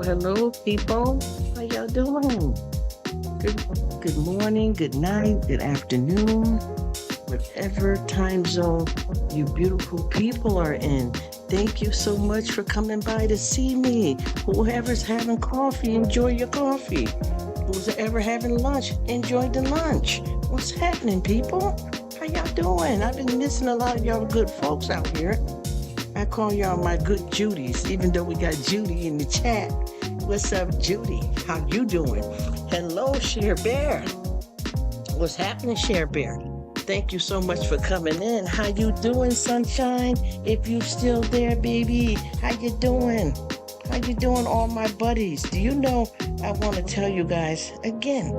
Hello, people. How y'all doing? Good morning, good night, good afternoon, whatever time zone you beautiful people are in. Thank you so much for coming by to see me. Whoever's having coffee, enjoy your coffee. Who's ever having lunch, enjoy the lunch. What's happening, people? How y'all doing? I've been missing a lot of y'all good folks out here. I call y'all my good Judys, even though we got Judy in the chat. What's up, Judy? How you doing? Hello, Cher Bear. What's happening, Cher Bear? Thank you so much for coming in. How you doing, Sunshine? If you still there, baby, how you doing? How you doing, all my buddies? Do you know, I want to tell you guys, again,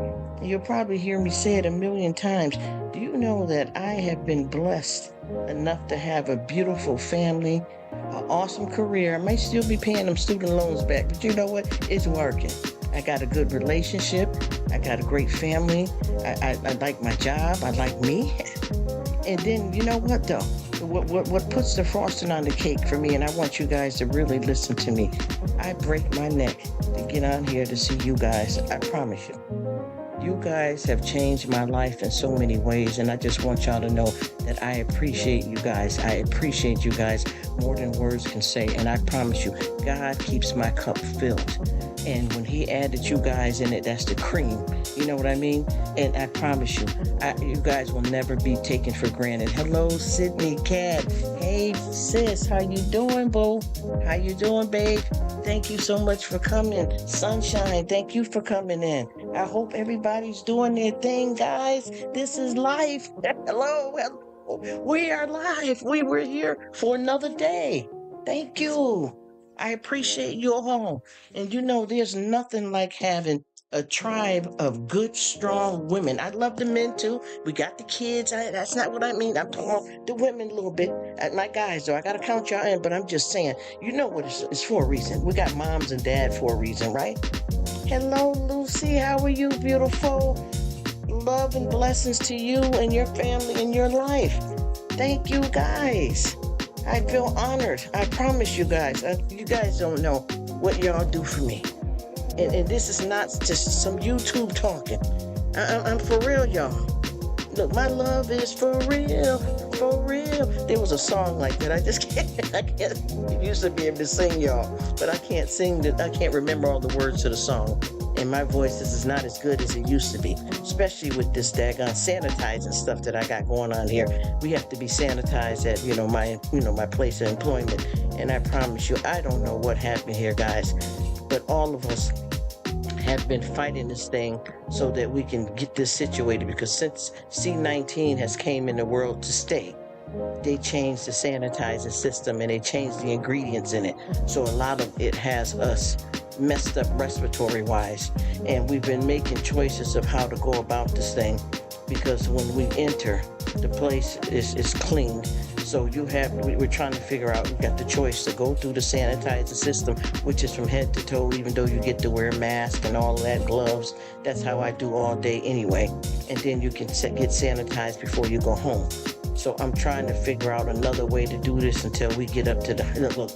you'll probably hear me say it a million times. Do you know that I have been blessed enough to have a beautiful family, an awesome career? I might still be paying them student loans back, but you know what? It's working. I got a good relationship. I got a great family. I like my job. I like me. And then, you know what, though? What puts the frosting on the cake for me, and I want you guys to really listen to me. I break my neck to get on here to see you guys. I promise you. You guys have changed my life in so many ways, and I just want y'all to know that I appreciate you guys. I appreciate you guys more than words can say, and I promise you, God keeps my cup filled. And when he added you guys in it, that's the cream. You know what I mean? And I promise you, you guys will never be taken for granted. Hello, Sydney Cat. Hey, sis, how you doing, boo? How you doing, babe? Thank you so much for coming. Sunshine, thank you for coming in. I hope everybody's doing their thing, guys. This is life. Hello. We are live. We were here for another day. Thank you. I appreciate you all. And you know, there's nothing like having a tribe of good, strong women. I love the men too. We got the kids. That's not what I mean. I'm talking about the women a little bit. My guys, though, I got to count y'all in, but I'm just saying, you know what it's for a reason. We got moms and dad for a reason, right? Hello, Lucy. How are you, beautiful? Love and blessings to you and your family and your life. Thank you, guys. I feel honored. I promise you guys. You guys don't know what y'all do for me. And this is not just some YouTube talking. I'm for real, y'all. Look, my love is for real, for real. There was a song like that. I just can't. I used to be able to sing, y'all, but I can't sing. I can't remember all the words to the song. And my voice is not as good as it used to be, especially with this daggone sanitizing stuff that I got going on here. We have to be sanitized at, my place of employment. And I promise you, I don't know what happened here, guys, but all of us have been fighting this thing so that we can get this situated, because since C-19 has came in the world to stay, they changed the sanitizing system and they changed the ingredients in it. So a lot of it has us messed up respiratory wise, and we've been making choices of how to go about this thing, because when we enter, the place is clean. So we're trying to figure out, we got the choice to go through the sanitizer system, which is from head to toe, even though you get to wear a mask and all that, gloves. That's how I do all day anyway. And then you can get sanitized before you go home. So I'm trying to figure out another way to do this until we get up to the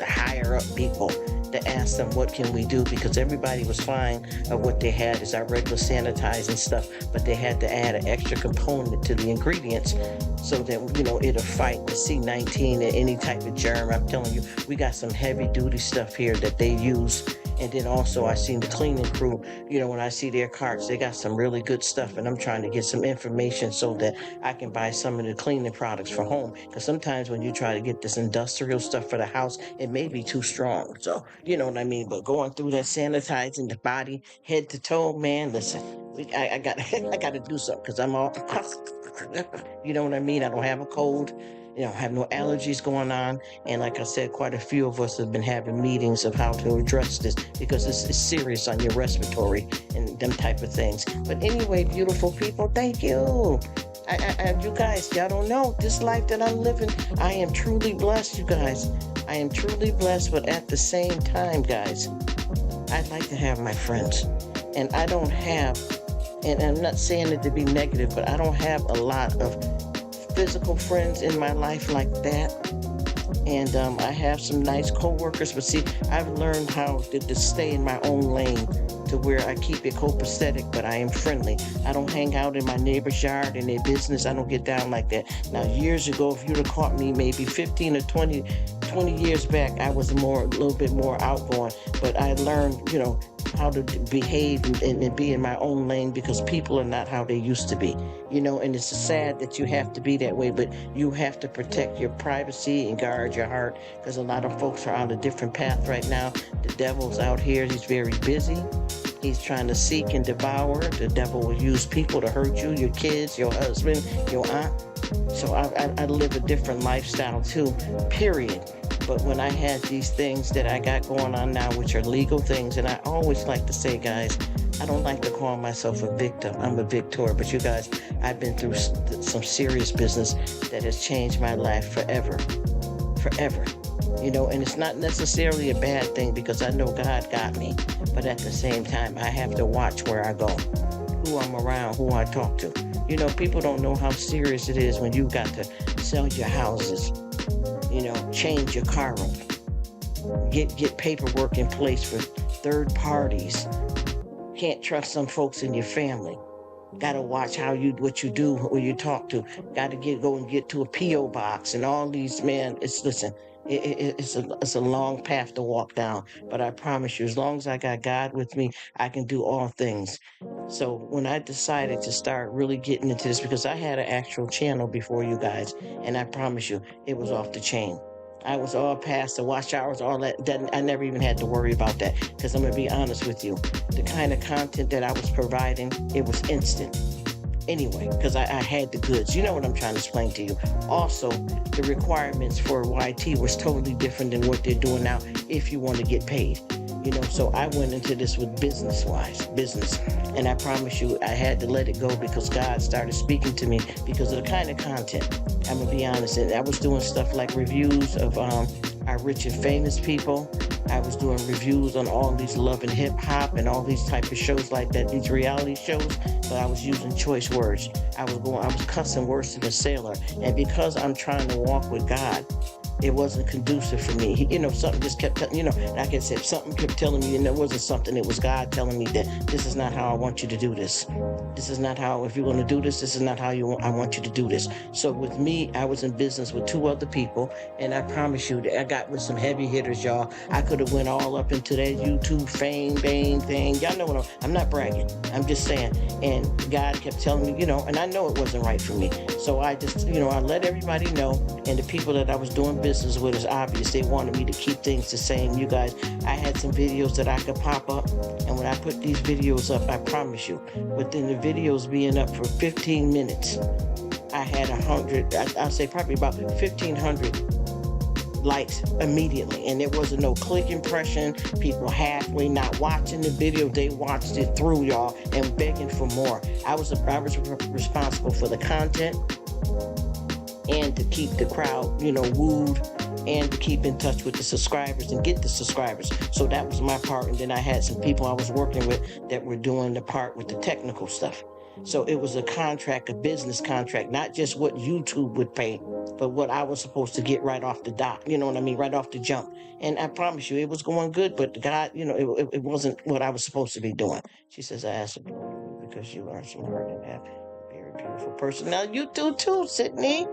higher up people to ask them what can we do, because everybody was fine of what they had is our regular sanitizing stuff, but they had to add an extra component to the ingredients so that it'll fight the C19 and any type of germ. I'm telling you, we got some heavy duty stuff here that they use. And then also I seen the cleaning crew, when I see their carts, they got some really good stuff, and I'm trying to get some information so that I can buy some of the cleaning products for home. Because sometimes when you try to get this industrial stuff for the house, it may be too strong. So, you know what I mean? But going through that, sanitizing the body, head to toe, man, listen, I got I got to do something because I'm all, you know what I mean? I don't have a cold. Have no allergies going on. And like I said, quite a few of us have been having meetings of how to address this because it's serious on your respiratory and them type of things. But anyway, beautiful people, thank you. You guys, y'all don't know this life that I'm living. I am truly blessed, you guys. I am truly blessed, but at the same time, guys, I'd like to have my friends. And I don't have, and I'm not saying it to be negative, but I don't have a lot of physical friends in my life like that. And I have some nice co-workers, but see, I've learned how to stay in my own lane to where I keep it copacetic, but I am friendly. I don't hang out in my neighbor's yard in their business. I don't get down like that. Now, years ago, if you'd have caught me maybe 15 or 20 years back, I was a little bit more outgoing, but I learned, how to behave and be in my own lane because people are not how they used to be, and it's sad that you have to be that way, but you have to protect your privacy and guard your heart because a lot of folks are on a different path right now. The devil's out here. He's very busy. He's trying to seek and devour. The devil will use people to hurt you, your kids, your husband, your aunt. So I live a different lifestyle too, period. But when I had these things that I got going on now, which are legal things, and I always like to say, guys, I don't like to call myself a victim. I'm a victor. But you guys, I've been through some serious business that has changed my life forever. Forever. And it's not necessarily a bad thing because I know God got me. But at the same time, I have to watch where I go, who I'm around, who I talk to. People don't know how serious it is when you got to sell your houses, change your car up, get paperwork in place for third parties. Can't trust some folks in your family. Got to watch what you do, who you talk to. Got to go and get to a P.O. box and all these, man. It's a long path to walk down. But I promise you, as long as I got God with me, I can do all things. So when I decided to start really getting into this, because I had an actual channel before you guys, and I promise you, it was off the chain. I was all past the watch hours, all that. I never even had to worry about that because I'm going to be honest with you. The kind of content that I was providing, it was instant. Anyway, because I had the goods. You know what I'm trying to explain to you. Also, the requirements for YT was totally different than what they're doing now if you want to get paid. So I went into this with business. And I promise you, I had to let it go because God started speaking to me because of the kind of content. I'm going to be honest. And I was doing stuff like reviews of our rich and famous people. I was doing reviews on all these love and hip hop and all these type of shows like that, these reality shows, but I was using choice words. I was cussing worse than a sailor. And because I'm trying to walk with God, it wasn't conducive for me. Something just kept, like I said, something kept telling me, and it wasn't something, it was God telling me that this is not how I want you to do this. This is not how, if you're going to do this is not how I want you to do this. So with me, I was in business with 2 other people, and I promise you that I got with some heavy hitters, y'all. I could have went all up into that YouTube fame, bang thing. Y'all know what I'm not bragging. I'm just saying. And God kept telling me, and I know it wasn't right for me. So I just, I let everybody know, and the people that I was doing business with is obvious. They wanted me to keep things the same. You guys, I had some videos that I could pop up, and when I put these videos up, I promise you, within the videos being up for 15 minutes, I had 100, I'd say probably about 1,500 likes immediately, and there wasn't no click impression. People halfway not watching the video, they watched it through, y'all, and begging for more. I was responsible for the content and to keep the crowd, wooed, and to keep in touch with the subscribers and get the subscribers. So that was my part. And then I had some people I was working with that were doing the part with the technical stuff. So it was a contract, a business contract, not just what YouTube would pay, but what I was supposed to get right off the dot. You know what I mean? Right off the jump. And I promise you, it was going good, but God, it wasn't what I was supposed to be doing. She says, I asked because you are smart and have a very beautiful person. Now you do too, Sydney.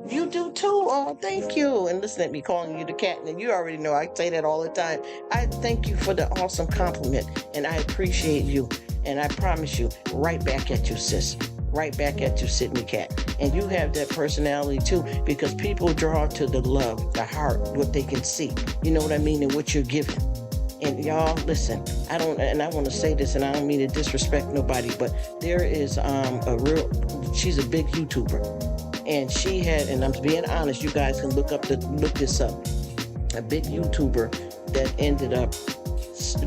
You do too. Oh, thank you. And listen at me calling you the cat. And you already know I say that all the time. I thank you for the awesome compliment. And I appreciate you. And I promise you, right back at you, sis. Right back at you, Sydney Cat. And you have that personality too, because people draw to the love, the heart, what they can see. You know what I mean? And what you're giving. And y'all, listen, I want to say this, and I don't mean to disrespect nobody, but there is she's a big YouTuber. And she had, and I'm being honest, you guys can look this up. A big YouTuber that ended up,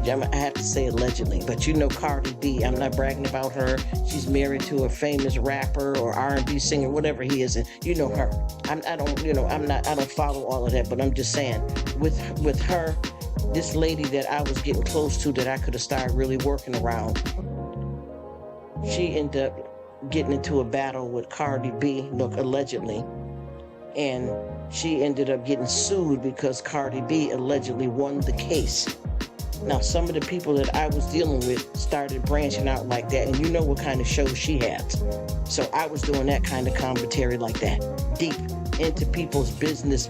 I have to say allegedly, but you know Cardi B. I'm not bragging about her. She's married to a famous rapper or R&B singer, whatever he is, and you know her. I don't follow all of that, but I'm just saying, with her, this lady that I was getting close to, that I could have started really working around, she ended up getting into a battle with Cardi B, allegedly, and she ended up getting sued because Cardi B allegedly won the case. Now, some of the people that I was dealing with started branching out like that, and you know what kind of show she has. So I was doing that kind of commentary like that, deep into people's business.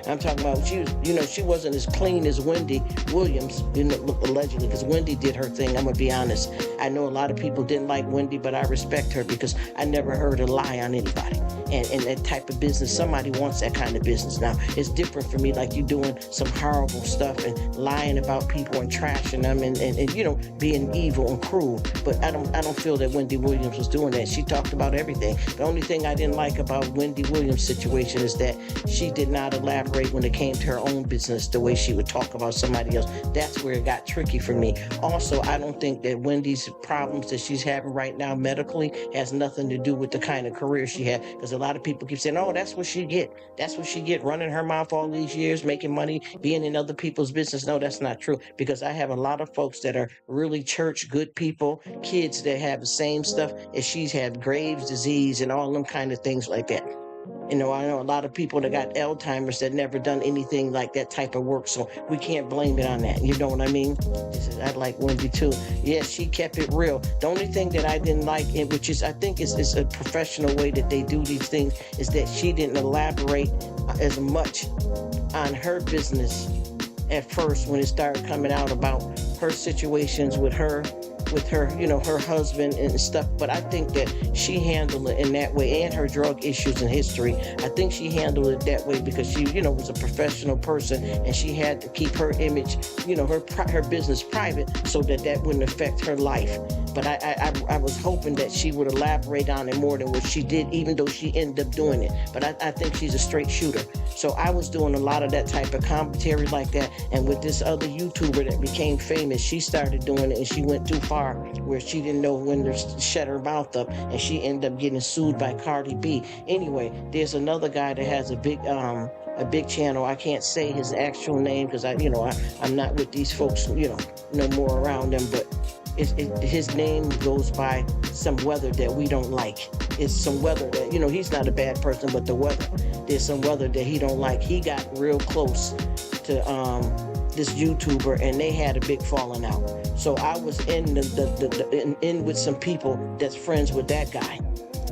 I'm talking about, she wasn't as clean as Wendy Williams, allegedly, because Wendy did her thing. I'm going to be honest. I know a lot of people didn't like Wendy, but I respect her because I never heard her lie on anybody. And that type of business, somebody wants that kind of business. Now, it's different for me, like you doing some horrible stuff and lying about people and trashing them and being evil and cruel. But I don't feel that Wendy Williams was doing that. She talked about everything. The only thing I didn't like about Wendy Williams' situation is that she did not elaborate when it came to her own business the way she would talk about somebody else. That's where it got tricky for me. Also, I don't think that Wendy's problems that she's having right now medically has nothing to do with the kind of career she had, because a lot of people keep saying, oh, that's what she get, running her mouth all these years, making money, being in other people's business. No, that's not true, because I have a lot of folks that are really church good people, kids that have the same stuff as she's had, Graves' disease and all them kind of things like that. I know a lot of people that got Alzheimer's that never done anything like that type of work, so we can't blame it on that. You know what I mean? I like Wendy too. Yes, she kept it real. The only thing that I didn't like, which is I think is a professional way that they do these things, is that she didn't elaborate as much on her business at first when it started coming out about her situations with her her husband and stuff. But I think that she handled it in that way, and her drug issues and history. I think she handled it that way because she, was a professional person, and she had to keep her image, her business private so that wouldn't affect her life. But I was hoping that she would elaborate on it more than what she did, even though she ended up doing it. But I think she's a straight shooter. So I was doing a lot of that type of commentary like that. And with this other YouTuber that became famous, she started doing it, and she went too far where she didn't know when to shut her mouth up, and she ended up getting sued by Cardi B. Anyway, there's another guy that has a big channel. I can't say his actual name because I'm not with these folks, no more around them, but his name goes by some weather that we don't like. It's some weather that, he's not a bad person, but the weather, there's some weather that he don't like. He got real close to this YouTuber, and they had a big falling out. So I was in in with some people that's friends with that guy.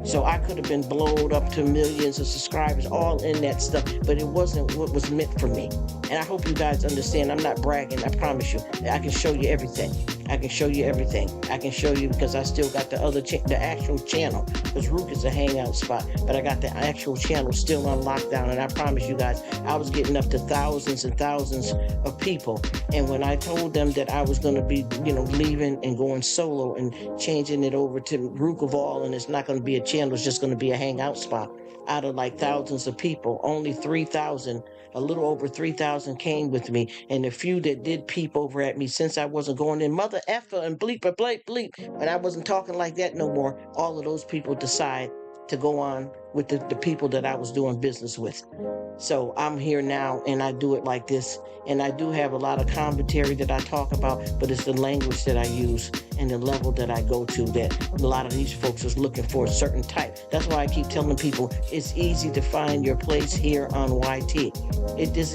So I could have been blowed up to millions of subscribers, all in that stuff, but it wasn't what was meant for me. And I hope you guys understand. I'm not bragging. I promise you. I can show you everything. I can show you everything. I can show you because I still got the actual channel. Because Rruk is a hangout spot, but I got the actual channel still on lockdown. And I promise you guys, I was getting up to thousands and thousands of people. And when I told them that I was going to be, leaving and going solo and changing it over to Rruk of all, and it's not going to be a channel, it's just going to be a hangout spot. Out of like thousands of people, only 3,000, a little over 3,000 came with me. And the few that did peep over at me, since I wasn't going in mother effer and bleep, when I wasn't talking like that no more, all of those people decide to go on with the people that I was doing business with. So I'm here now and I do it like this. And I do have a lot of commentary that I talk about, but it's the language that I use and the level that I go to that a lot of these folks is looking for a certain type. That's why I keep telling people it's easy to find your place here on YT.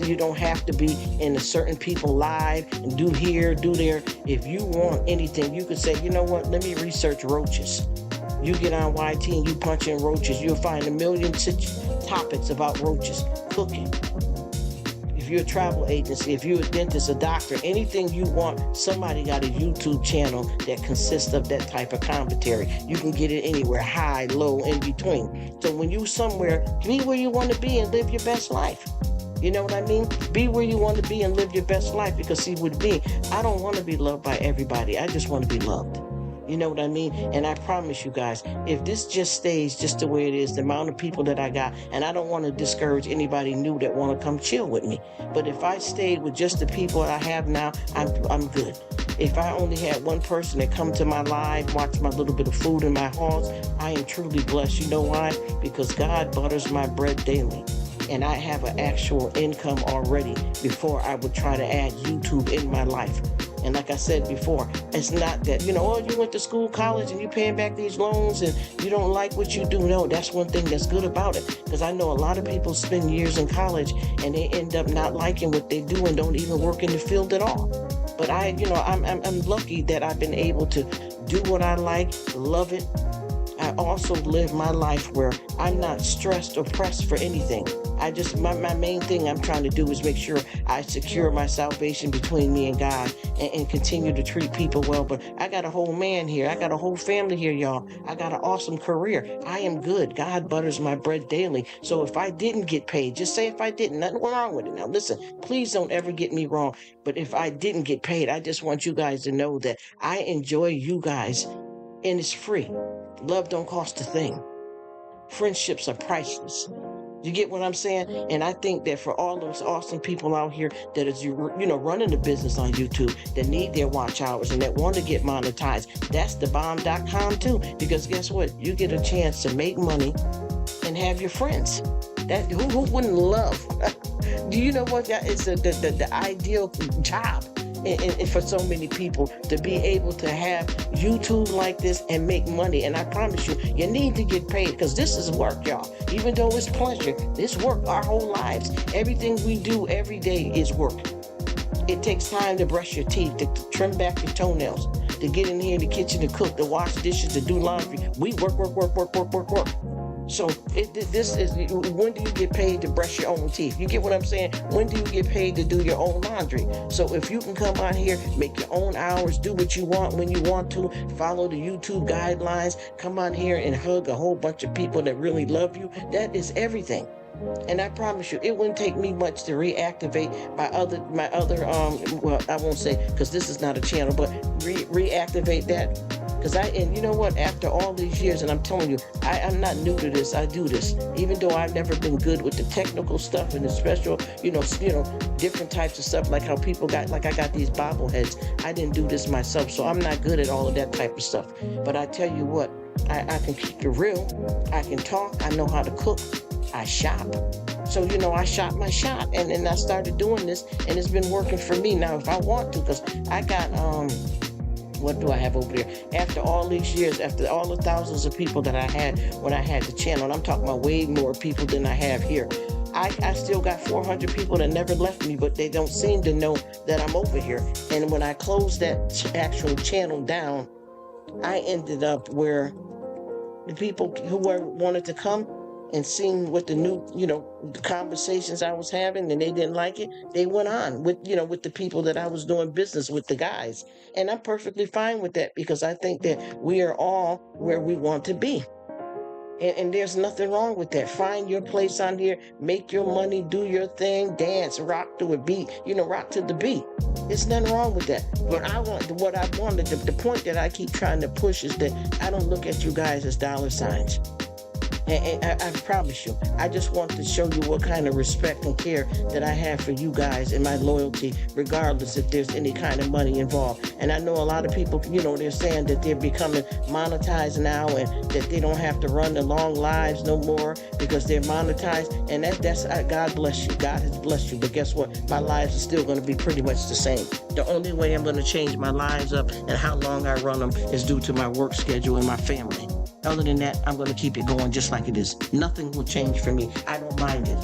You don't have to be in a certain people live and do here, do there. If you want anything, you could say, you know what, let me research roaches. You get on YT and you punch in roaches, you'll find a million topics about roaches, cooking. If you're a travel agency, if you're a dentist, a doctor, anything you want, somebody got a YouTube channel that consists of that type of commentary. You can get it anywhere, high, low, in between. So when you somewhere, be where you want to be and live your best life. You know what I mean? Be where you want to be and live your best life, because see, with me, I don't want to be loved by everybody. I just want to be loved. You know what I mean? And I promise you guys, if this just stays just the way it is, the amount of people that I got, and I don't want to discourage anybody new that want to come chill with me, but if I stayed with just the people I have now, I'm good. If I only had one person that come to my live, watch my little bit of food in my house, I am truly blessed. You know why? Because God butters my bread daily. And I have an actual income already before I would try to add YouTube in my life. And like I said before, it's not that, you went to school, college, and you're paying back these loans and you don't like what you do. No, that's one thing that's good about it. Because I know a lot of people spend years in college and they end up not liking what they do and don't even work in the field at all. But I'm lucky that I've been able to do what I like, love it. I also live my life where I'm not stressed or pressed for anything. My main thing I'm trying to do is make sure I secure my salvation between me and God and continue to treat people well. But I got a whole man here. I got a whole family here, y'all. I got an awesome career. I am good. God butters my bread daily. So if I didn't get paid, just say if I didn't, nothing wrong with it. Now listen, please don't ever get me wrong. But if I didn't get paid, I just want you guys to know that I enjoy you guys and it's free. Love don't cost a thing. Friendships are priceless. You get what I'm saying? And I think that for all those awesome people out here that is, running a business on YouTube, that need their watch hours and that want to get monetized, that's thebomb.com too. Because guess what? You get a chance to make money and have your friends. Who wouldn't love? Do you know what? It's the ideal job. And for so many people to be able to have YouTube like this and make money. And I promise you, you need to get paid because this is work, y'all. Even though it's pleasure, this work our whole lives. Everything we do every day is work. It takes time to brush your teeth, to trim back your toenails, to get in here in the kitchen, to cook, to wash dishes, to do laundry. We work. So this is, when do you get paid to brush your own teeth? You get what I'm saying? When do you get paid to do your own laundry? So if you can come on here, make your own hours, do what you want when you want to, follow the YouTube guidelines, come on here and hug a whole bunch of people that really love you, that is everything. And I promise you, it wouldn't take me much to reactivate my other, well, I won't say, because this is not a channel, but reactivate that. Because and you know what, after all these years, and I'm telling you, I'm not new to this, I do this. Even though I've never been good with the technical stuff and the special, different types of stuff, like how people I got these bobbleheads. I didn't do this myself, so I'm not good at all of that type of stuff. But I tell you what, I can keep it real, I can talk, I know how to cook, I shop. So, I shot my shot, and then I started doing this, and it's been working for me. Now, if I want to, because I got, what do I have over there? After all these years, after all the thousands of people that I had when I had the channel, and I'm talking about way more people than I have here, I still got 400 people that never left me, but they don't seem to know that I'm over here. And when I closed that actual channel down, I ended up where the people who wanted to come and seeing what the new, the conversations I was having, and they didn't like it, they went on with the people that I was doing business with, the guys. And I'm perfectly fine with that, because I think that we are all where we want to be. And there's nothing wrong with that. Find your place on here, make your money, do your thing, dance, rock to a beat, rock to the beat. There's nothing wrong with that. But the point that I keep trying to push is that I don't look at you guys as dollar signs. And I promise you, I just want to show you what kind of respect and care that I have for you guys and my loyalty, regardless if there's any kind of money involved. And I know a lot of people, they're saying that they're becoming monetized now and that they don't have to run the long lives no more because they're monetized. And that's God bless you. God has blessed you. But guess what? My lives are still going to be pretty much the same. The only way I'm going to change my lives up and how long I run them is due to my work schedule and my family. Other than that, I'm going to keep it going just like it is. Nothing will change for me. I don't mind it.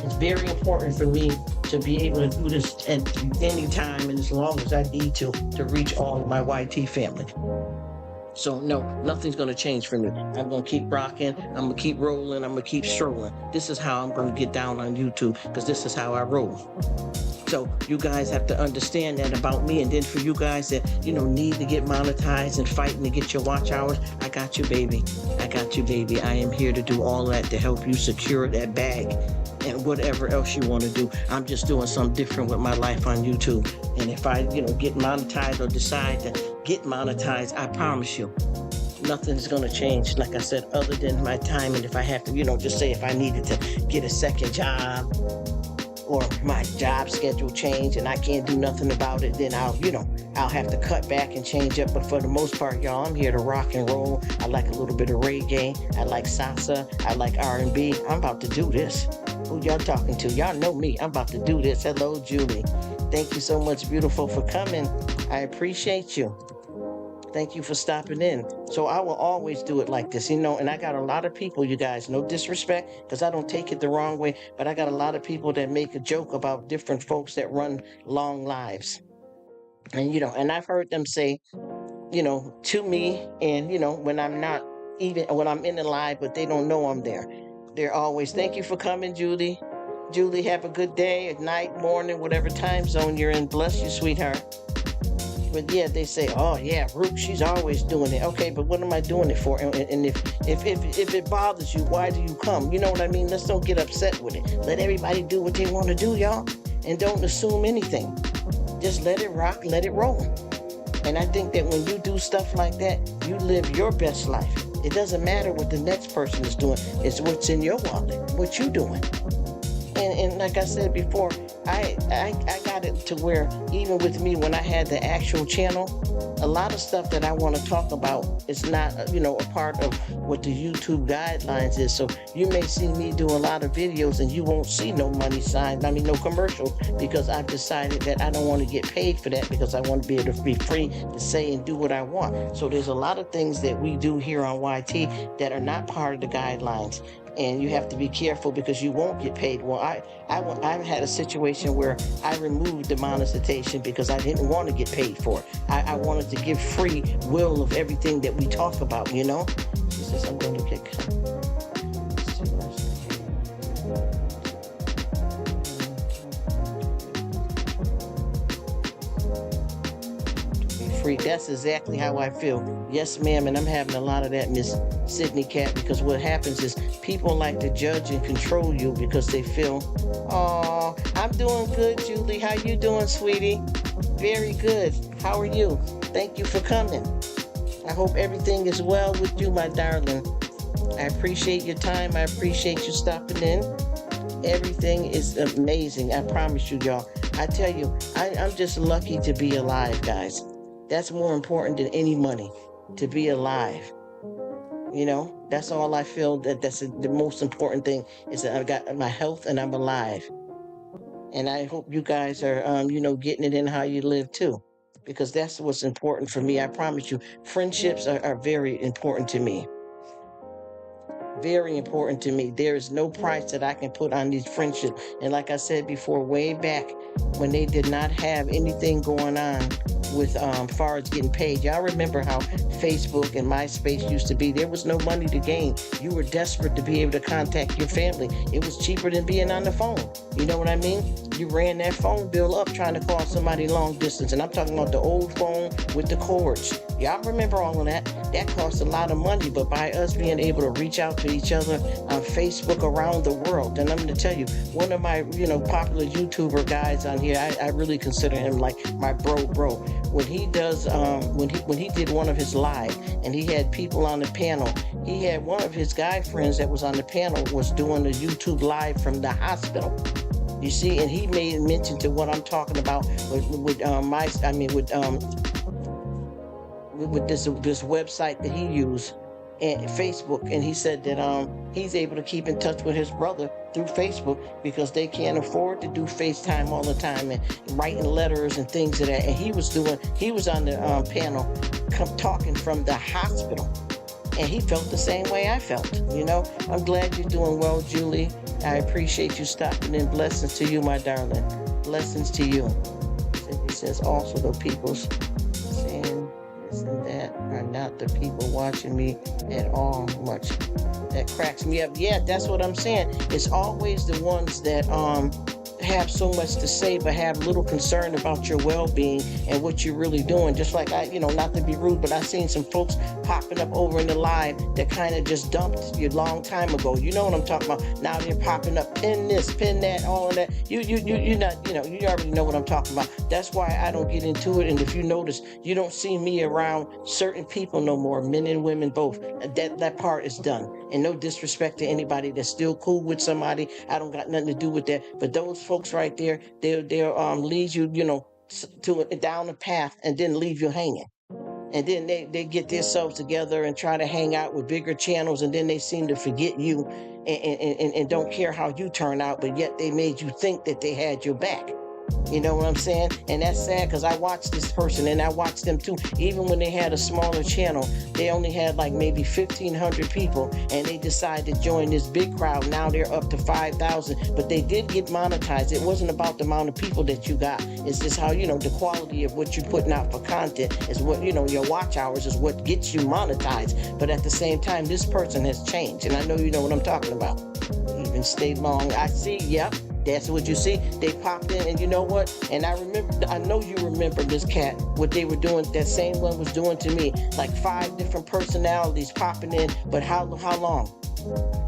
It's very important for me to be able to do this at any time and as long as I need to reach all of my YT family. So no, nothing's going to change for me. I'm going to keep rocking. I'm going to keep rolling. I'm going to keep strolling. This is how I'm going to get down on YouTube because this is how I roll. So you guys have to understand that about me. And then for you guys that, need to get monetized and fighting to get your watch hours, I got you, baby. I got you, baby. I am here to do all that to help you secure that bag and whatever else you want to do. I'm just doing something different with my life on YouTube. And if I, get monetized or decide to get monetized, I promise you, nothing's going to change, like I said, other than my time. And if I have to, just say if I needed to get a second job, or my job schedule change and I can't do nothing about it, then I'll have to cut back and change up. But for the most part, y'all, I'm here to rock and roll. I like a little bit of reggae. I like salsa. I like R&B. I'm about to do this. Who y'all talking to? Y'all know me. I'm about to do this. Hello, Julie. Thank you so much, beautiful, for coming. I appreciate you. Thank you for stopping in. So I will always do it like this, and I got a lot of people, you guys, no disrespect, because I don't take it the wrong way, but I got a lot of people that make a joke about different folks that run long lives. And, and I've heard them say, to me, and, when I'm not even, when I'm in the live, but they don't know I'm there. They're always, thank you for coming, Julie. Julie, have a good day, at night, morning, whatever time zone you're in. Bless you, sweetheart. But yeah, they say, oh yeah, Rruk, she's always doing it. Okay, but what am I doing it for? And if it bothers you, why do you come? You know what I mean? Let's don't get upset with it. Let everybody do what they want to do, y'all. And don't assume anything. Just let it rock, let it roll. And I think that when you do stuff like that, you live your best life. It doesn't matter what the next person is doing. It's what's in your wallet, what you doing. And like I said before, I got it to where even with me, when I had the actual channel, a lot of stuff that I want to talk about is not, a part of what the YouTube guidelines is. So you may see me do a lot of videos and you won't see no money sign, no commercial, because I've decided that I don't want to get paid for that because I want to be able to be free to say and do what I want. So there's a lot of things that we do here on YT that are not part of the guidelines. And you have to be careful because you won't get paid. Well, I've had a situation where I removed the monetization because I didn't want to get paid for it. I wanted to give free will of everything that we talk about, She says, I'm going to get free. That's exactly how I feel. Yes, ma'am, and I'm having a lot of that, Miss Sydney Cat, because what happens is people like to judge and control you because they feel, oh, I'm doing good, Julie. How you doing, sweetie? Very good. How are you? Thank you for coming. I hope everything is well with you, my darling. I appreciate your time. I appreciate you stopping in. Everything is amazing. I promise you, y'all. I tell you, I'm just lucky to be alive, guys. That's more important than any money, to be alive. That's all I feel that's the most important thing is that I've got my health and I'm alive. And I hope you guys are, getting it in how you live too, because that's what's important for me. I promise you, friendships are very important to me. Very important to me. There is no price that I can put on these friendships. And like I said before, way back when they did not have anything going on with far as getting paid. Y'all remember how Facebook and MySpace used to be? There was no money to gain. You were desperate to be able to contact your family. It was cheaper than being on the phone. You know what I mean? you ran that phone bill up trying to call somebody long distance. And I'm talking about the old phone with the cords. Y'all remember all of that? That cost a lot of money, but by us being able to reach out to each other on Facebook around the world, and I'm going to tell you, one of my, popular YouTuber guys on here, I really consider him like my bro. When he does, when he did one of his live, and he had people on the panel, he had one of his guy friends that was on the panel was doing the YouTube live from the hospital. You see, and he made mention to what I'm talking about with this website that he used and Facebook, and he said that he's able to keep in touch with his brother through Facebook because they can't afford to do FaceTime all the time and writing letters and things of that. And he was on the panel talking from the hospital, and he felt the same way I felt. I'm glad you're doing well, Julie. I appreciate you stopping in. Blessings to you, my darling. Blessings to you. He says also the people's saying this and that are not the people watching me at all much. That cracks me up. Yeah, that's what I'm saying. It's always the ones that have so much to say but have little concern about your well-being and what you're really doing. Just like not to be rude, but I seen some folks popping up over in the live that kind of just dumped you a long time ago. You know what I'm talking about? Now they're popping up, pin this, pin that, all of that. You're not, you already know what I'm talking about. That's why I don't get into it. And if you notice, you don't see me around certain people no more, men and women both. That part is done. And no disrespect to anybody that's still cool with somebody. I don't got nothing to do with that. But those folks right there, they'll lead you, down the path and then leave you hanging. And then they get themselves together and try to hang out with bigger channels, and then they seem to forget you and don't care how you turn out, but yet they made you think that they had your back. You know what I'm saying? And that's sad because I watched this person and I watched them too. Even when they had a smaller channel, they only had like maybe 1,500 people, and they decided to join this big crowd. Now they're up to 5,000, but they did get monetized. It wasn't about the amount of people that you got. It's just how, the quality of what you're putting out for content is what, your watch hours is what gets you monetized. But at the same time, this person has changed. And I know you know what I'm talking about. Even stayed long. I see, yep. That's what you see. They popped in, and you know what? And I know you remember this cat, what they were doing, that same one was doing to me. Like 5 different personalities popping in, but how long?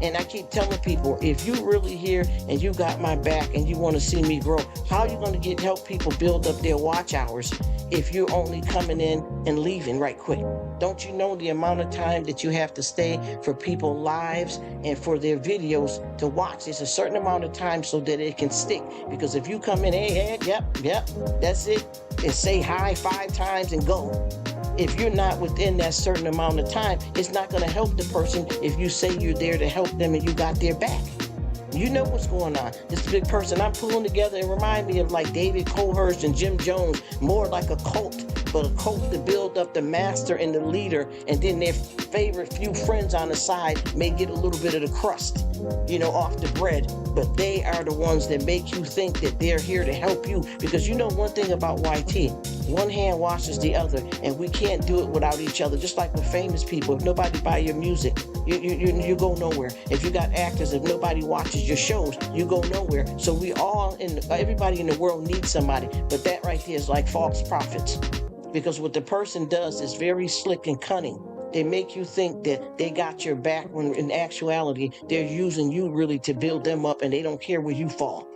And I keep telling people, if you really here and you got my back and you want to see me grow, how are you going to help people build up their watch hours if you're only coming in and leaving right quick? Don't you know the amount of time that you have to stay for people's lives and for their videos to watch? It's a certain amount of time so that it can stick. Because if you come in, hey, yep, that's it, and say hi 5 times and go. If you're not within that certain amount of time, it's not going to help the person if you say you're there to help them and you got their back. You know what's going on. This big person I'm pulling together, it reminds me of like David Cohurst and Jim Jones, more like a cult, but a cult to build up the master and the leader, and then their favorite few friends on the side may get a little bit of the crust, off the bread, but they are the ones that make you think that they're here to help you. Because one thing about YT, one hand washes the other, and we can't do it without each other. Just like with famous people, if nobody buy your music, you go nowhere. If you got actors, if nobody watches your shows, you go nowhere. So everybody in the world needs somebody, but that right there is like false prophets. Because what the person does is very slick and cunning. They make you think that they got your back when in actuality, they're using you really to build them up, and they don't care where you fall.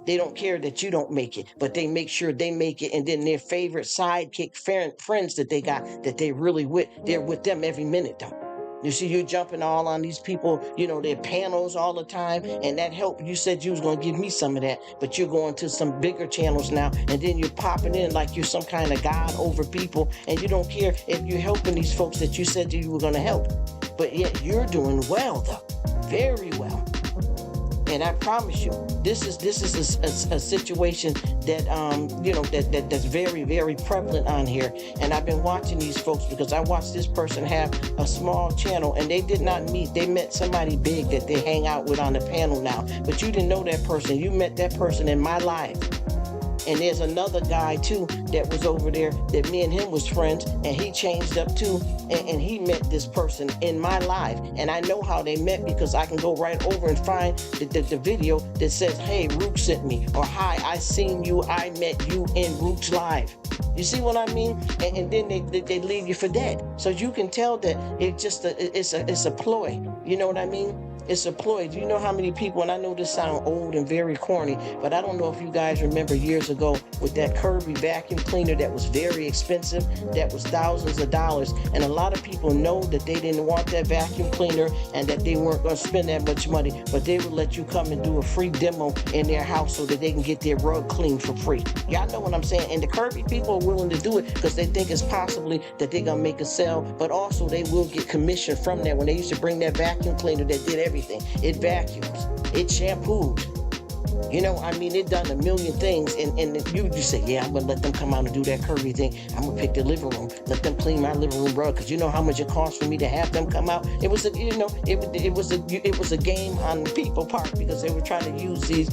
They don't care that you don't make it, but they make sure they make it. And then their favorite sidekick friends that they got, that they really with, they're with them every minute though. You see, you're jumping all on these people, their panels all the time, and that helped. You said you was going to give me some of that, but you're going to some bigger channels now, and then you're popping in like you're some kind of god over people, and you don't care if you're helping these folks that you said you were going to help. But yet you're doing well, though. Very well. And I promise you, this is a situation that that's very, very prevalent on here. And I've been watching these folks because I watched this person have a small channel, and they did not meet. They met somebody big that they hang out with on the panel now. But you didn't know that person. You met that person in my life. And there's another guy too that was over there that me and him was friends, and he changed up too, and he met this person in my live. And I know how they met because I can go right over and find the video that says, hey, Rruk sent me, or hi, I seen you, I met you in Rruk's live. You see what I mean? And then they leave you for dead. So you can tell that it's a ploy. You know what I mean? It's a ploy. Do you know how many people, and I know this sounds old and very corny, but I don't know if you guys remember years ago with that Kirby vacuum cleaner that was very expensive, that was thousands of dollars. And a lot of people know that they didn't want that vacuum cleaner and that they weren't going to spend that much money, but they would let you come and do a free demo in their house so that they can get their rug cleaned for free. Y'all know what I'm saying? And the Kirby people are willing to do it because they think it's possibly that they're going to make a sale, but also they will get commission from that. When they used to bring that vacuum cleaner that did everything, it vacuums, it shampoos, you know, I mean, it done a million things, and you say, yeah, I'm gonna let them come out and do that Kirby thing. I'm gonna pick the living room, let them clean my living room rug, because you know how much it costs for me to have them come out. It was a, you know, it was a game on people's part, because they were trying to use these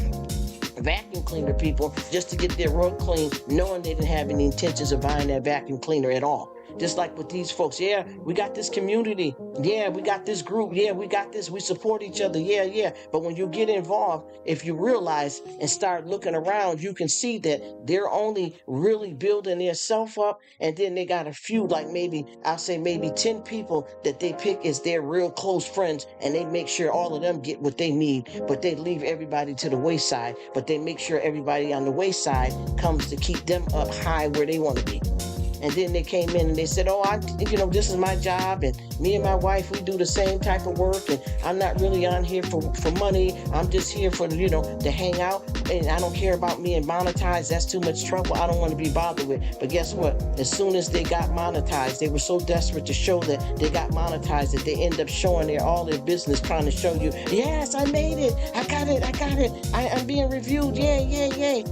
vacuum cleaner people just to get their rug clean, knowing they didn't have any intentions of buying that vacuum cleaner at all. Just like with these folks, yeah, we got this community, yeah, we got this group, yeah, we got this, we support each other, yeah. But when you get involved, if you realize and start looking around, you can see that they're only really building their self up, and then they got a few, like maybe, I'll say maybe 10 people that they pick as their real close friends, and they make sure all of them get what they need, but they leave everybody to the wayside, but they make sure everybody on the wayside comes to keep them up high where they want to be. And then they came in and they said, oh, this is my job, and me and my wife, we do the same type of work, and I'm not really on here for money. I'm just here for, to hang out, and I don't care about being monetized. That's too much trouble. I don't want to be bothered with. But guess what? As soon as they got monetized, they were so desperate to show that they got monetized that they end up showing all their business, trying to show you, yes, I made it. I got it. I'm being reviewed. Yay.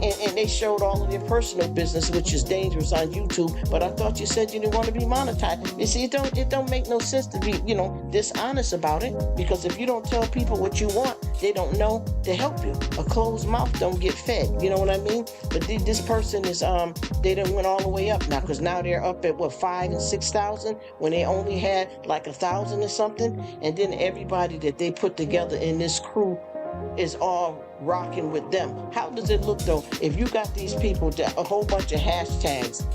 And they showed all of their personal business, which is dangerous on YouTube. But I thought you said you didn't want to be monetized. You see, it don't make no sense to be, dishonest about it. Because if you don't tell people what you want, they don't know to help you. A closed mouth don't get fed. You know what I mean? But this person is, they done went all the way up now. Because now they're up at, 5,000 and 6,000 when they only had like 1,000 or something. And then everybody that they put together in this crew is all rocking with them. How does it look though if you got these people, a whole bunch of hashtags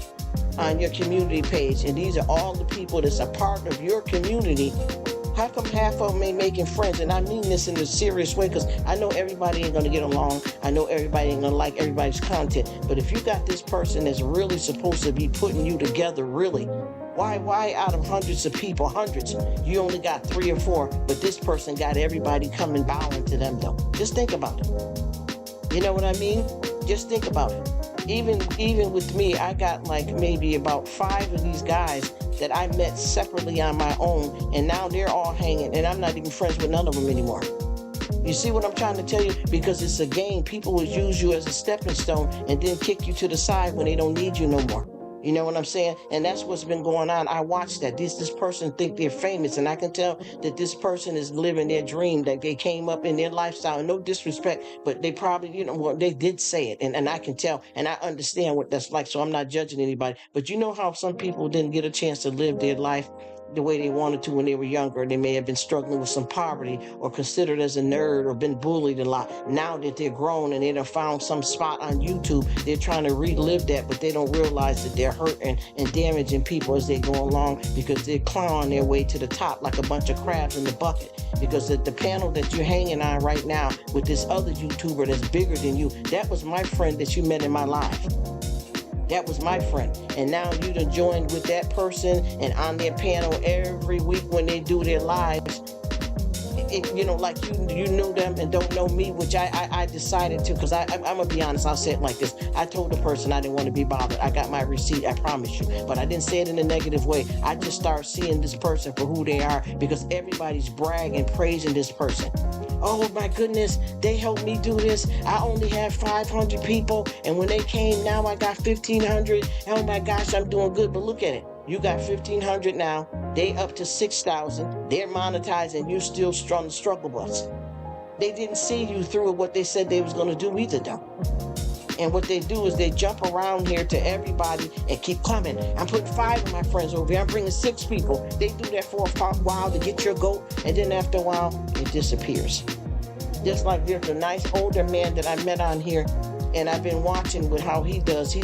on your community page, and these are all the people that's a part of your community? How come half of them ain't making friends? And I mean this in a serious way, because I know everybody ain't going to get along. I know everybody ain't going to like everybody's content. But if you got this person that's really supposed to be putting you together, really, why out of hundreds of people, you only got 3 or 4, but this person got everybody coming bowing to them though? Just think about it. You know what I mean? Just think about it. Even with me, I got like maybe about 5 of these guys that I met separately on my own, and now they're all hanging, and I'm not even friends with none of them anymore. You see what I'm trying to tell you? Because it's a game. People will use you as a stepping stone and then kick you to the side when they don't need you no more. You know what I'm saying? And that's what's been going on. I watched that. This person think they're famous, and I can tell that this person is living their dream, that they came up in their lifestyle. No disrespect, but they probably, they did say it, and I can tell, and I understand what that's like, so I'm not judging anybody. But you know how some people didn't get a chance to live their life the way they wanted to when they were younger. They may have been struggling with some poverty, or considered as a nerd, or been bullied a lot. Now that they're grown and they done found some spot on YouTube, they're trying to relive that, but they don't realize that they're hurting and damaging people as they go along, because they're clawing their way to the top like a bunch of crabs in the bucket. Because the panel that you're hanging on right now with this other YouTuber that's bigger than you, that was my friend that you met in my life. That was my friend. And now you done joined with that person and on their panel every week when they do their lives. Like you knew them and don't know me, which I decided to, because I'm going to be honest, I'll say it like this. I told the person I didn't want to be bothered. I got my receipt, I promise you. But I didn't say it in a negative way. I just started seeing this person for who they are, because everybody's bragging, praising this person. Oh my goodness, they helped me do this. I only had 500 people, and when they came, now I got 1,500. Oh my gosh, I'm doing good. But look at it. You got 1,500 now. They up to 6,000. They're monetized, and you're still on the struggle bus. They didn't see you through what they said they was going to do either, though. And what they do is they jump around here to everybody and keep coming. I'm putting 5 of my friends over here. I'm bringing 6 people. They do that for a while to get your goat, and then after a while, it disappears. Just like there's a nice older man that I met on here, and I've been watching with how he does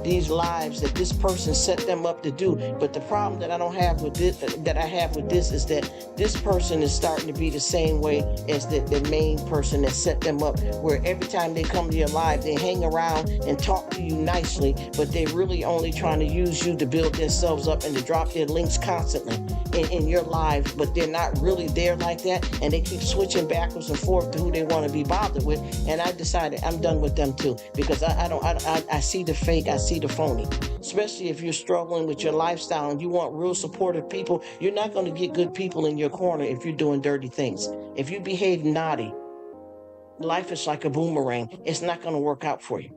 these lives that this person set them up to do. But the problem that I have with this is that this person is starting to be the same way as the main person that set them up, where every time they come to your live, they hang around and talk to you nicely, but they really only trying to use you to build themselves up and to drop their links constantly in your lives, but they're not really there like that, and they keep switching backwards and forth to who they want to be bothered with. And I decided I'm done with them too, because I see the fake, I see the phony. Especially if you're struggling with your lifestyle and you want real supportive people, you're not going to get good people in your corner if you're doing dirty things. If you behave naughty, life is like a boomerang. It's not going to work out for you.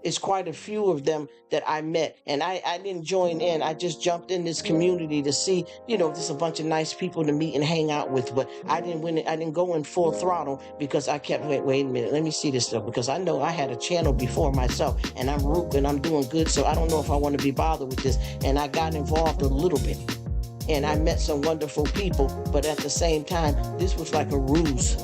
It's quite a few of them that I met, and I didn't join in. I just jumped in this community to see, there's a bunch of nice people to meet and hang out with, but I didn't go in full throttle because I kept, wait a minute, let me see this stuff, because I know I had a channel before myself, and I'm Rruk, and I'm doing good, so I don't know if I want to be bothered with this. And I got involved a little bit, and I met some wonderful people, but at the same time, this was like a ruse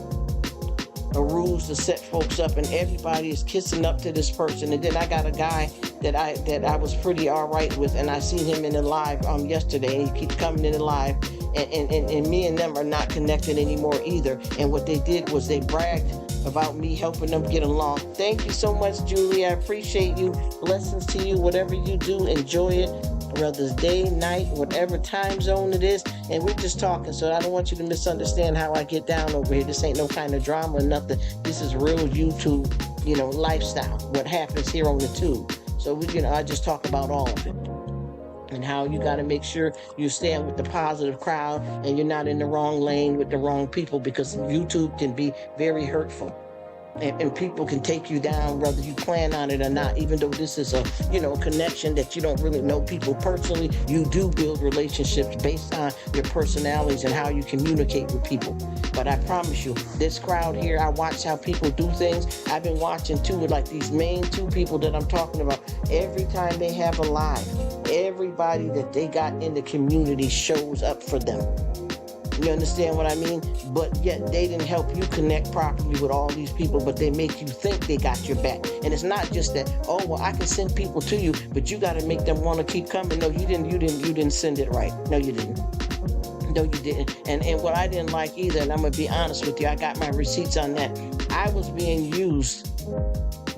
to set folks up, and everybody is kissing up to this person. And then I got a guy that I was pretty all right with, and I seen him in the live yesterday, and he keeps coming in the live, and me and them are not connected anymore either. And what they did was they bragged about me helping them get along. Thank you so much, Julie. I appreciate you. Blessings to you. Whatever you do, enjoy it. Whether it's day, night, whatever time zone it is. And we're just talking, so I don't want you to misunderstand how I get down over here. This ain't no kind of drama or nothing. This is real YouTube, lifestyle, what happens here on the tube. So I just talk about all of it, and how you got to make sure you stand with the positive crowd and you're not in the wrong lane with the wrong people, because YouTube can be very hurtful. And people can take you down whether you plan on it or not. Even though this is a connection that you don't really know people personally, you do build relationships based on your personalities and how you communicate with people. But I promise you, this crowd here, I watch how people do things. I've been watching too, with like these main 2 people that I'm talking about. Every time they have a live, everybody that they got in the community shows up for them. You understand what I mean? But yet they didn't help you connect properly with all these people, but they make you think they got your back. And it's not just that, oh, well, I can send people to you, but you got to make them want to keep coming. No, you didn't send it right. No, you didn't. No, you didn't. And what I didn't like either, and I'm going to be honest with you, I got my receipts on that. I was being used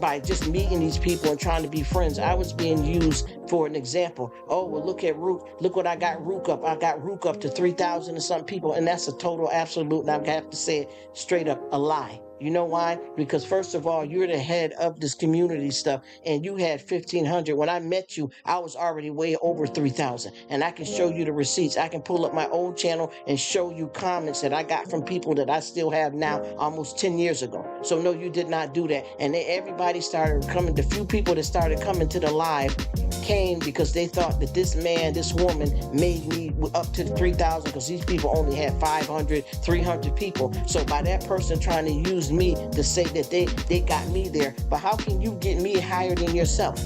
by just meeting these people and trying to be friends. I was being used for an example. Oh, well, look at Rruk. Look what I got Rruk up. I got Rruk up to 3,000 and some people. And that's a total absolute, and I have to say it straight up, a lie. You know why? Because first of all, you're the head of this community stuff, and you had 1,500. When I met you, I was already way over 3,000, and I can show you the receipts. I can pull up my old channel and show you comments that I got from people that I still have now, almost 10 years ago. So no, you did not do that. And everybody started coming. The few people that started coming to the live came because they thought that this woman made me up to 3,000, because these people only had 500, 300 people. So by that person trying to use me to say that they got me there, but how can you get me higher than yourself?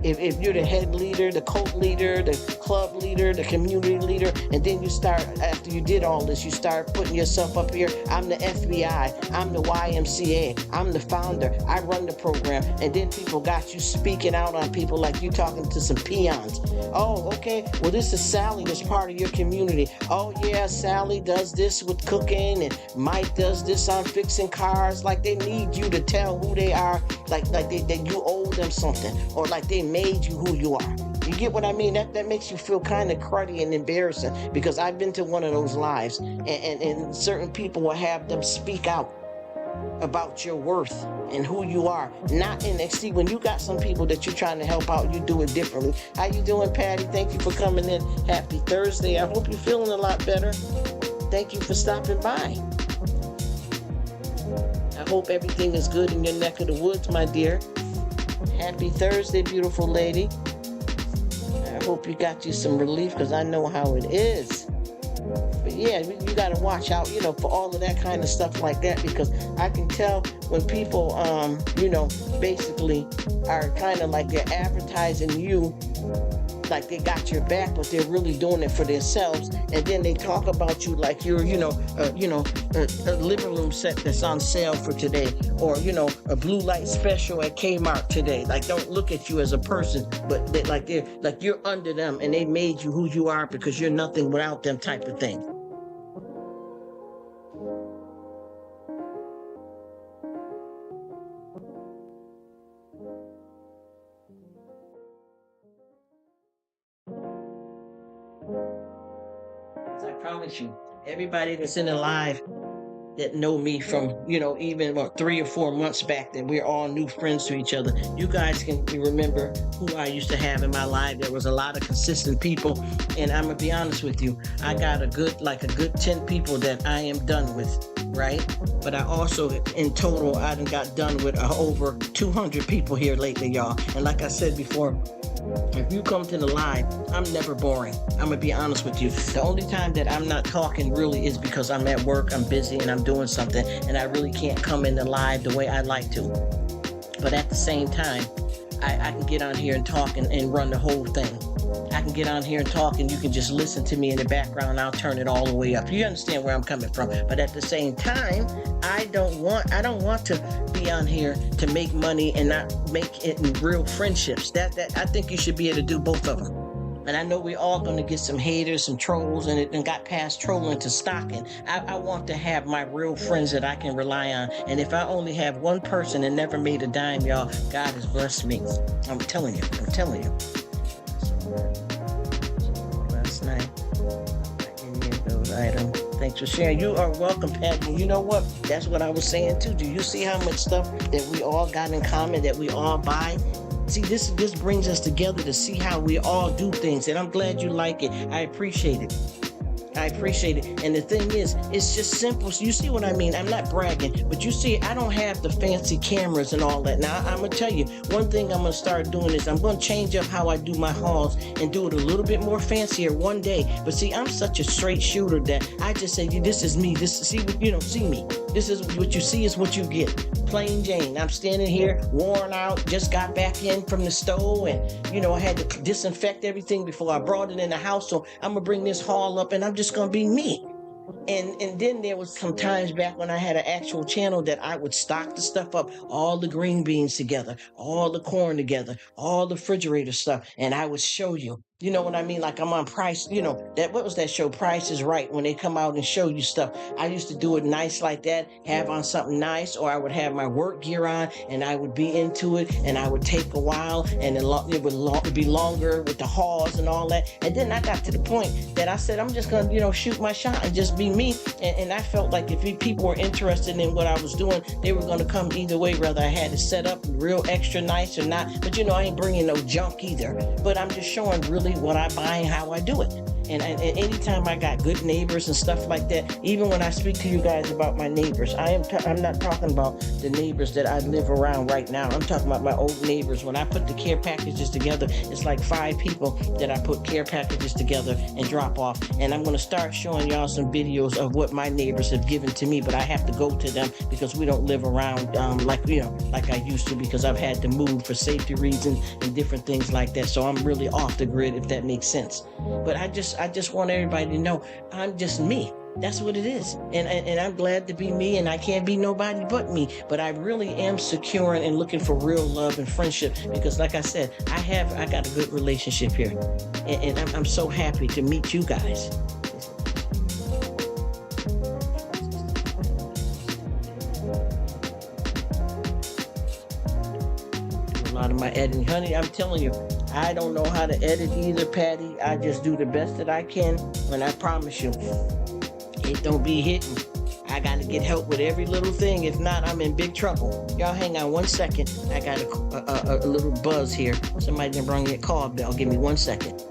If you're the head leader, the cult leader, the club leader, the community leader, and then you start, after you did all this, you start putting yourself up here. I'm the FBI, I'm the YMCA, I'm the founder, I run the program, and then people got you speaking out on people like you talking to some peons. Oh, okay, well, this is Sally that's part of your community. Oh yeah, Sally does this with cooking, and Mike does this on fixing cars. Like they need you to tell who they are, like that you owe them something, or like they made you who you are. You get what I mean? That makes you feel kind of cruddy and embarrassing, because I've been to one of those lives, and certain people will have them speak out about your worth and who you are. Not in see, when you got some people that you're trying to help out, you do it differently. How you doing, Patty? Thank you for coming in. Happy Thursday. I hope you're feeling a lot better. Thank you for stopping by. I hope everything is good in your neck of the woods, my dear. Happy Thursday, beautiful lady. I hope you got you some relief, because I know how it is for yeah, you got to watch out, for all of that kind of stuff like that, because I can tell when people, basically are kind of like they're advertising you like they got your back, but they're really doing it for themselves. And then they talk about you like you're, a living room set that's on sale for today, or a blue light special at Kmart today. Like, don't look at you as a person, but they're like you're under them, and they made you who you are because you're nothing without them, type of thing. I promise you, everybody that's in the live that know me from, even about 3 or 4 months back, that we're all new friends to each other. You guys can remember who I used to have in my life. There was a lot of consistent people. And I'm going to be honest with you. I got a good 10 people that I am done with, right? But I also, in total, I done got done with over 200 people here lately, y'all. And like I said before, if you come to the live, I'm never boring. I'm gonna be honest with you. The only time that I'm not talking really is because I'm at work, I'm busy, and I'm doing something, and I really can't come in the live the way I'd like to. But at the same time, I can get on here and talk and run the whole thing. I can get on here and talk, and you can just listen to me in the background, and I'll turn it all the way up. You understand where I'm coming from? But at the same time, I don't want to be on here to make money and not make it in real friendships. That I think you should be able to do both of them. And I know we're all going to get some haters, some trolls, and it got past trolling to stalking. I want to have my real friends that I can rely on. And if I only have one person that never made a dime, y'all, God has blessed me. I'm telling you. Last night, any of those items. Thanks for sharing. You are welcome, Pat. And you know what? That's what I was saying too. Do you see how much stuff that we all got in common, that we all buy? See, this brings us together to see how we all do things. And I'm glad you like it. I appreciate it. And the thing is, it's just simple. So you see what I mean? I'm not bragging, but you see, I don't have the fancy cameras and all that. Now, I'm going to tell you, one thing I'm going to start doing is I'm going to change up how I do my hauls and do it a little bit more fancier one day. But see, I'm such a straight shooter that I just say, this is me. See me. This is what you see is what you get. Plain Jane. I'm standing here, worn out, just got back in from the stove, and, I had to disinfect everything before I brought it in the house. So I'm going to bring this haul up, and I'm just going to be me. And then there was some times back when I had an actual channel that I would stock the stuff up, all the green beans together, all the corn together, all the refrigerator stuff, and I would show you. You know what I mean? Like I'm on Price, what was that show? Price is Right, when they come out and show you stuff. I used to do it nice like that, have on something nice, or I would have my work gear on and I would be into it, and I would take a while, and it would be longer with the hauls and all that. And then I got to the point that I said, I'm just going to, shoot my shot and just be me. And I felt like if people were interested in what I was doing, they were going to come either way, whether I had it set up real extra nice or not. But, I ain't bringing no junk either. But I'm just showing really what I buy and how I do it. And anytime I got good neighbors and stuff like that, even when I speak to you guys about my neighbors, I'm not talking about the neighbors that I live around right now. I'm talking about my old neighbors. When I put the care packages together, it's like 5 people that I put care packages together and drop off. And I'm going to start showing y'all some videos of what my neighbors have given to me, but I have to go to them because we don't live around like I used to, because I've had to move for safety reasons and different things like that. So I'm really off the grid, if that makes sense. But I just want everybody to know I'm just me. That's what it is. And I'm glad to be me, and I can't be nobody but me. But I really am securing and looking for real love and friendship, because like I said, I got a good relationship here. And I'm so happy to meet you guys. Do a lot of my editing. Honey, I'm telling you, I don't know how to edit either, Patty. I just do the best that I can, and I promise you, it don't be hitting. I got to get help with every little thing. If not, I'm in big trouble. Y'all hang on 1 second. I got a little buzz here. Somebody done bring me a call bell. Give me 1 second.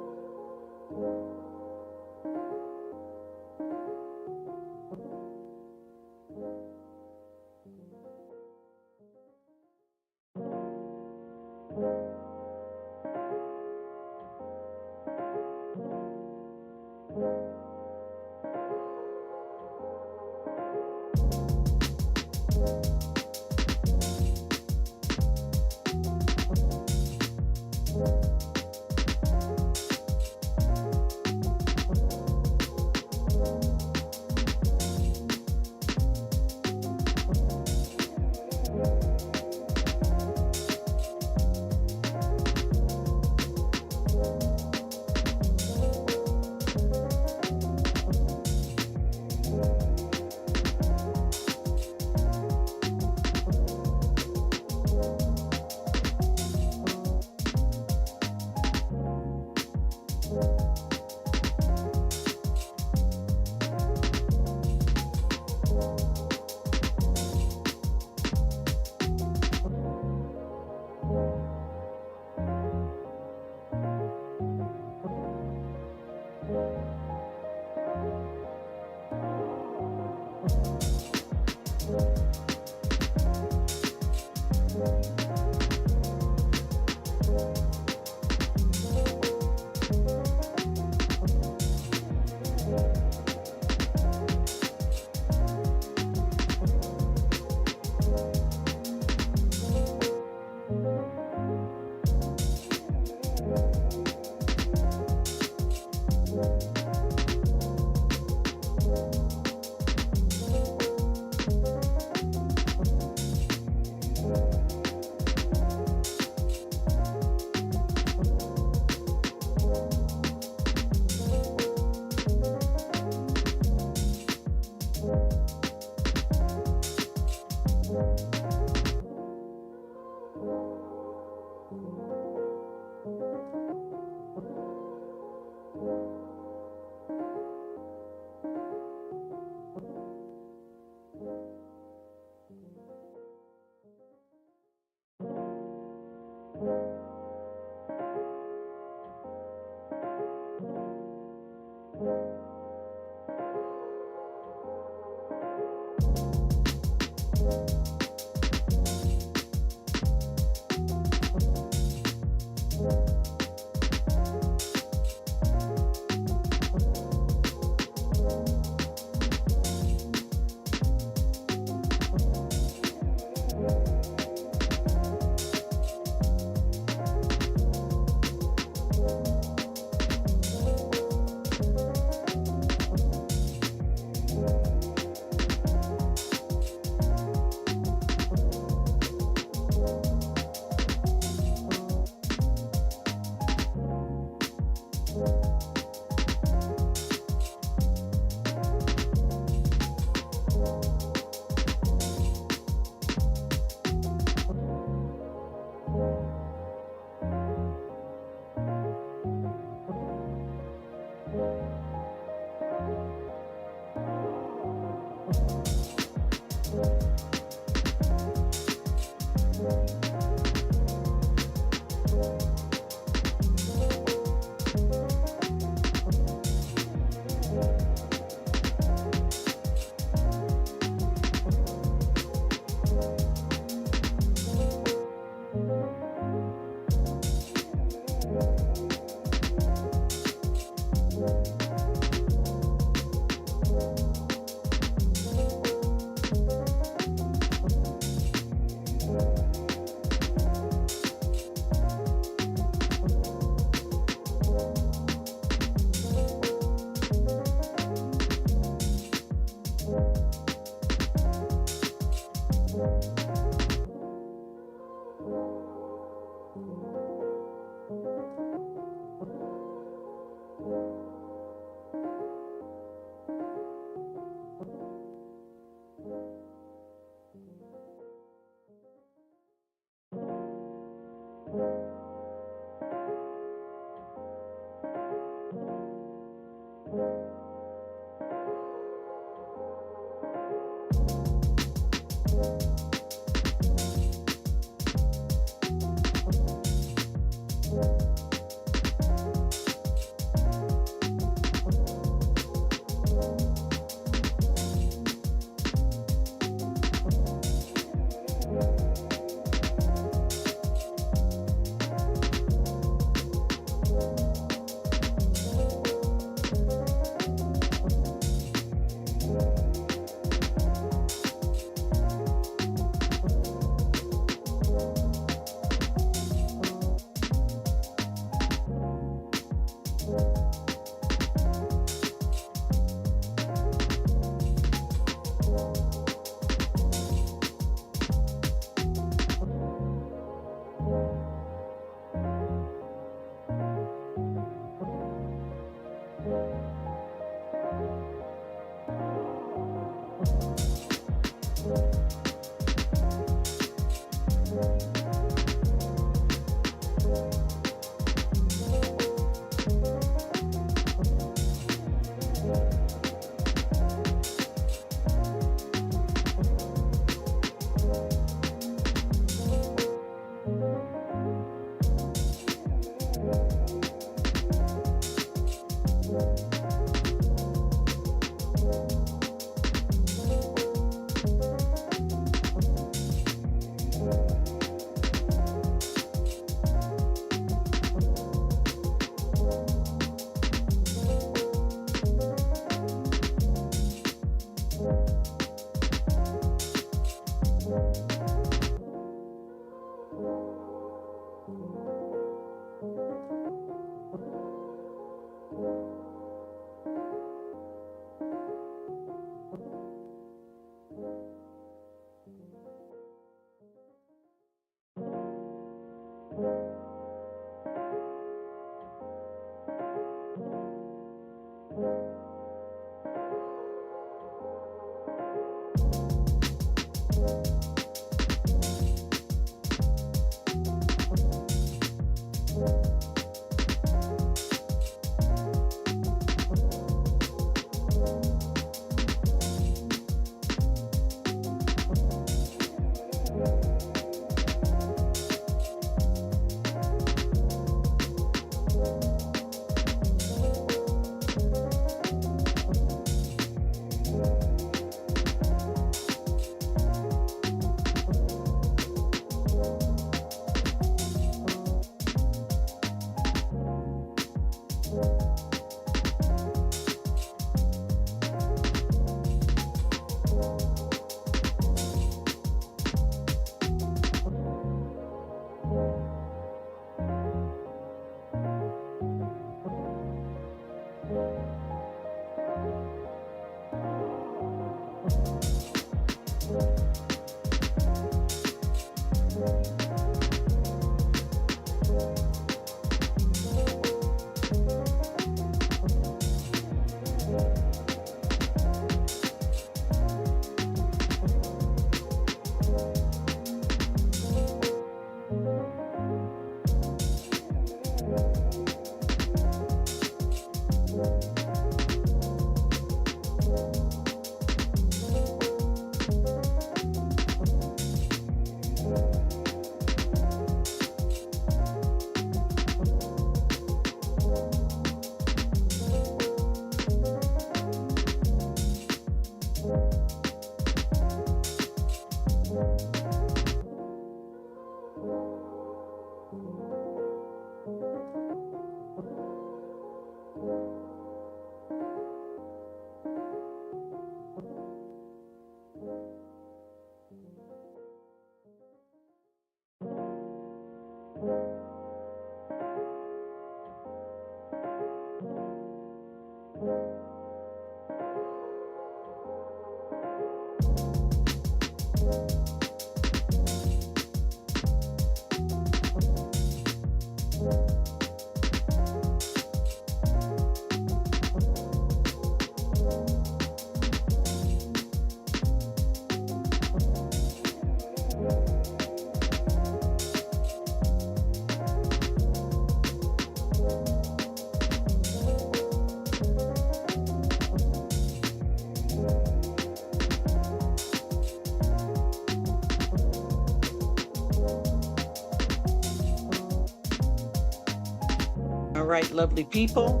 All right, lovely people.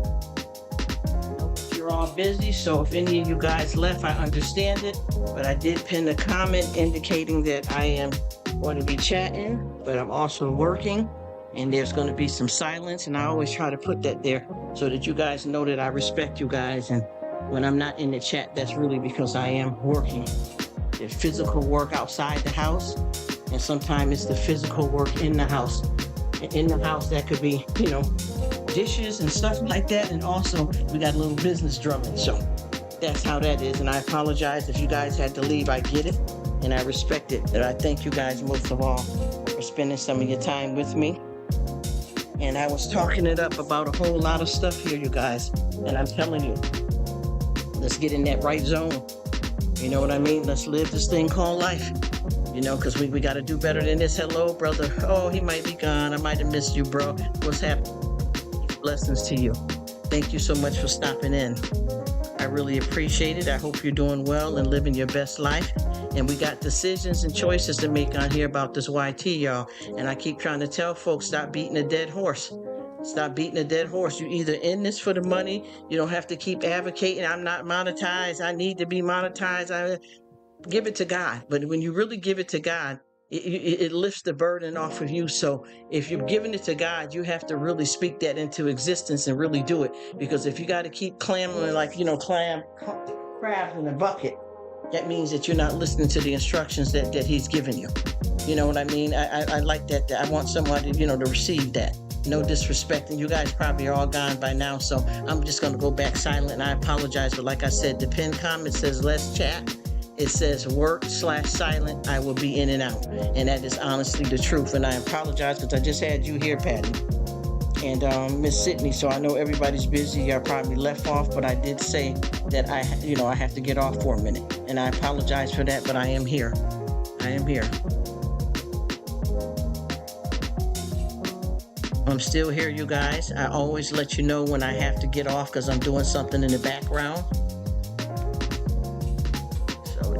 I know that you're all busy, so if any of you guys left, I understand it. But I did pin a comment indicating that I am going to be chatting, but I'm also working, and there's going to be some silence. And I always try to put that there so that you guys know that I respect you guys. And when I'm not in the chat, that's really because I am working. There's physical work outside the house, and sometimes it's the physical work in the house. In the house, that could be, dishes and stuff like that. And also, we got a little business drumming. So that's how that is. And I apologize if you guys had to leave. I get it, and I respect it. But I thank you guys most of all for spending some of your time with me. And I was talking it up about a whole lot of stuff here, you guys. And I'm telling you, let's get in that right zone. You know what I mean? Let's live this thing called life. You know, because we got to do better than this. Hello, brother. Oh, he might be gone. I might have missed you, bro. What's happening? Blessings to you. Thank you so much for stopping in. I really appreciate it. I hope you're doing well and living your best life. And we got decisions and choices to make on here about this YT, y'all. And I keep trying to tell folks, stop beating a dead horse. Stop beating a dead horse. You either in this for the money. You don't have to keep advocating. I'm not monetized. I need to be monetized. Give it to God. But when you really give it to God, it lifts the burden off of you. So if you're giving it to God, you have to really speak that into existence and really do it. Because if you got to keep clamming like, crabs in a bucket, that means that you're not listening to the instructions that he's given you. You know what I mean? I like that. I want somebody, to receive that. No disrespect. And you guys probably are all gone by now. So I'm just going to go back silent. And I apologize. But like I said, the pinned comment says, let's chat. It says work/silent. I will be in and out. And that is honestly the truth. And I apologize because I just had you here, Patty. And Miss Sydney, so I know everybody's busy. I probably left off, but I did say that I have to get off for a minute. And I apologize for that, but I am here. I am here. I'm still here, you guys. I always let you know when I have to get off because I'm doing something in the background.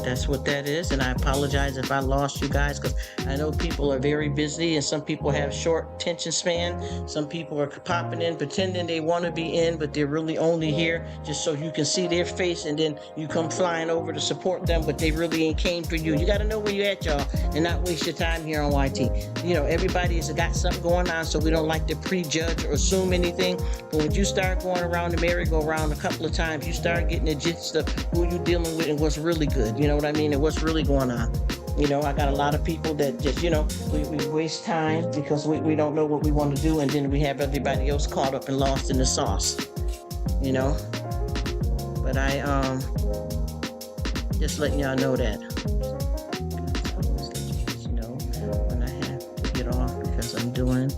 That's what that is, and I apologize if I lost you guys because I know people are very busy and some people have short attention span. Some people are popping in pretending they want to be in, but they're really only here just so you can see their face, and then you come flying over to support them, but they really ain't came for you. You got to know where you're at, y'all, and not waste your time here on YT. Everybody has got something going on, so we don't like to prejudge or assume anything. But when you start going around the merry-go-round a couple of times, you start getting the gist of who you're dealing with and what's really good. You know what I mean? And what's really going on. I got a lot of people that just, we waste time because we don't know what we want to do, and then we have everybody else caught up and lost in the sauce. But I just letting y'all know that. I always let you guys know when I have to get off because I'm doing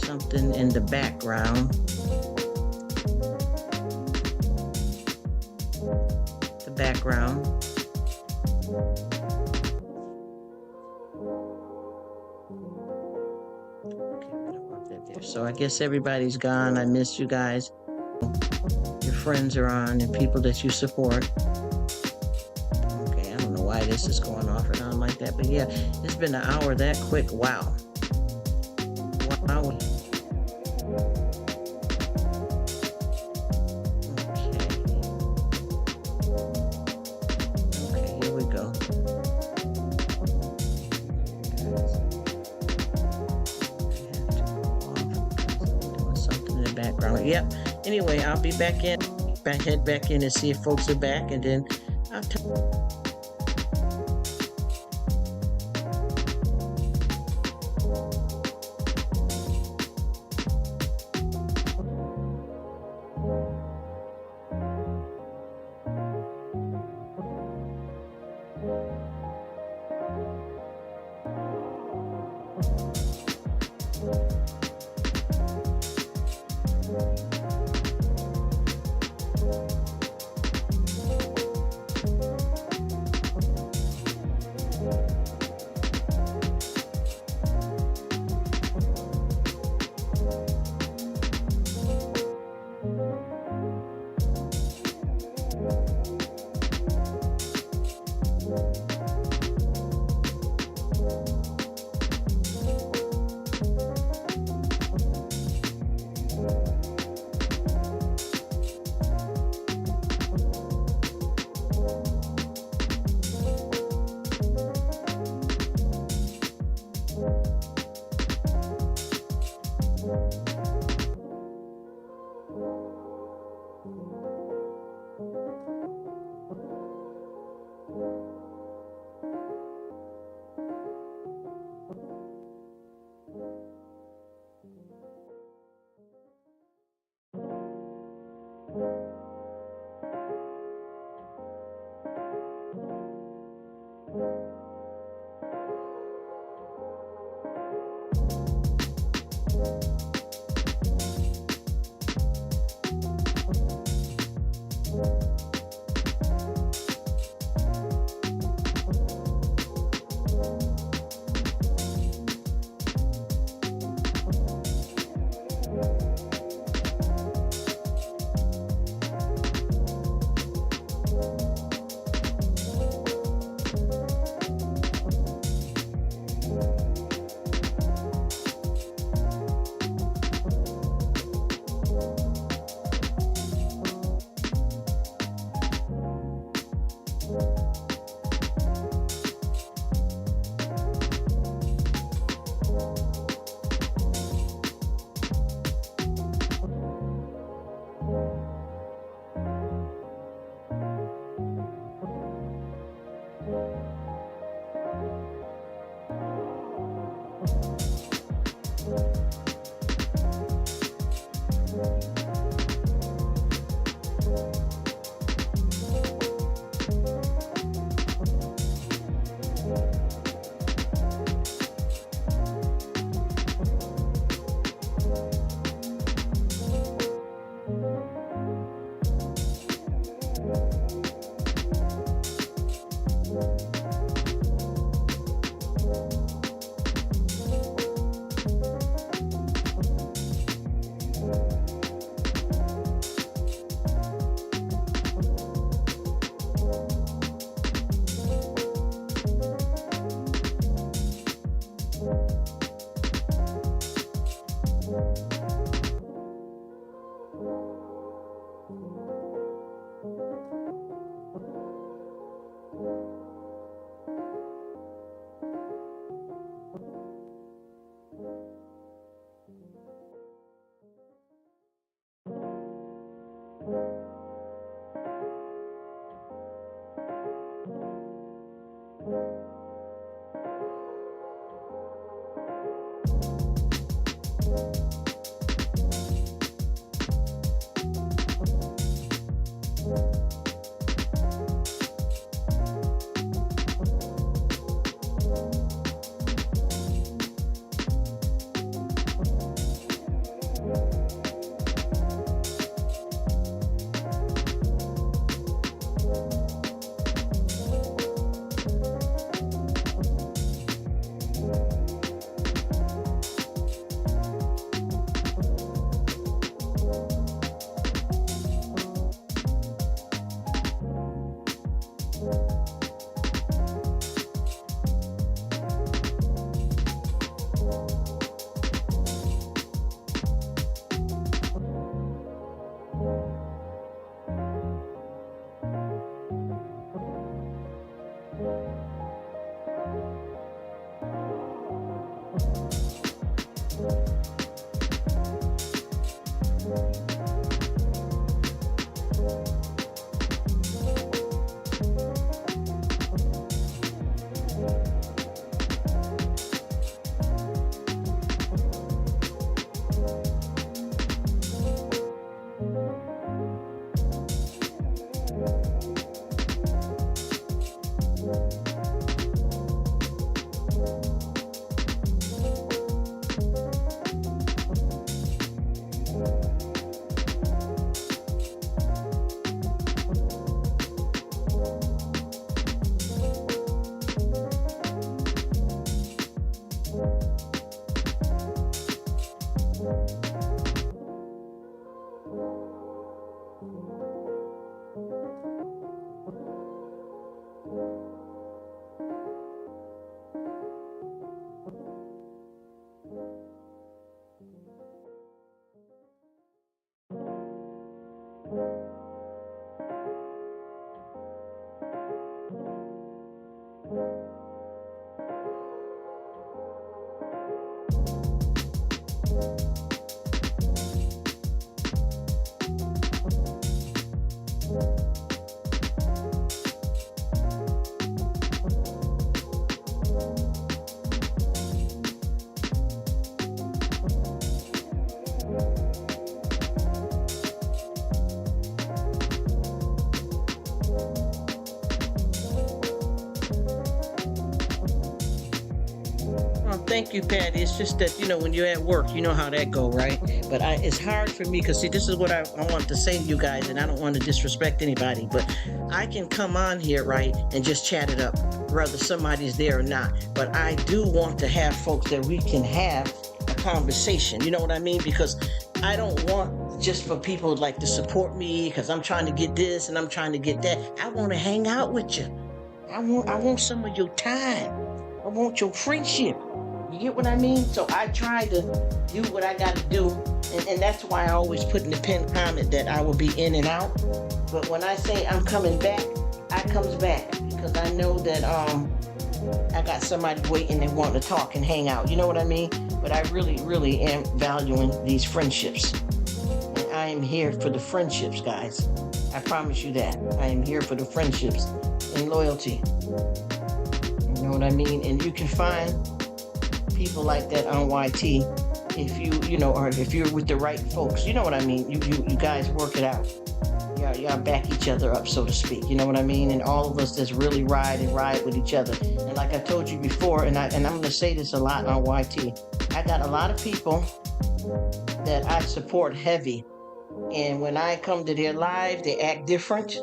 something in the background. So I guess everybody's gone. I miss you guys. Your friends are on and people that you support. Okay, I don't know why this is going off and on like that, but yeah, it's been an hour that quick. Wow. Wow. Yep. Anyway, I'll be back in. Head back in and see if folks are back, and then I'll Thank you, Patty. It's just that, when you're at work, you know how that go, right? But it's hard for me because, see, this is what I want to say to you guys, and I don't want to disrespect anybody, but I can come on here, right, and just chat it up, whether somebody's there or not. But I do want to have folks that we can have a conversation. You know what I mean? Because I don't want just for people like to support me because I'm trying to get this and I'm trying to get that. I want to hang out with you. I want some of your time. I want your friendship. You get what I mean? So I try to do what I got to do. And that's why I always put in the pinned comment that I will be in and out. But when I say I'm coming back, I comes back because I know that I got somebody waiting and wanting to talk and hang out. You know what I mean? But I really, really am valuing these friendships. And I am here for the friendships, guys. I promise you that. I am here for the friendships and loyalty. You know what I mean? And you can find people like that on YT if or if you're with the right folks. You know what I mean? You guys work it out. Y'all back each other up, so to speak. You know what I mean? And all of us that's really ride with each other. And like I told you before, and I'm going to say this a lot on YT, I got a lot of people that I support heavy. And when I come to their live, they act different.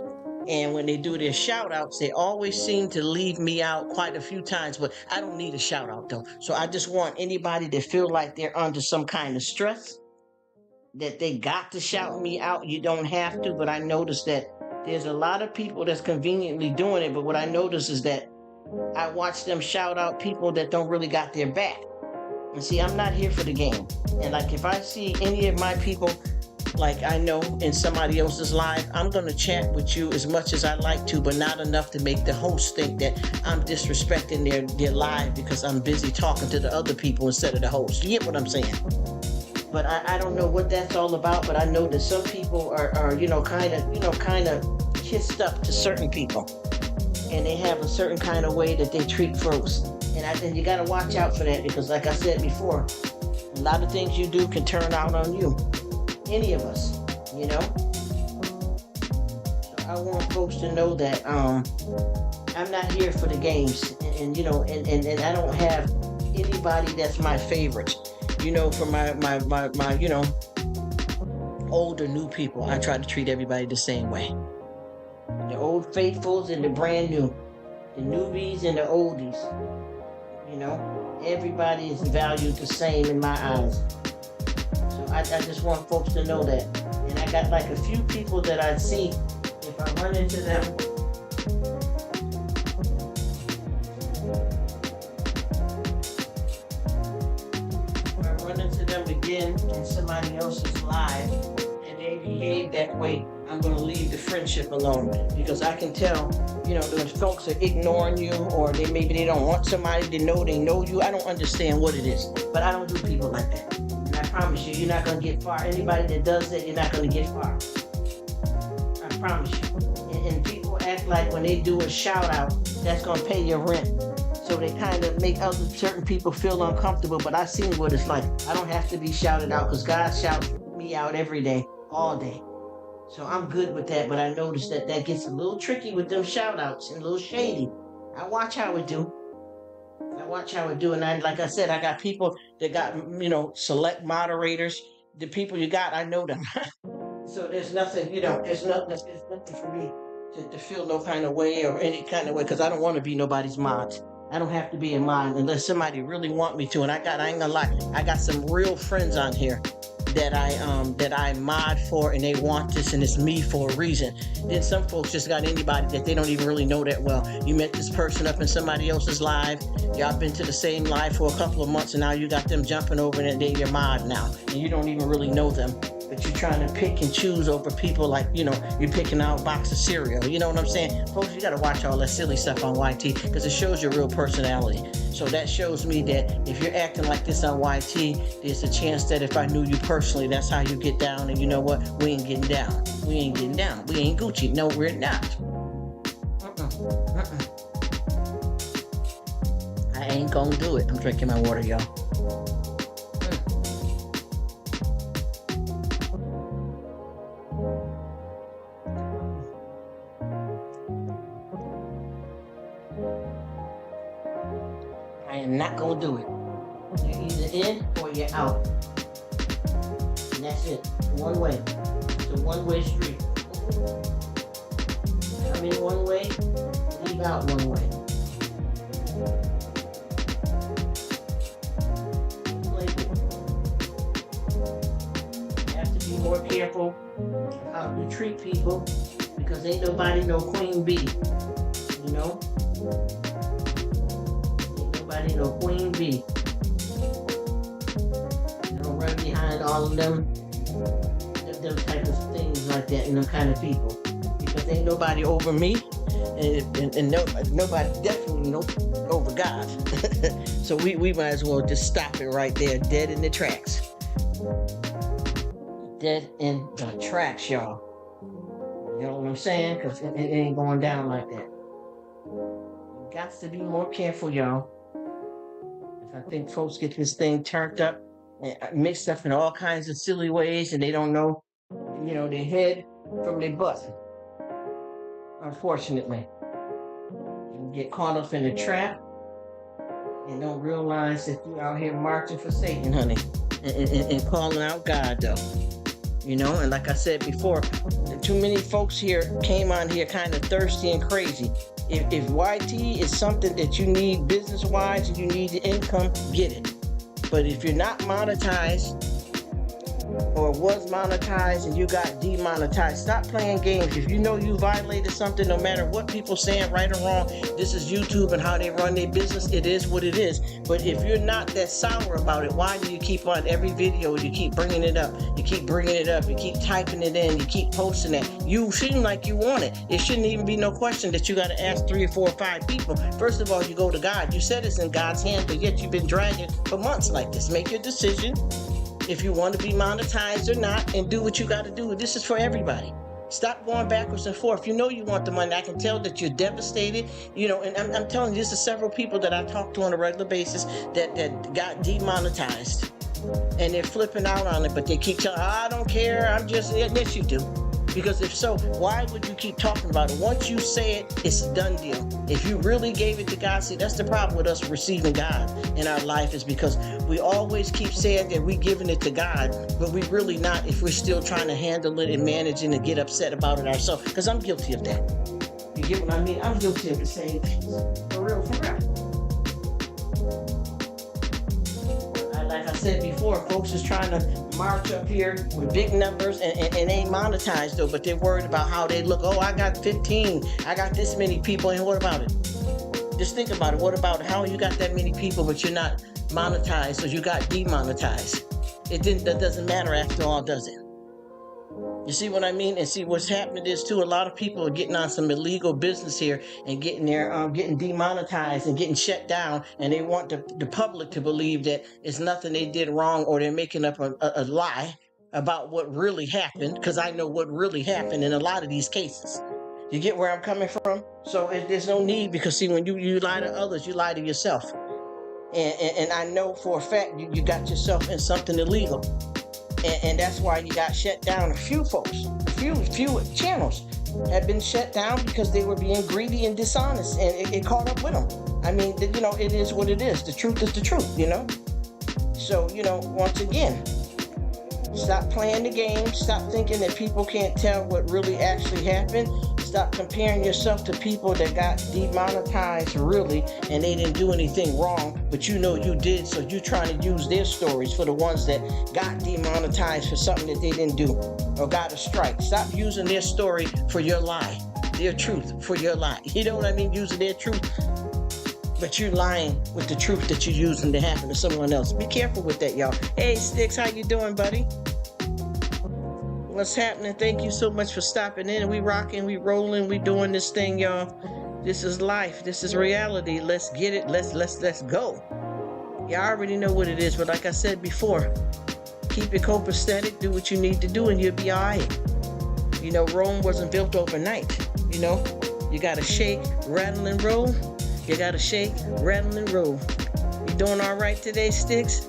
And when they do their shout outs, they always seem to leave me out quite a few times, but I don't need a shout out though. So I just want anybody that feel like they're under some kind of stress, that they got to shout me out. You don't have to, but I notice that there's a lot of people that's conveniently doing it. But what I notice is that I watch them shout out people that don't really got their back. And see, I'm not here for the game. And like if I see any of my people, like I know in somebody else's live, I'm going to chat with you as much as I like to, but not enough to make the host think that I'm disrespecting their live because I'm busy talking to the other people instead of the host. You get what I'm saying? But I don't know what that's all about, but I know that some people are kind of kissed up to certain people. and they have a certain kind of way that they treat folks. And you got to watch out for that, because like I said before, a lot of things you do can turn out on you. Any of us, you know. So I want folks to know that I'm not here for the games, and you know, and I don't have anybody that's my favorite. You know, for my you know, older new people, I try to treat everybody the same way. The old faithfuls and the brand new, the newbies and the oldies. You know, everybody is valued the same in my eyes. So I just want folks to know that. And I got like a few people that I see, if I run into them, again in somebody else's live and they behave that way, I'm going to leave the friendship alone, because I can tell, you know, those folks are ignoring you, or maybe they don't want somebody to know they know you. I don't understand what it is, but I don't do people like that. And I promise you, you're not going to get far. Anybody that does that, you're not going to get far. I promise you. And people act like when they do a shout out, that's going to pay your rent. So they kind of make certain people feel uncomfortable, but I've seen what it's like. I don't have to be shouted out, because God shouts me out every day, all day. So I'm good with that, but I noticed that gets a little tricky with them shout outs and a little shady. I watch how it do. And like I said, I got people that got, you know, select moderators. The people you got, I know them. So there's nothing, you know, there's nothing for me to feel no kind of way or any kind of way, because I don't want to be nobody's mod. I don't have to be in mine unless somebody really want me to. And I ain't gonna lie, I got some real friends on here that I mod for, and they want this, and it's me for a reason. Then some folks just got anybody that they don't even really know that well. You met this person up in somebody else's live, y'all been to the same live for a couple of months, and now you got them jumping over and they're your mod now, and you don't even really know them. But you're trying to pick and choose over people like, you know, you're picking out a box of cereal. You know what I'm saying? Folks, you got to watch all that silly stuff on YT, because it shows your real personality. So that shows me that if you're acting like this on YT, there's a chance that if I knew you personally, that's how you get down. And you know what? We ain't getting down. We ain't getting down. We ain't Gucci. No, we're not. I ain't gonna do it. I'm drinking my water, y'all. I am not gonna do it. You're either in or you're out. And that's it. One way. It's a one-way street. Come in one way, leave out one way. You have to be more careful how you treat people, because ain't nobody no queen bee. You know? No queen bee. You don't run behind all of them type of things like that, and them kind of people, because ain't nobody over me, and nobody definitely over God. So we might as well just stop it right there, dead in the tracks. Dead in the tracks, y'all. You know what I'm saying? Because it ain't going down like that. You got to be more careful, y'all. I think folks get this thing turned up and mixed up in all kinds of silly ways, and they don't know, you know, their head from their butt. Unfortunately, you get caught up in a trap and don't realize that you're out here marching for Satan, honey, and calling out God, though. You know, and like I said before, too many folks here came on here kind of thirsty and crazy. If YT is something that you need business-wise and you need the income, get it. But if you're not monetized or was monetized and you got demonetized, stop playing games. If you know you violated something, no matter what people saying, right or wrong, this is YouTube and how they run their business. It is what it is. But if you're not that sour about it, why do you keep on every video? You keep bringing it up. You keep bringing it up. You keep typing it in. You keep posting it. You seem like you want it. It shouldn't even be no question that you got to ask 3 or 4 or 5 people. First of all, you go to God. You said it's in God's hand, but yet you've been dragging for months like this. Make your decision if you want to be monetized or not, and do what you got to do. This is for everybody. Stop going backwards and forth. You know you want the money. I can tell that you're devastated. And I'm telling you, this is several people that I talk to on a regular basis that got demonetized. And they're flipping out on it, but they keep telling, I don't care. I'm just, yes, you do. Because if so, why would you keep talking about it? Once you say it, it's a done deal. If you really gave it to God, see, that's the problem with us receiving God in our life, is because we always keep saying that we're giving it to God, but we really not if we're still trying to handle it and manage it and get upset about it ourselves. Because I'm guilty of that. You get what I mean? I'm guilty of the same things. For real, for real. Like I said before, folks is trying to march up here with big numbers and ain't monetized though, but they're worried about how they look. Oh, I got 15, I got this many people, and what about it? Just think about it. What about how you got that many people, but you're not monetized, so you got demonetized? That doesn't matter after all, does it? You see what I mean? And see what's happening is too, a lot of people are getting on some illegal business here and getting demonetized and getting shut down, and they want the public to believe that it's nothing they did wrong, or they're making up a lie about what really happened, because I know what really happened in a lot of these cases. You get where I'm coming from? So there's no need, because see, when you lie to others, you lie to yourself. And I know for a fact you got yourself in something illegal. And that's why you got shut down. A few folks, a few channels have been shut down because they were being greedy and dishonest, and it caught up with them. I mean, it is what it is. The truth is the truth, So, once again, stop playing the game. Stop thinking that people can't tell what really actually happened. Stop comparing yourself to people that got demonetized really, and they didn't do anything wrong, but you did, so you're trying to use their stories for the ones that got demonetized for something that they didn't do or got a strike. Stop using their story for your lie, their truth for your lie. You know what I mean? Using their truth, but you're lying with the truth that you're using to happen to someone else. Be careful with that, y'all. Hey, Sticks, how you doing, buddy? What's happening? Thank you so much for stopping in. We rocking, we rolling, we doing this thing, y'all. This is life. This is reality. Let's get it. Let's go. Y'all already know what it is, but like I said before, keep your copacetic, do what you need to do, and you'll be all right. Rome wasn't built overnight. You gotta shake, rattle, and roll. You gotta shake, rattle, and roll. You doing all right today, Sticks?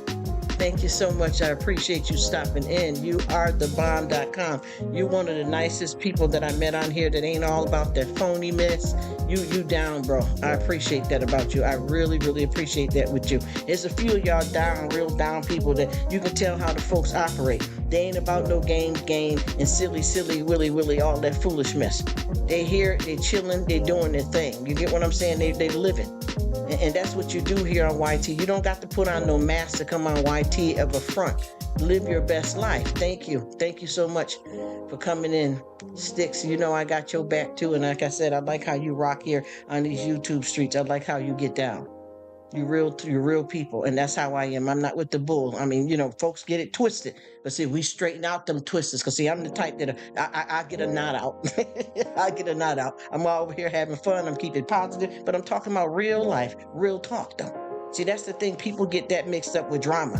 Thank you so much. I appreciate you stopping in. You are thebomb.com. You're one of the nicest people that I met on here that ain't all about that phony mess. You down, bro. I appreciate that about you. I really, really appreciate that with you. There's a few of y'all down, real down people that you can tell how the folks operate. They ain't about no game, and silly, willy, all that foolish mess. They here, they chilling, they doing their thing. You get what I'm saying? They living. And that's what you do here on YT. You don't got to put on no mask to come on YT of a front. Live your best life. Thank you. Thank you so much for coming in. Sticks, I got your back too. And like I said, I like how you rock here on these YouTube streets. I like how you get down. You're real people. And that's how I am. I'm not with the bull. I mean, folks get it twisted. But see, we straighten out them twisters. Because see, I'm the type that I get a nod out. I get a nod out. I'm all over here having fun. I'm keeping positive. But I'm talking about real life, real talk though. See, that's the thing. People get that mixed up with drama.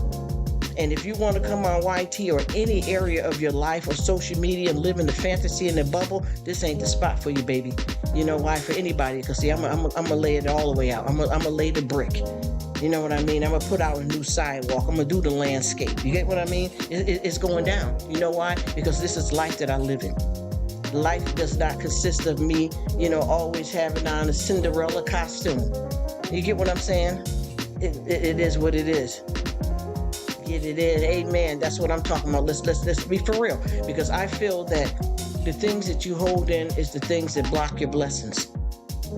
And if you want to come on YT or any area of your life or social media and live in the fantasy and the bubble, this ain't the spot for you, baby. You know why? For anybody. Because see, I'm gonna lay it all the way out. I'm gonna lay the brick. You know what I mean? I'm gonna put out a new sidewalk. I'm gonna do the landscape. You get what I mean? It's going down. You know why? Because this is life that I live in. Life does not consist of me, always having on a Cinderella costume. You get what I'm saying? It is what it is. Get it in. Amen. That's what I'm talking about. Let's be for real. Because I feel that the things that you hold in is the things that block your blessings.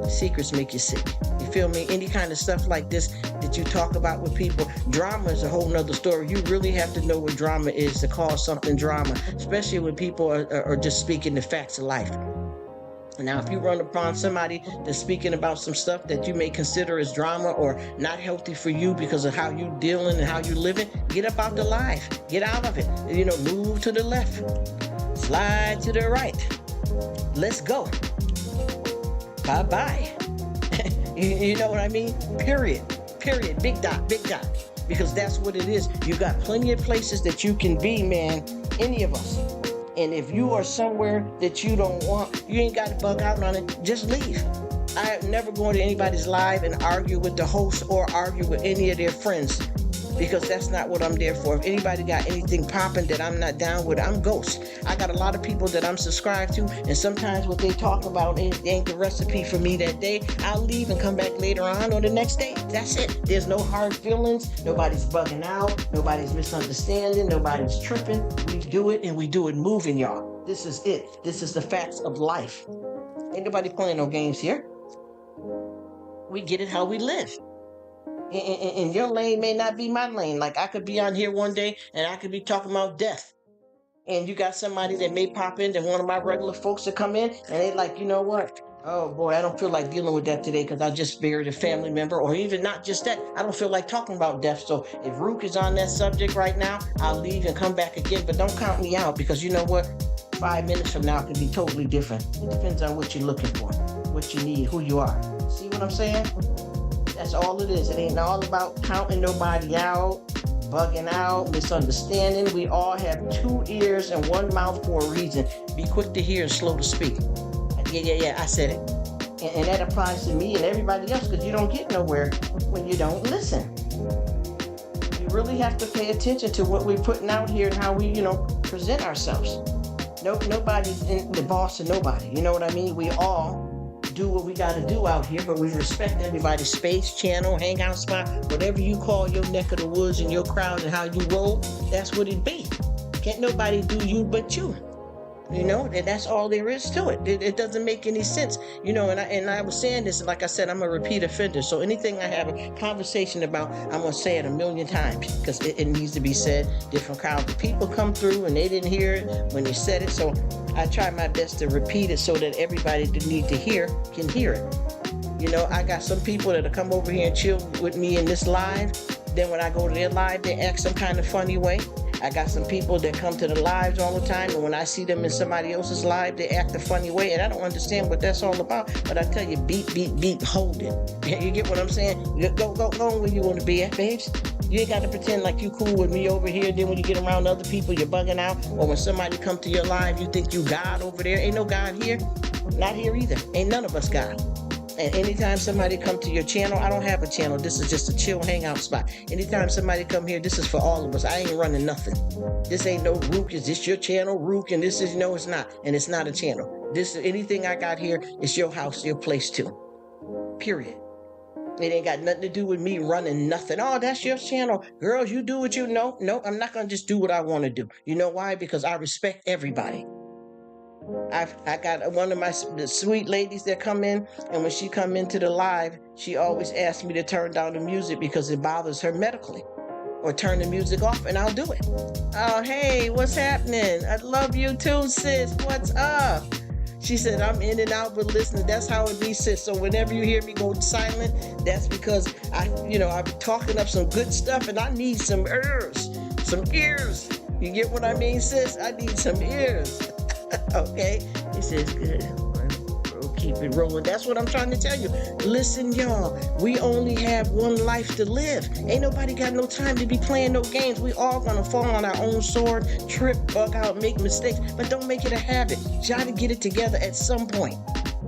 Secrets make you sick. You feel me? Any kind of stuff like this that you talk about with people, drama is a whole nother story. You really have to know what drama is to call something drama, especially when people are just speaking the facts of life. Now, if you run upon somebody that's speaking about some stuff that you may consider as drama or not healthy for you because of how you dealing and how you living, get up out the life. Get out of it. Move to the left. Slide to the right. Let's go. Bye-bye. You know what I mean? Period. Big dot. Because that's what it is. You got plenty of places that you can be, man. Any of us. And if you are somewhere that you don't want, you ain't got to bug out on it. Just leave. I never go into anybody's live and argue with the host or argue with any of their friends, because that's not what I'm there for. If anybody got anything popping that I'm not down with, I'm ghost. I got a lot of people that I'm subscribed to, and sometimes what they talk about ain't the recipe for me that day. I'll leave and come back later on or the next day. That's it. There's no hard feelings. Nobody's bugging out. Nobody's misunderstanding. Nobody's tripping. We do it, and we do it moving, y'all. This is it. This is the facts of life. Ain't nobody playing no games here. We get it how we live. And your lane may not be my lane. Like, I could be on here one day and I could be talking about death. And you got somebody that may pop in, and one of my regular folks that come in, and they like, you know what? Oh boy, I don't feel like dealing with that today because I just buried a family member. Or even not just that, I don't feel like talking about death. So if Rruk is on that subject right now, I'll leave and come back again. But don't count me out, because you know what? 5 minutes from now could be totally different. It depends on what you're looking for, what you need, who you are. See what I'm saying? That's all it is. It ain't all about counting nobody out, bugging out, misunderstanding. We all have 2 ears and 1 mouth for a reason. Be quick to hear and slow to speak. Yeah, I said it. And that applies to me and everybody else, because you don't get nowhere when you don't listen. You really have to pay attention to what we're putting out here and how we, present ourselves. Nobody's the boss of nobody. You know what I mean? We all do what we got to do out here, but we respect everybody's space, channel, hangout spot, whatever you call your neck of the woods and your crowd and how you roll. That's what it be. Can't nobody do you but you. And that's all there is to it. It doesn't make any sense. And I was saying this, like I said, I'm a repeat offender. So anything I have a conversation about, I'm going to say it a million times, because it needs to be said. Different crowds of people come through and they didn't hear it when you said it. So I try my best to repeat it so that everybody that need to hear can hear it. I got some people that'll come over here and chill with me in this live. Then when I go to their live, they act some kind of funny way. I got some people that come to the lives all the time, and when I see them in somebody else's live, they act a funny way, and I don't understand what that's all about. But I tell you, beat, hold it. You get what I'm saying? Go where you want to be at, babes. You ain't got to pretend like you cool with me over here. Then when you get around other people, you're bugging out. Or when somebody come to your live, you think you God over there. Ain't no God here. Not here either. Ain't none of us God. And anytime somebody come to your channel, I don't have a channel. This is just a chill hangout spot. Anytime somebody come here, this is for all of us. I ain't running nothing. This ain't no Rruk. Is this your channel, Rruk? And this is, no, it's not. And it's not a channel. Anything I got here is your house, your place too. Period. It ain't got nothing to do with me running nothing. Oh, that's your channel. Girls, you do what you know. No, I'm not going to just do what I want to do. You know why? Because I respect everybody. I got one of my sweet ladies that come in, and when she come into the live, she always asks me to turn down the music because it bothers her medically, or turn the music off, and I'll do it. Oh, hey, what's happening? I love you too, sis. What's up? She said, I'm in and out, but listening. That's how it be, sis. So whenever you hear me go silent, that's because I'm talking up some good stuff, and I need some ears. You get what I mean, sis? I need some ears. Okay, he says, good. We'll keep it rolling. That's what I'm trying to tell you. Listen, y'all, we only have one life to live. Ain't nobody got no time to be playing no games. We all gonna fall on our own sword, trip, bug out, make mistakes, but don't make it a habit. Try to get it together at some point.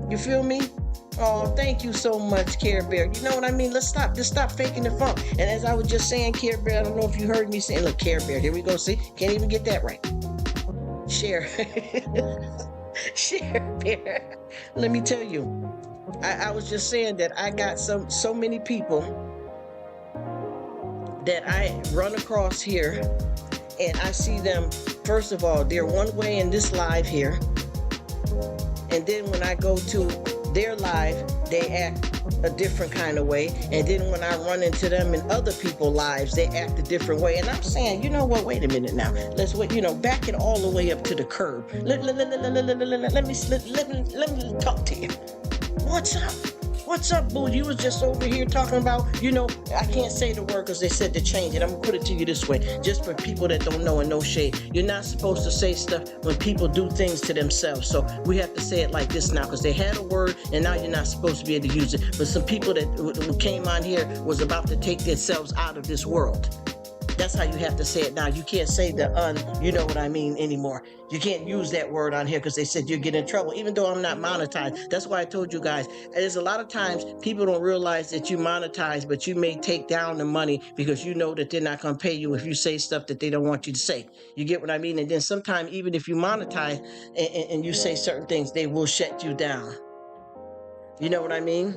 You feel me? Oh, thank you so much, Care Bear. You know what I mean? Let's stop. Just stop faking the funk. And as I was just saying, Care Bear, I don't know if you heard me saying, look, Care Bear, here we go. See, can't even get that right. Share. Share, Bear. Let me tell you, I was just saying that I got so many people that I run across here, and I see them, first of all, they're one way in this live here, and then when I go to their live, they act a different kind of way, and then when I run into them in other people's lives, they act a different way. And I'm saying, you know what, wait a minute now, let's wait, back it all the way up to the curb. Let me talk to you. What's up, boo? You was just over here talking about, I can't say the word because they said to change it. I'm going to put it to you this way, just for people that don't know and no shade. You're not supposed to say stuff when people do things to themselves. So we have to say it like this now, because they had a word and now you're not supposed to be able to use it. But some people that came on here was about to take themselves out of this world. That's how you have to say it now. You can't say the you know what I mean anymore. You can't use that word on here because they said you get in trouble, even though I'm not monetized. That's why I told you guys. There's a lot of times people don't realize that you monetize, but you may take down the money because you know that they're not going to pay you if you say stuff that they don't want you to say. You get what I mean? And then sometimes even if you monetize and you say certain things, they will shut you down. You know what I mean?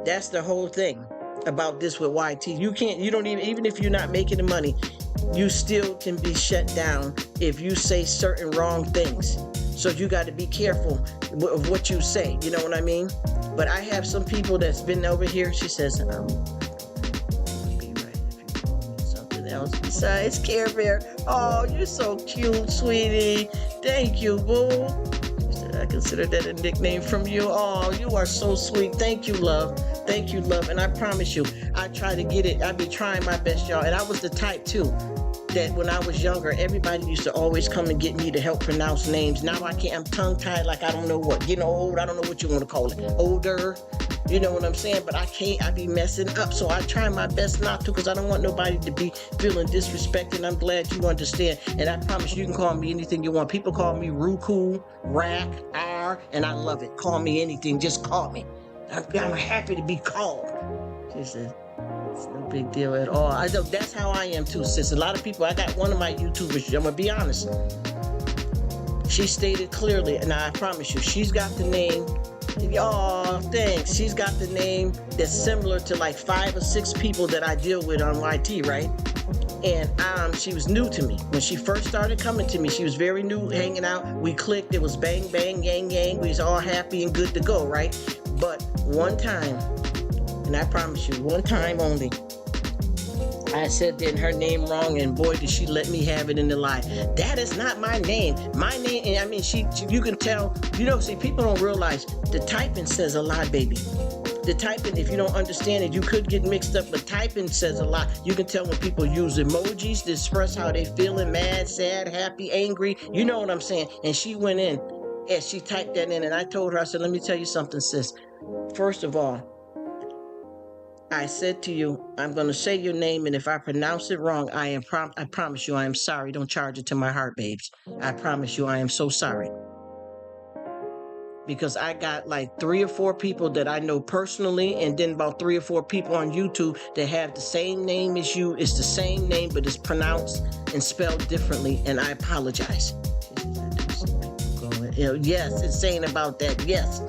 That's the whole thing about this with YT. You don't even if you're not making the money, you still can be shut down if you say certain wrong things. So you got to be careful of what you say. You know what I mean? But I have some people that's been over here. She says, be right if you call me something else besides Care Bear. Oh, you're so cute, sweetie. Thank you, boo. I consider that a nickname from you. Oh, you are so sweet. Thank you, love. Thank you, love. And I promise you, I try to get it. I be trying my best, y'all. And I was the type, too, that when I was younger, everybody used to always come and get me to help pronounce names. Now I can't. I'm tongue-tied like I don't know what. Getting old. I don't know what you want to call it. Older. You know what I'm saying? But I can't. I be messing up. So I try my best not to because I don't want nobody to be feeling disrespected. I'm glad you understand. And I promise you can call me anything you want. People call me Rruk, and I love it. Call me anything. Just call me. I'm happy to be called. She said, it's no big deal at all. I know that's how I am too, sis. A lot of people, I got one of my YouTubers, I'm going to be honest. She stated clearly, and I promise you, she's got the name. Oh, thanks. She's got the name that's similar to like 5 or 6 people that I deal with on YT, right? And she was new to me. When she first started coming to me, she was very new, hanging out. We clicked. It was bang, bang, yang, yang. We was all happy and good to go, right? But one time, and I promise you, one time only, I said then her name wrong, and boy, did she let me have it in the lie. That is not my name. My name, and I mean, you can tell, see, people don't realize the typing says a lot, baby. The typing, if you don't understand it, you could get mixed up, but typing says a lot. You can tell when people use emojis to express how they feeling, mad, sad, happy, angry. You know what I'm saying? And she went in and she typed that in, and I told her, I said, let me tell you something, sis. First of all, I said to you, I'm going to say your name, and if I pronounce it wrong, I promise you I am sorry. Don't charge it to my heart, babes. I promise you I am so sorry. Because I got like 3 or 4 people that I know personally, and then about 3 or 4 people on YouTube that have the same name as you. It's the same name, but it's pronounced and spelled differently, and I apologize. Yes, it's saying about that. Yes,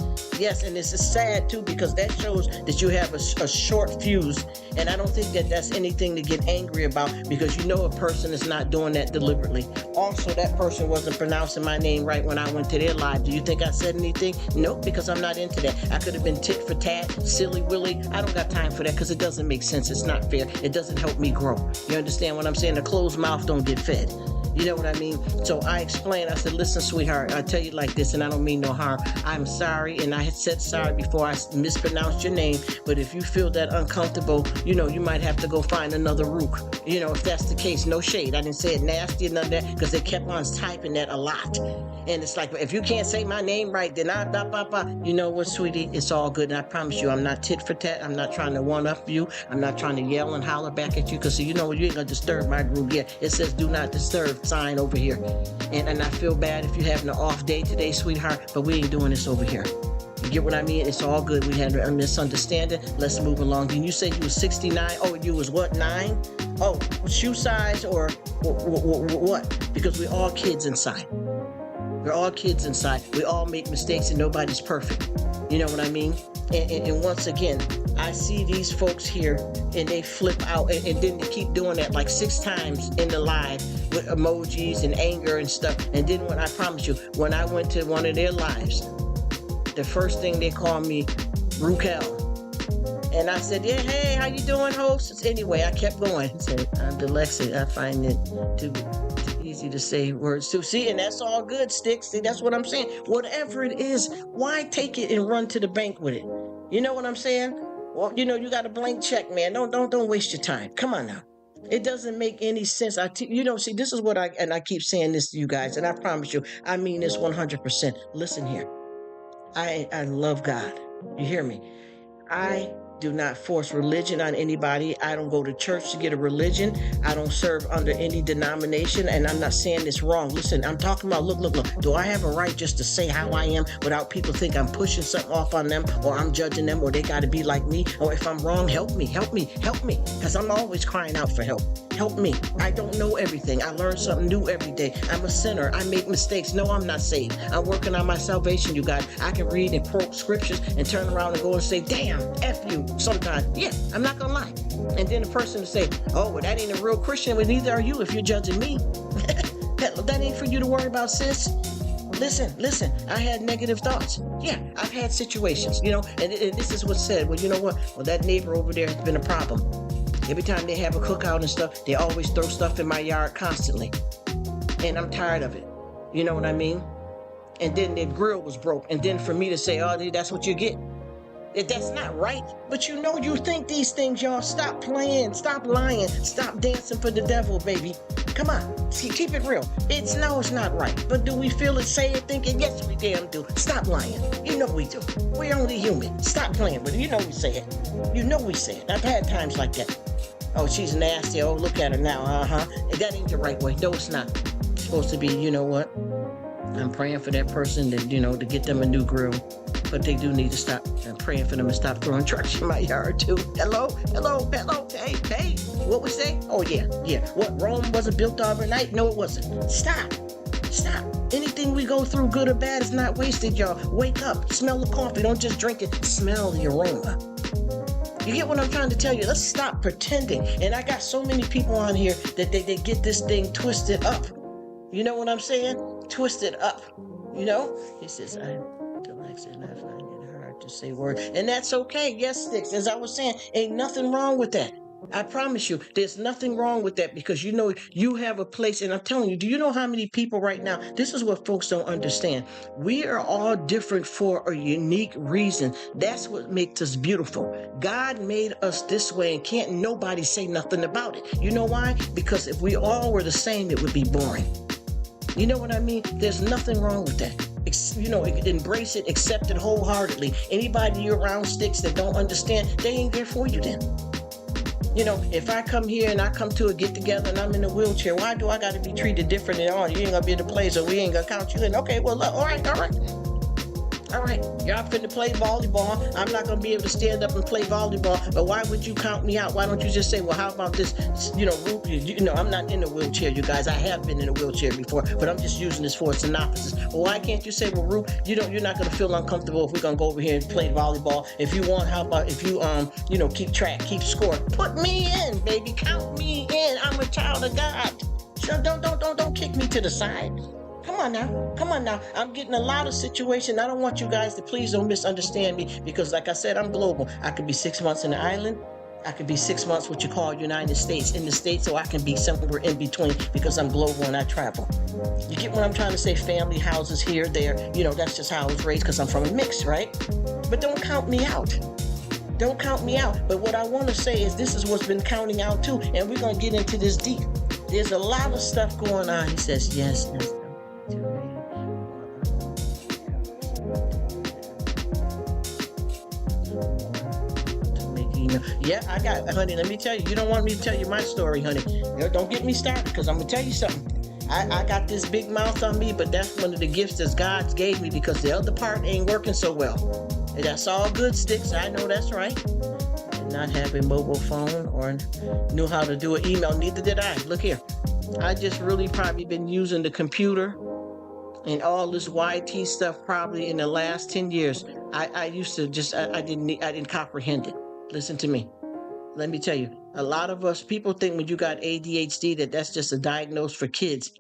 and this is sad too because that shows that you have a short fuse, and I don't think that that's anything to get angry about because you know a person is not doing that deliberately. Also, that person wasn't pronouncing my name right when I went to their live. Do you think I said anything? Nope, because I'm not into that. I could have been tit for tat, silly willy. I don't got time for that because it doesn't make sense. It's not fair. It doesn't help me grow. You understand what I'm saying? A closed mouth don't get fed. You know what I mean? So I explained, I said, listen, sweetheart, I tell you like this, and I don't mean no harm. I'm sorry, and I had said sorry before I mispronounced your name, but if you feel that uncomfortable, you might have to go find another Rruk. If that's the case, no shade. I didn't say it nasty or none of that, because they kept on typing that a lot. And it's like, if you can't say my name right, then you know what, sweetie? It's all good, and I promise you, I'm not tit for tat. I'm not trying to one-up you. I'm not trying to yell and holler back at you, because you know what? You ain't going to disturb my group. Yeah, it says do not disturb sign over here. And I feel bad if you're having an off day today, sweetheart, but we ain't doing this over here. You get what I mean? It's all good. We had a misunderstanding. Let's move along. Did you say you was 69? Oh, you was what, 9? Oh, shoe size or what? Because we're all kids inside. We're all kids inside. We all make mistakes and nobody's perfect. You know what I mean? And once again, I see these folks here and they flip out and then they keep doing that like 6 times in the live with emojis and anger and stuff. And then I promise you, when I went to one of their lives, the first thing they called me, Rruk. And I said, yeah, hey, how you doing, host? Anyway, I kept going. He said, I'm dyslexic. I find it too easy to say words too. See, and that's all good, Sticks. See, that's what I'm saying. Whatever it is, why take it and run to the bank with it? You know what I'm saying? Well, you got a blank check, man. Don't waste your time. Come on now. It doesn't make any sense. See, this is what I keep saying this to you guys, and I promise you, I mean this 100%. Listen here. I love God. You hear me? I do not force religion on anybody. I don't go to church to get a religion. I don't serve under any denomination, and I'm not saying this wrong. Listen, I'm talking about, look. Do I have a right just to say how I am without people think I'm pushing something off on them, or I'm judging them, or they got to be like me, or if I'm wrong, help me. Because I'm always crying out for help. Help me. I don't know everything. I learn something new every day. I'm a sinner. I make mistakes. No, I'm not saved. I'm working on my salvation, you guys. I can read and quote scriptures and turn around and go and say, damn, F you sometimes. Yeah, I'm not going to lie. And then the person will say, oh, well, that ain't a real Christian. Well, neither are you if you're judging me. That ain't for you to worry about, sis. Listen, I had negative thoughts. Yeah, I've had situations, and this is what's said. Well, you know what? Well, that neighbor over there has been a problem. Every time they have a cookout and stuff, they always throw stuff in my yard constantly. And I'm tired of it. You know what I mean? And then their grill was broke. And then for me to say, oh, that's what you get. That's not right. But you think these things, y'all. Stop playing. Stop lying. Stop dancing for the devil, baby. Come on. See, keep it real. It's not right. But do we feel it, say it, think it? Yes, we damn do. Stop lying. You know we do. We're only human. Stop playing with it. You know we say it. You know we say it. I've had times like that. Oh, she's nasty. Oh, look at her now. That ain't the right way. No, it's not. It's supposed to be, you know what? I'm praying for that person that, to get them a new grill. But they do need to stop. I'm praying for them to stop throwing trash in my yard, too. Hello. Hey. What we say? Oh, yeah. What, Rome wasn't built overnight? No, it wasn't. Stop. Anything we go through, good or bad, is not wasted, y'all. Wake up. Smell the coffee. Don't just drink it. Smell the aroma. You get what I'm trying to tell you? Let's stop pretending. And I got so many people on here that they get this thing twisted up. You know what I'm saying? Twisted up. He says, I'm dyslexic and I find it hard to say words. And that's okay. Yes, Sticks. As I was saying, ain't nothing wrong with that. I promise you, there's nothing wrong with that, because you have a place. And I'm telling you, do you know how many people right now? This is what folks don't understand. We are all different for a unique reason. That's what makes us beautiful. God made us this way, and can't nobody say nothing about it. You know why? Because if we all were the same, it would be boring. You know what I mean? There's nothing wrong with that. Embrace it, accept it wholeheartedly. Anybody you're around, Sticks, that don't understand, they ain't there for you then. If I come here and I come to a get together and I'm in a wheelchair, why do I got to be treated different at all? You ain't gonna be able to play, so we ain't gonna count you in. Okay, well, all right. Y'all finna play volleyball. I'm not gonna be able to stand up and play volleyball, but why would you count me out? Why don't you just say, well, how about this? Rruk, I'm not in a wheelchair, you guys. I have been in a wheelchair before, but I'm just using this for a synopsis. Well, why can't you say, well, Rruk, you're not gonna feel uncomfortable if we're gonna go over here and play volleyball. If you want, how about if you keep track, keep score? Put me in, baby. Count me in. I'm a child of God. So don't kick me to the side. Come on now. I'm getting a lot of situations. I don't want you guys to, please don't misunderstand me, because like I said, I'm global. I could be 6 months in the island. I could be 6 months what you call United States, in the States, or I can be somewhere in between, because I'm global and I travel. You get what I'm trying to say? Family, houses here, there. That's just how I was raised, because I'm from a mix, right? But don't count me out. Don't count me out. But what I want to say is, this is what's been counting out too, and we're going to get into this deep. There's a lot of stuff going on. He says, yes. Yeah, I got, honey, let me tell you. You don't want me to tell you my story, honey. Don't get me started, because I'm going to tell you something. I got this big mouth on me, but that's one of the gifts that God gave me, because the other part ain't working so well. And that's all good, Sticks. I know that's right. Did not have a mobile phone or knew how to do an email. Neither did I. Look here. I just really probably been using the computer and all this YT stuff probably in the last 10 years. I used to just, I didn't comprehend it. Listen to me. Let me tell you, a lot of us, people think when you got ADHD that's just a diagnosis for kids.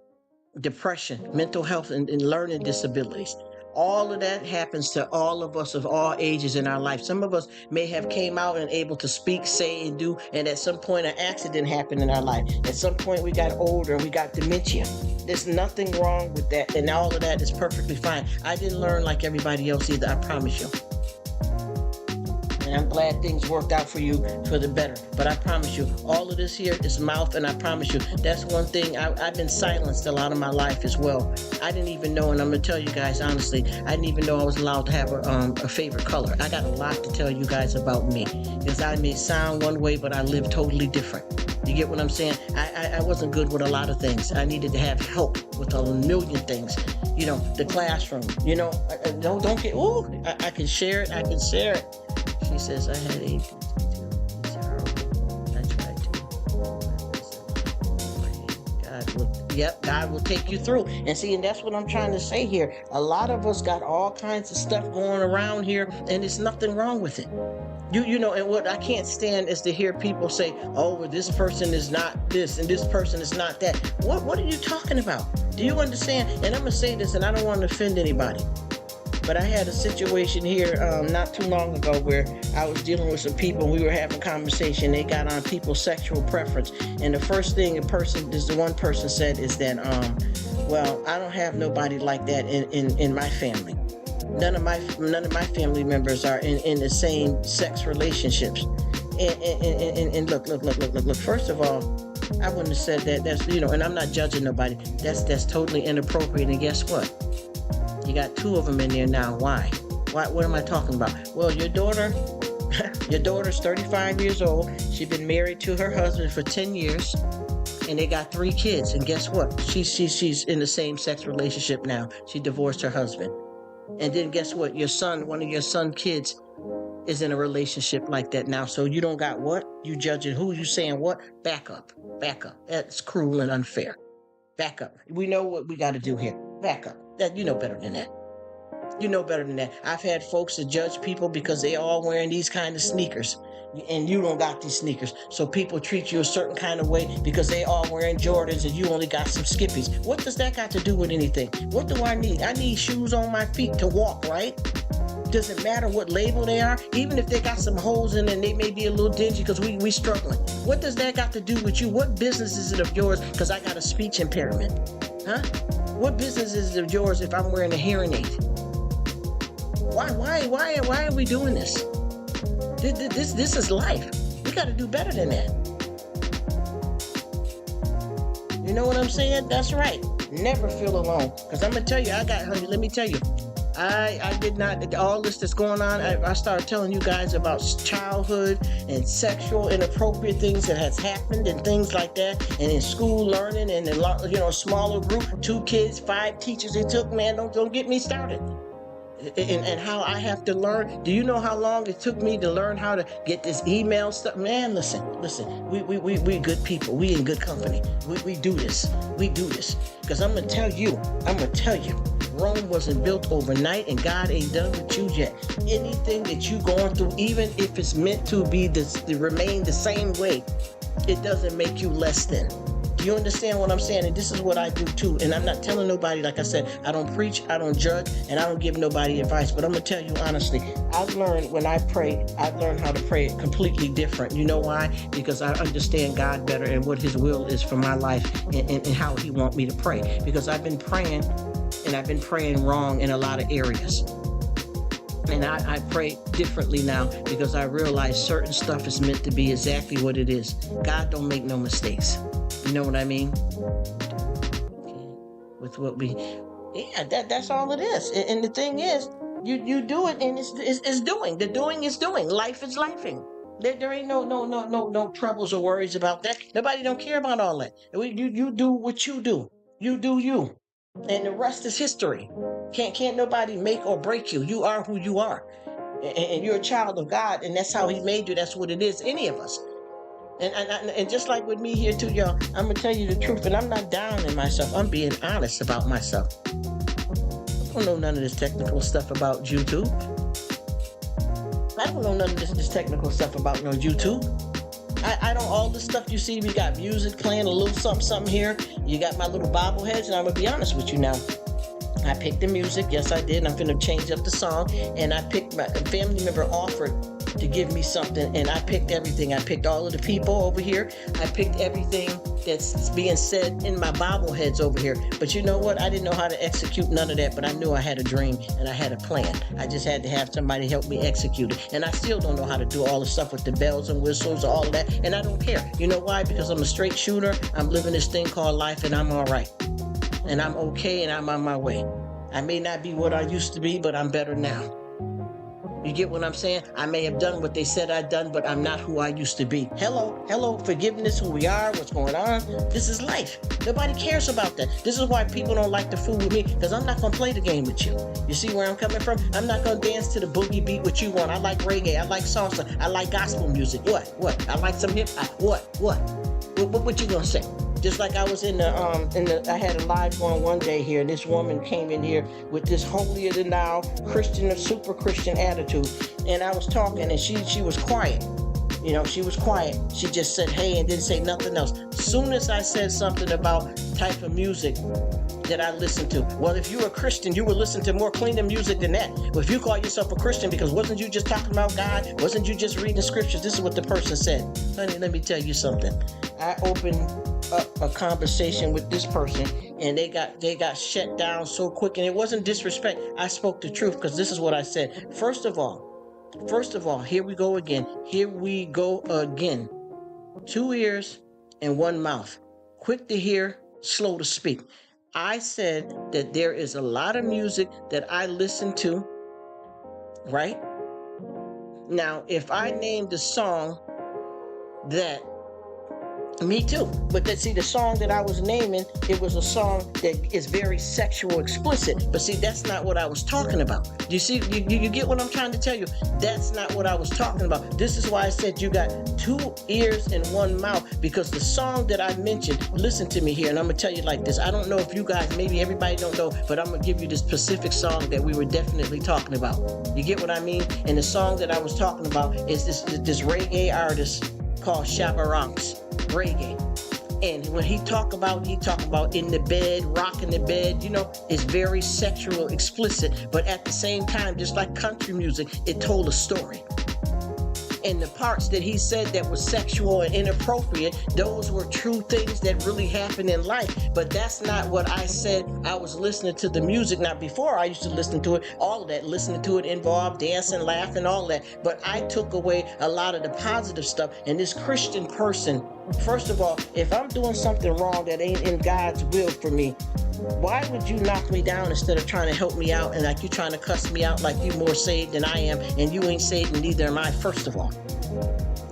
Depression, mental health, and learning disabilities. All of that happens to all of us of all ages in our life. Some of us may have came out and able to speak, say, and do, and at some point an accident happened in our life. At some point we got older and we got dementia. There's nothing wrong with that, and all of that is perfectly fine. I didn't learn like everybody else either, I promise you. And and I'm glad things worked out for you for the better. But I promise you, all of this here is mouth, and I promise you, that's one thing. I've been silenced a lot of my life as well. I didn't even know, and I'm gonna tell you guys honestly, I didn't even know I was allowed to have a favorite color. I got a lot to tell you guys about me, because I may sound one way, but I live totally different. You get what I'm saying? I wasn't good with a lot of things. I needed to have help with a million things. You know, the classroom. You know, don't get. Ooh, I can share it. I can share it. She says I had a. It's horrible. I tried to. God will. Yep, God will take you through. And see, and that's what I'm trying to say here. A lot of us got all kinds of stuff going around here, and there's nothing wrong with it. You know, and what I can't stand is to hear people say, oh, well, this person is not this and this person is not that. What are you talking about? Do you understand? And I'm going to say this, and I don't want to offend anybody, but I had a situation here not too long ago where I was dealing with some people. We were having a conversation. They got on people's sexual preference. And the first thing the one person said is that, well, I don't have nobody like that in my family. None of my family members are in the same sex relationships. And look. First of all, I wouldn't have said that. That's, you know, and I'm not judging nobody. That's totally inappropriate. And guess what? You got two of them in there now. Why? What am I talking about? Well, your daughter's 35 years old. She's been married to her husband for 10 years. And they got 3 kids. And guess what? She's in the same sex relationship now. She divorced her husband. And then guess what? One of your son's kids is in a relationship like that now. So you don't got what? You judging who? You saying what? Back up. That's cruel and unfair. Back up. We know what we got to do here. Back up. You know better than that. You know better than that. I've had folks that judge people because they all wearing these kind of sneakers. And you don't got these sneakers. So people treat you a certain kind of way because they all wearing Jordans and you only got some Skippies. What does that got to do with anything? What do I need? I need shoes on my feet to walk, right? Does it matter what label they are? Even if they got some holes in it and they may be a little dingy because we struggling. What does that got to do with you? What business is it of yours because I got a speech impairment? Huh? What business is it of yours if I'm wearing a hearing aid? Why are we doing this? This is life. We got to do better than that. You know what I'm saying? That's right. Never feel alone. Because I'm going to tell you, let me tell you, I did not, all this that's going on, I started telling you guys about childhood and sexual inappropriate things that has happened and things like that. And in school learning and in, you know, a smaller group, 2 kids, 5 teachers it took, man, don't get me started. And how I have to learn. Do you know how long it took me to learn how to get this email stuff? Man, listen. We good people. We in good company. We do this. We do this. Because I'm going to tell you, Rome wasn't built overnight, and God ain't done with you yet. Anything that you going through, even if it's meant to be to remain the same way, it doesn't make you less than. You understand what I'm saying? And this is what I do too. And I'm not telling nobody, like I said, I don't preach, I don't judge, and I don't give nobody advice. But I'm going to tell you honestly, I've learned when I pray, I've learned how to pray completely different. You know why? Because I understand God better and what his will is for my life and how he wants me to pray. Because I've been praying, and I've been praying wrong in a lot of areas. And I pray differently now because I realize certain stuff is meant to be exactly what it is. God don't make no mistakes. You know what I mean? With what that's all it is. And the thing is, you do it, and it's doing. The doing is doing. Life is lifing. There ain't no troubles or worries about that. Nobody don't care about all that. You do what you do. You do you, and the rest is history. Can't nobody make or break you. You are who you are, and you're a child of God, and that's how he made you. That's what it is. Any of us. And just like with me here too, y'all, I'm going to tell you the truth, and I'm not down in myself. I'm being honest about myself. I don't know none of this technical stuff about YouTube. I don't know none of this technical stuff about no YouTube. I don't, all the stuff you see, we got music playing, a little something here. You got my little bobbleheads, and I'm going to be honest with you now. I picked the music. Yes, I did. And I'm going to change up the song. And I picked my family member offered to give me something, and I picked everything. I picked all of the people over here. I picked everything that's being said in my bobbleheads over here. But you know what? I didn't know how to execute none of that, but I knew I had a dream and I had a plan. I just had to have somebody help me execute it. And I still don't know how to do all the stuff with the bells and whistles, all of that, and I don't care. You know why? Because I'm a straight shooter. I'm living this thing called life, and I'm all right. And I'm okay, and I'm on my way. I may not be what I used to be, but I'm better now. You get what I'm saying? I may have done what they said I'd done, but I'm not who I used to be. Hello, forgiveness, who we are, what's going on. This is life. Nobody cares about that. This is why people don't like to fool with me, because I'm not going to play the game with you. You see where I'm coming from? I'm not going to dance to the boogie beat what you want. I like reggae. I like salsa. I like gospel music. What? I like some hip hop. What you going to say? Just like I was I had a live going one day here, and this woman came in here with this holier than thou Christian or super Christian attitude, and I was talking, and she was quiet. You know, she was quiet. She just said, hey, and didn't say nothing else. Soon as I said something about type of music that I listen to. Well, if you're a Christian, you would listen to more cleaner music than that. Well, if you call yourself a Christian, because wasn't you just talking about God? Wasn't you just reading the scriptures? This is what the person said. Honey, let me tell you something. I opened up a conversation with this person, and they got shut down so quick, and it wasn't disrespect. I spoke the truth, because this is what I said. First of all, here we go again. 2 ears and 1 mouth. Quick to hear, slow to speak. I said that there is a lot of music that I listen to, right? Now, if I named a song that, me too, but see, the song that I was naming, it was a song that is very sexual explicit, but see, that's not what I was talking about. You see, you get what I'm trying to tell you? That's not what I was talking about. This is why I said you got 2 ears and 1 mouth, because the song that I mentioned, listen to me here, and I'm gonna tell you like this. I don't know if you guys, maybe everybody don't know, but I'm gonna give you this specific song that we were definitely talking about. You get what I mean? And the song that I was talking about is this reggae artist called Rruk. Reggae. And when he talk about in the bed, rocking the bed, you know, it's very sexual, explicit, but at the same time, just like country music, it told a story. And the parts that he said that was sexual and inappropriate, those were true things that really happened in life. But that's not what I said. I was listening to the music. Now, before I used to listen to it, all of that, listening to it involved dancing, laughing, all that. But I took away a lot of the positive stuff. And this Christian person, first of all, if I'm doing something wrong that ain't in God's will for me, why would you knock me down instead of trying to help me out, and like you trying to cuss me out like you more saved than I am, and you ain't saved and neither am I, first of all.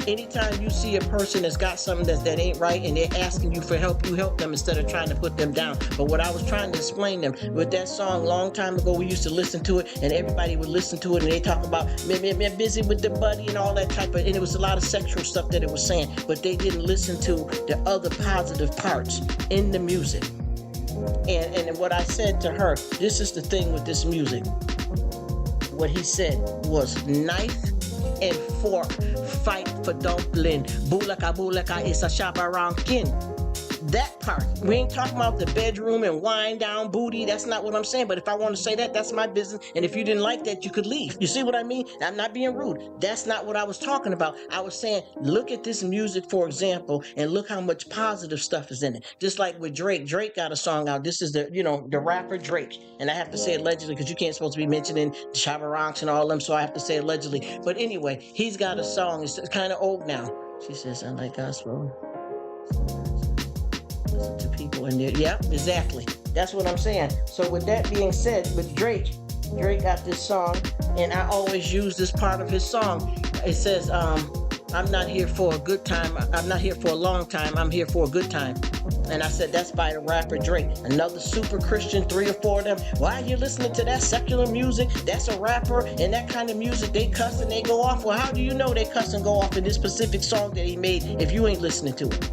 Anytime you see a person that's got something that ain't right and they're asking you for help, you help them instead of trying to put them down. But what I was trying to explain them with that song, long time ago, we used to listen to it, and everybody would listen to it, and they talk about me busy with the buddy and all that type of, and it was a lot of sexual stuff that it was saying, but they didn't listen to the other positive parts in the music. And what I said to her, this is the thing with this music. What he said was knife and fork, fight for dumpling. Bulaka is a shabarankin. That part. We ain't talking about the bedroom and wind down booty. That's not what I'm saying. But if I want to say that, that's my business. And if you didn't like that, you could leave. You see what I mean? I'm not being rude. That's not what I was talking about. I was saying, look at this music, for example, and look how much positive stuff is in it. Just like with Drake. Drake got a song out. This is the rapper Drake. And I have to say allegedly, because you can't supposed to be mentioning Shabaranks and all them, so I have to say allegedly. But anyway, he's got a song. It's kind of old now. She says, I like gospel. Listen to people in there. Yeah, exactly. That's what I'm saying. So with that being said, with Drake got this song, and I always use this part of his song. It says, I'm not here for a good time. I'm not here for a long time. I'm here for a good time. And I said, that's by the rapper Drake. Another super Christian, 3 or 4 of them. Why are you listening to that secular music? That's a rapper, and that kind of music, they cuss and they go off. Well, how do you know they cuss and go off in this specific song that he made if you ain't listening to it?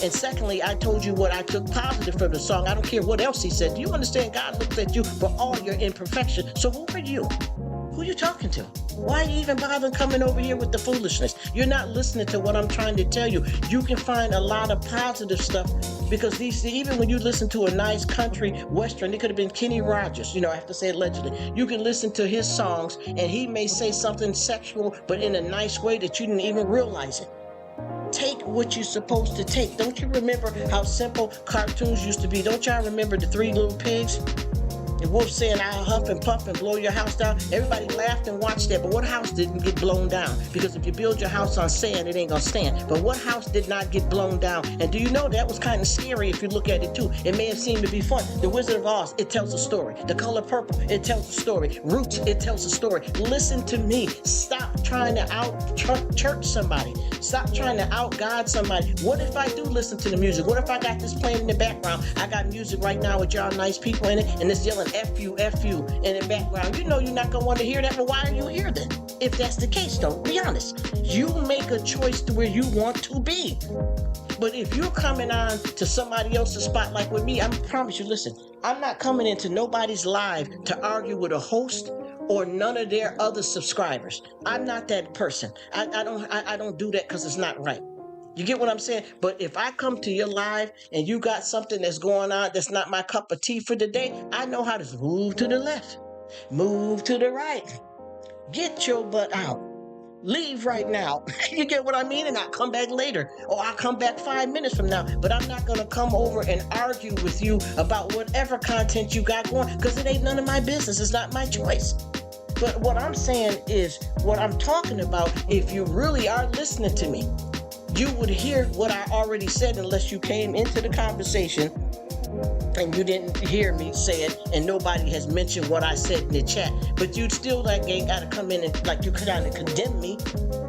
And secondly, I told you what I took positive from the song. I don't care what else he said. Do you understand? God looks at you for all your imperfection. So who are you? Who you talking to? Why you even bother coming over here with the foolishness? You're not listening to what I'm trying to tell you. You can find a lot of positive stuff because even when you listen to a nice country western, it could have been Kenny Rogers, I have to say allegedly. You can listen to his songs and he may say something sexual, but in a nice way that you didn't even realize it. Take what you're supposed to take. Don't you remember how simple cartoons used to be? Don't y'all remember the three little pigs? The wolf saying, I'll huff and puff and blow your house down. Everybody laughed and watched that, but what house didn't get blown down? Because if you build your house on sand, it ain't gonna stand. But what house did not get blown down? And do you know that was kind of scary if you look at it too? It may have seemed to be fun. The Wizard of Oz, it tells a story. The Color Purple, it tells a story. Roots, it tells a story. Listen to me. Stop trying to out-church somebody. Stop trying to out-God somebody. What if I do listen to the music? What if I got this playing in the background? I got music right now with y'all nice people in it, and it's yelling F you in the background. You know you're not going to want to hear that, but why are you here then? If that's the case, though, be honest. You make a choice to where you want to be. But if you're coming on to somebody else's spotlight with me, I promise you, listen, I'm not coming into nobody's live to argue with a host or none of their other subscribers. I'm not that person. I don't do that because it's not right. You get what I'm saying? But if I come to your live and you got something that's going on that's not my cup of tea for the day, I know how to move to the left, move to the right, get your butt out, leave right now. You get what I mean? And I'll come back later, or I'll come back 5 minutes from now. But I'm not going to come over and argue with you about whatever content you got going, because it ain't none of my business. It's not my choice. But what I'm saying is, what I'm talking about, if you really are listening to me, you would hear what I already said unless you came into the conversation and you didn't hear me say it and nobody has mentioned what I said in the chat. But you'd still ain't got to come in and you kind of condemn me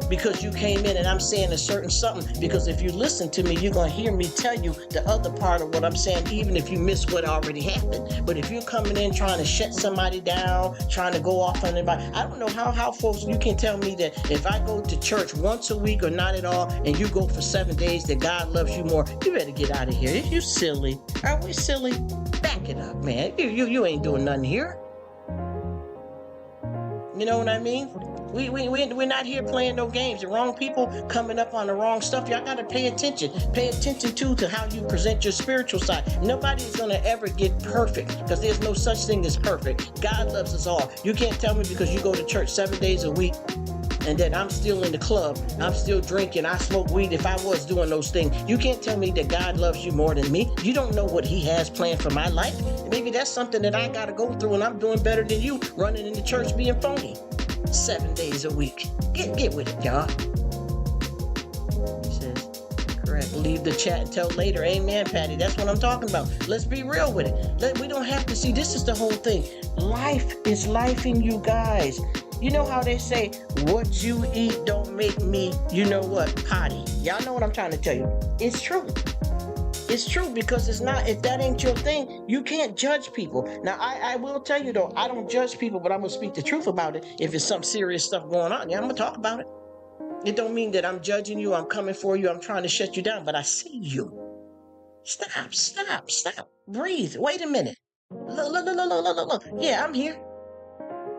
because you came in and I'm saying a certain something. Because if you listen to me, you're going to hear me tell you the other part of what I'm saying, even if you miss what already happened. But if you're coming in trying to shut somebody down, trying to go off on anybody, I don't know how folks, you can tell me that if I go to church once a week or not at all, and you go for 7 days, that God loves you more. You better get out of here. You silly. Are we silly? Back it up, man. You ain't doing nothing here. You know what I mean? We're not here playing no games. The wrong people coming up on the wrong stuff. Y'all got to pay attention. Pay attention to how you present your spiritual side. Nobody is going to ever get perfect because there's no such thing as perfect. God loves us all. You can't tell me because you go to church 7 days a week and that I'm still in the club, I'm still drinking, I smoke weed. If I was doing those things, you can't tell me that God loves you more than me. You don't know what he has planned for my life. Maybe that's something that I got to go through and I'm doing better than you running into church being phony 7 days a week. Get with it, y'all. He says, correct. Leave the chat until later. Amen, Patty. That's what I'm talking about. Let's be real with it. We don't have to see. This is the whole thing. Life is lifing, you guys. You know how they say, what you eat don't make me, you know what, potty. Y'all know what I'm trying to tell you. It's true. It's true because it's not, if that ain't your thing, you can't judge people. Now, I will tell you though, I don't judge people, but I'm going to speak the truth about it. If it's some serious stuff going on, yeah, I'm going to talk about it. It don't mean that I'm judging you, I'm coming for you, I'm trying to shut you down, but I see you. Stop. Breathe. Wait a minute. Look. Yeah, I'm here.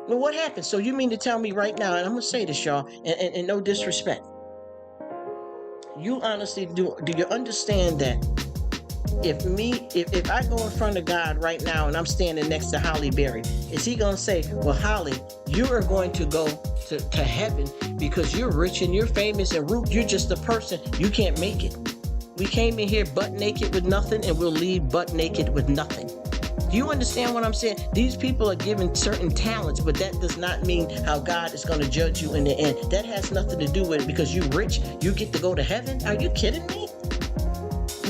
Well, what happened? So you mean to tell me right now, and I'm going to say this, y'all, and no disrespect. You honestly do you understand that if I go in front of God right now and I'm standing next to Holly Berry, is he going to say, well, Holly, you are going to go to heaven because you're rich and you're famous, and Rruk, you're just a person. You can't make it. We came in here butt naked with nothing and we'll leave butt naked with nothing. Do you understand what I'm saying? These people are given certain talents, but that does not mean how God is going to judge you in the end. That has nothing to do with it because you're rich, you get to go to heaven. Are you kidding me?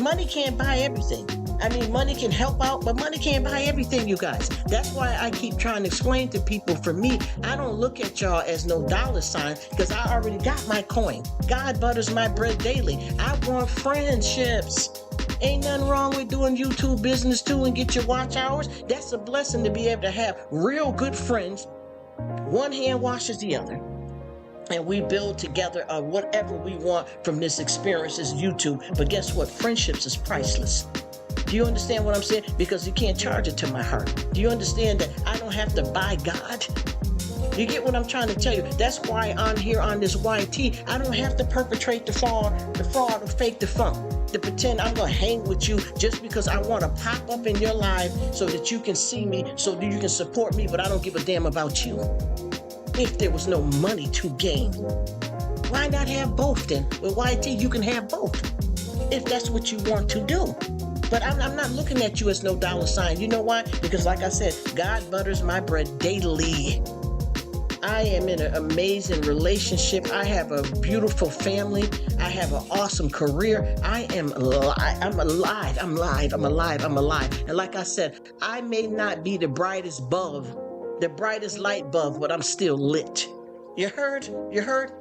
Money can't buy everything. I mean, money can help out, but money can't buy everything, you guys. That's why I keep trying to explain to people, for me, I don't look at y'all as no dollar sign because I already got my coin. God butters my bread daily. I want friendships. Ain't nothing wrong with doing YouTube business too and get your watch hours. That's a blessing to be able to have real good friends. One hand washes the other. And we build together whatever we want from this experience as YouTube. But guess what? Friendships is priceless. Do you understand what I'm saying? Because you can't charge it to my heart. Do you understand that I don't have to buy God? You get what I'm trying to tell you? That's why I'm here on this YT. I don't have to perpetrate the fraud, or fake the funk, to pretend I'm going to hang with you just because I want to pop up in your life so that you can see me, so that you can support me, but I don't give a damn about you. If there was no money to gain, why not have both then? With YT, you can have both if that's what you want to do. But I'm not looking at you as no dollar sign. You know why? Because like I said, God butters my bread daily. I am in an amazing relationship. I have a beautiful family. I have an awesome career. I'm alive. And like I said, I may not be the brightest bulb, the brightest light bulb, but I'm still lit. You heard? You heard?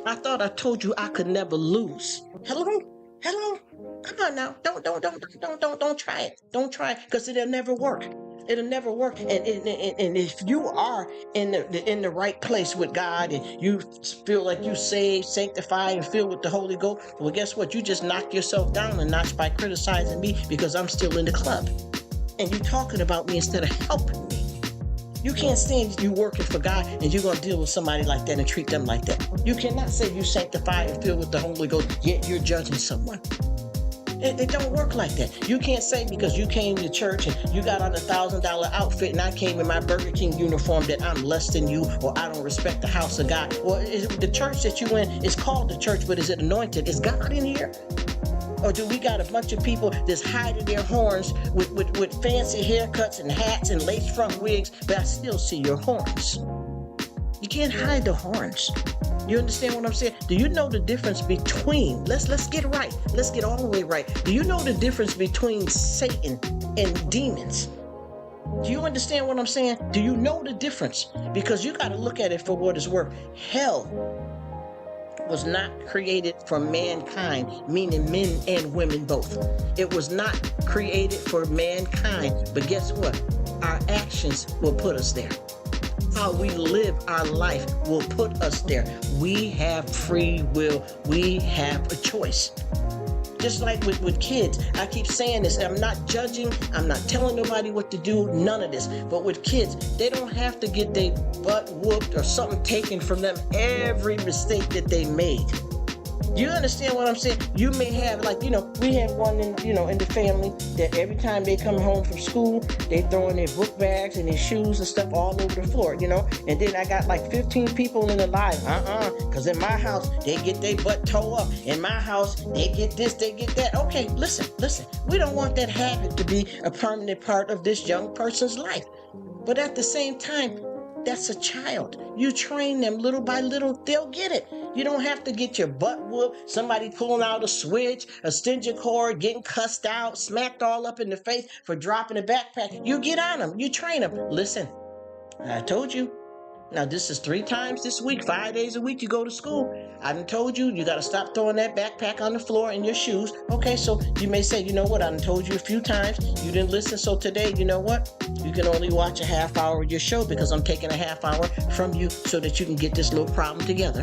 I thought I told you I could never lose. Hello? Come on now. Don't try it. Don't try it, because it'll never work. It'll never work. And if you are in the right place with God, and you feel like you saved, sanctified, and filled with the Holy Ghost, well, guess what? You just knocked yourself down a notch by criticizing me because I'm still in the club. And you talking about me instead of helping me. You can't say you working for God and you're going to deal with somebody like that and treat them like that. You cannot say you sanctified and filled with the Holy Ghost, yet you're judging someone. It don't work like that. You can't say because you came to church and you got on a $1,000 outfit and I came in my Burger King uniform that I'm less than you, or I don't respect the house of God. Well, the church that you in is called the church, but is it anointed? Is God in here? Or do we got a bunch of people that's hiding their horns with fancy haircuts and hats and lace front wigs, but I still see your horns? You can't hide the horns. You understand what I'm saying? Do you know the difference between, let's get right. Let's get all the way right. Do you know the difference between Satan and demons? Do you understand what I'm saying? Do you know the difference? Because you got to look at it for what it's worth. Hell was not created for mankind, meaning men and women both. It was not created for mankind. But guess what? Our actions will put us there. How we live our life will put us there. We have free will. We have a choice. Just like with kids, I keep saying this, I'm not judging, I'm not telling nobody what to do, none of this. But with kids, they don't have to get their butt whooped or something taken from them every mistake that they made. You understand what I'm saying? You may have, we have one in the family that every time they come home from school, they throw in their book bags and their shoes and stuff all over the floor, And then I got like 15 people in the line. Because in my house, they get their butt toe up. In my house, they get this, they get that. Okay, listen. We don't want that habit to be a permanent part of this young person's life. But at the same time, that's a child. You train them little by little, they'll get it. You don't have to get your butt whooped, somebody pulling out a switch, a extension cord, getting cussed out, smacked all up in the face for dropping a backpack. You get on them, you train them. Listen, I told you. Now, this is 3 times this week, 5 days a week you go to school. I done told you, you got to stop throwing that backpack on the floor in your shoes. Okay, so you may say, you know what, I done told you a few times. You didn't listen, so today, you know what? You can only watch a half hour of your show because I'm taking a half hour from you so that you can get this little problem together.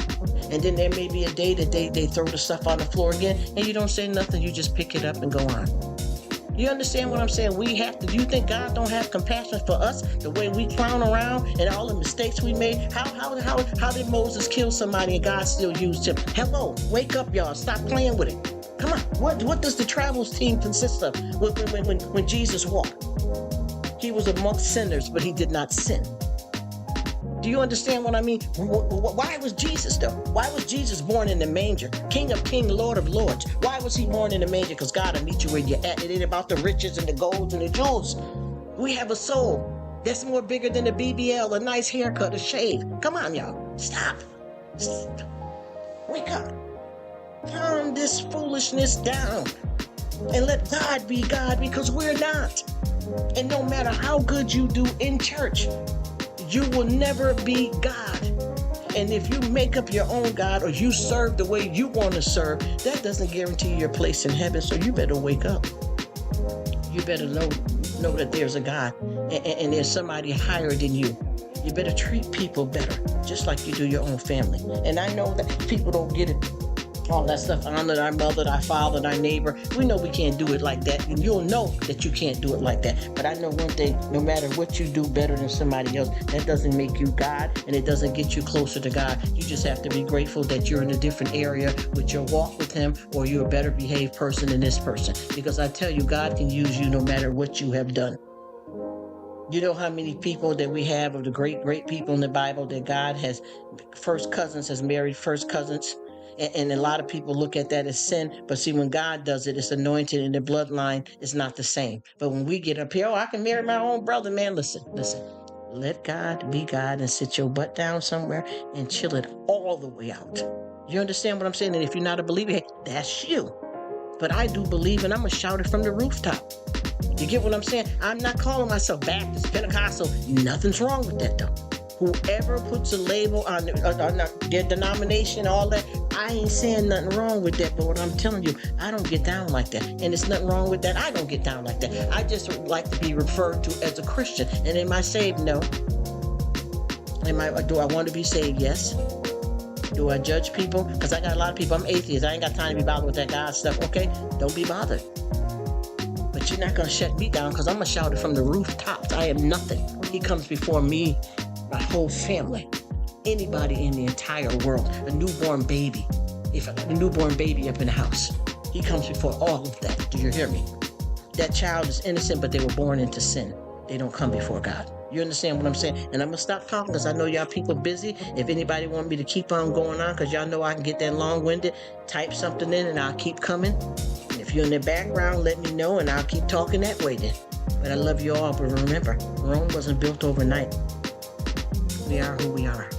And then there may be a day that they throw the stuff on the floor again and you don't say nothing, you just pick it up and go on. You understand what I'm saying? Do you think God don't have compassion for us, the way we clown around and all the mistakes we made? How did Moses kill somebody and God still used him? Hello, wake up, y'all. Stop playing with it. Come on. What does the travels team consist of when Jesus walked? He was amongst sinners, but he did not sin. Do you understand what I mean? Why was Jesus, though? Why was Jesus born in the manger? King of kings, Lord of lords. Why was he born in the manger? Because God will meet you where you're at. It ain't about the riches and the golds and the jewels. We have a soul that's more bigger than a BBL, a nice haircut, a shave. Come on, y'all. Stop. Wake up. Calm this foolishness down. And let God be God, because we're not. And no matter how good you do in church, you will never be God. And if you make up your own God or you serve the way you want to serve, that doesn't guarantee your place in heaven. So you better wake up. You better know that there's a God and there's somebody higher than you. You better treat people better, just like you do your own family. And I know that people don't get it. all that stuff, honor thy mother, thy father, thy neighbor. We know we can't do it like that, and you'll know that you can't do it like that. But I know one thing, no matter what you do better than somebody else, that doesn't make you God, and it doesn't get you closer to God. You just have to be grateful that you're in a different area with your walk with him, or you're a better behaved person than this person. Because I tell you, God can use you no matter what you have done. You know how many people that we have of the great people in the Bible that God has first cousins, has married first cousins? And a lot of people look at that as sin. But see, when God does it, it's anointed in the bloodline. It's not the same. But when we get up here, oh, I can marry my own brother, man. Listen. Let God be God and sit your butt down somewhere and chill it all the way out. You understand what I'm saying? And if you're not a believer, hey, that's you. But I do believe, and I'm going to shout it from the rooftop. You get what I'm saying? I'm not calling myself Baptist, Pentecostal. Nothing's wrong with that, though. Whoever puts a label on their denomination, all that, I ain't saying nothing wrong with that. But what I'm telling you, I don't get down like that. And there's nothing wrong with that. I don't get down like that. I just like to be referred to as a Christian. And am I saved? No. Do I want to be saved? Yes. Do I judge people? Because I got a lot of people. I'm atheist. I ain't got time to be bothered with that God stuff. Okay? Don't be bothered. But you're not going to shut me down, because I'm going to shout it from the rooftops. I am nothing. He comes before me, my whole family, anybody in the entire world, a newborn baby. If I got a newborn baby up in the house, he comes before all of that. Do you hear me? That child is innocent, but they were born into sin. They don't come before God. You understand what I'm saying? And I'm going to stop talking, because I know y'all people busy. If anybody want me to keep on going on, because y'all know I can get that long-winded, type something in and I'll keep coming. If you're in the background, let me know, and I'll keep talking that way then. But I love you all. But remember, Rome wasn't built overnight. We are who we are.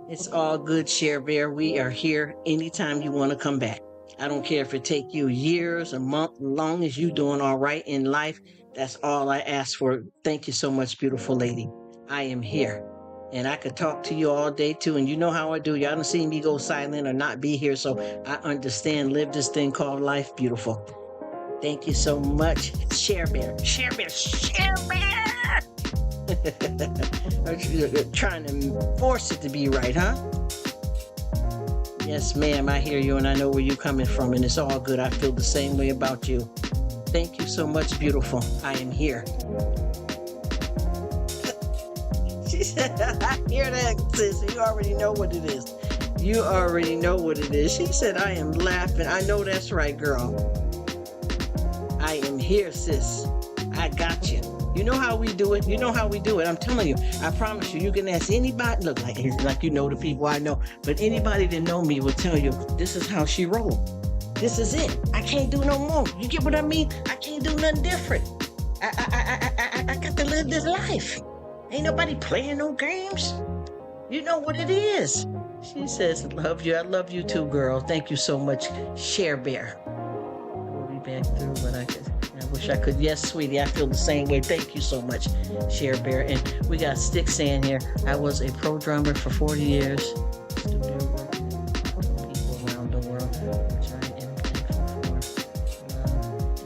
It's all good, Share Bear. We are here anytime you want to come back. I don't care if it take you years, a month, long as you doing all right in life. That's all I ask for. Thank you so much, beautiful lady. I am here. And I could talk to you all day too. And you know how I do. Y'all don't see me go silent or not be here. So I understand. Live this thing called life, beautiful. Thank you so much. Share Bear. Share Bear. Share Bear. Trying to force it to be right, huh? Yes, ma'am, I hear you and I know where you're coming from, and it's all good. I feel the same way about you. Thank you so much, beautiful. I am here. She said, I hear that, sis. You already know what it is. You already know what it is. She said, I am laughing. I know that's right, girl. I am here, sis. I got you. You know how we do it. You know how we do it. I'm telling you. I promise you. You can ask anybody. Look, like you know the people I know. But anybody that know me will tell you, this is how she roll. This is it. I can't do no more. You get what I mean? I can't do nothing different. I got to live this life. Ain't nobody playing no games. You know what it is. She says, love you. I love you too, girl. Thank you so much. Share Bear. We'll be back through, but I wish I could. Yes, sweetie, I feel the same way. Thank you so much, Share Bear. And we got Stick saying here, I was a pro drummer for 40 years. Studio work, people around the world, which I am thankful for.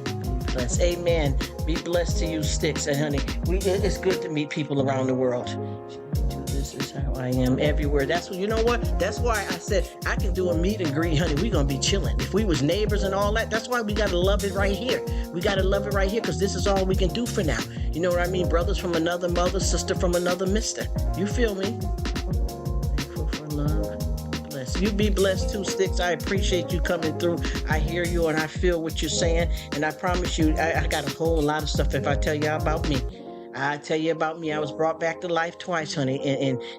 And be blessed. Amen. Be blessed to you, Sticks. And honey, it's good to meet people around the world. This is how I am everywhere. That's what, you know what? That's why I said I can do a meet and greet, honey. We're going to be chilling. If we was neighbors and all that, that's why we got to love it right here. We got to love it right here because this is all we can do for now. You know what I mean? Brothers from another mother, sister from another mister. You feel me? Thankful for love. Bless. You be blessed too, Sticks. I appreciate you coming through. I hear you and I feel what you're saying. And I promise you, I got a whole lot of stuff if I tell you about me. I tell you about me. I was brought back to life twice, honey,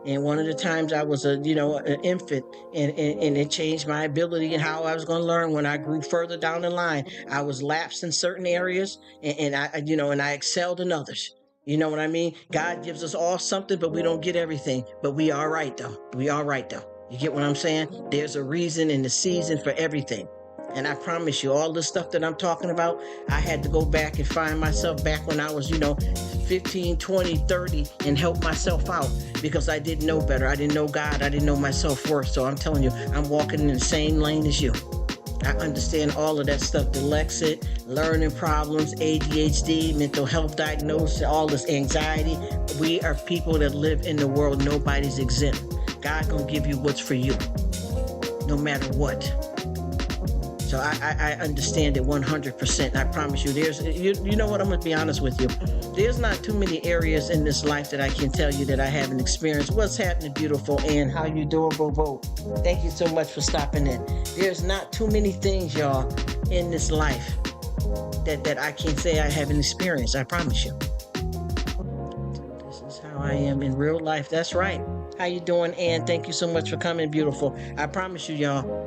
and one of the times I was an infant, and it changed my ability and how I was going to learn. When I grew further down the line, I was lapsed in certain areas, and I excelled in others. You know what I mean? God gives us all something, but we don't get everything. But we all right though. We all right though. You get what I'm saying? There's a reason and a season for everything. And I promise you, all the stuff that I'm talking about, I had to go back and find myself back when I was, 15, 20, 30 and help myself out because I didn't know better. I didn't know God. I didn't know my self-worth. So I'm telling you, I'm walking in the same lane as you. I understand all of that stuff, dyslexic, learning problems, ADHD, mental health diagnosis, all this anxiety. We are people that live in the world. Nobody's exempt. God gonna give you what's for you, no matter what. So I understand it 100%. I promise you, you know what, I'm going to be honest with you. There's not too many areas in this life that I can tell you that I haven't experienced. What's happening, beautiful? And how you doing, Bobo? Thank you so much for stopping in. There's not too many things, y'all, in this life that I can say I haven't experienced. I promise you. This is how I am in real life. That's right. How you doing, Ann? Thank you so much for coming, beautiful. I promise you, y'all,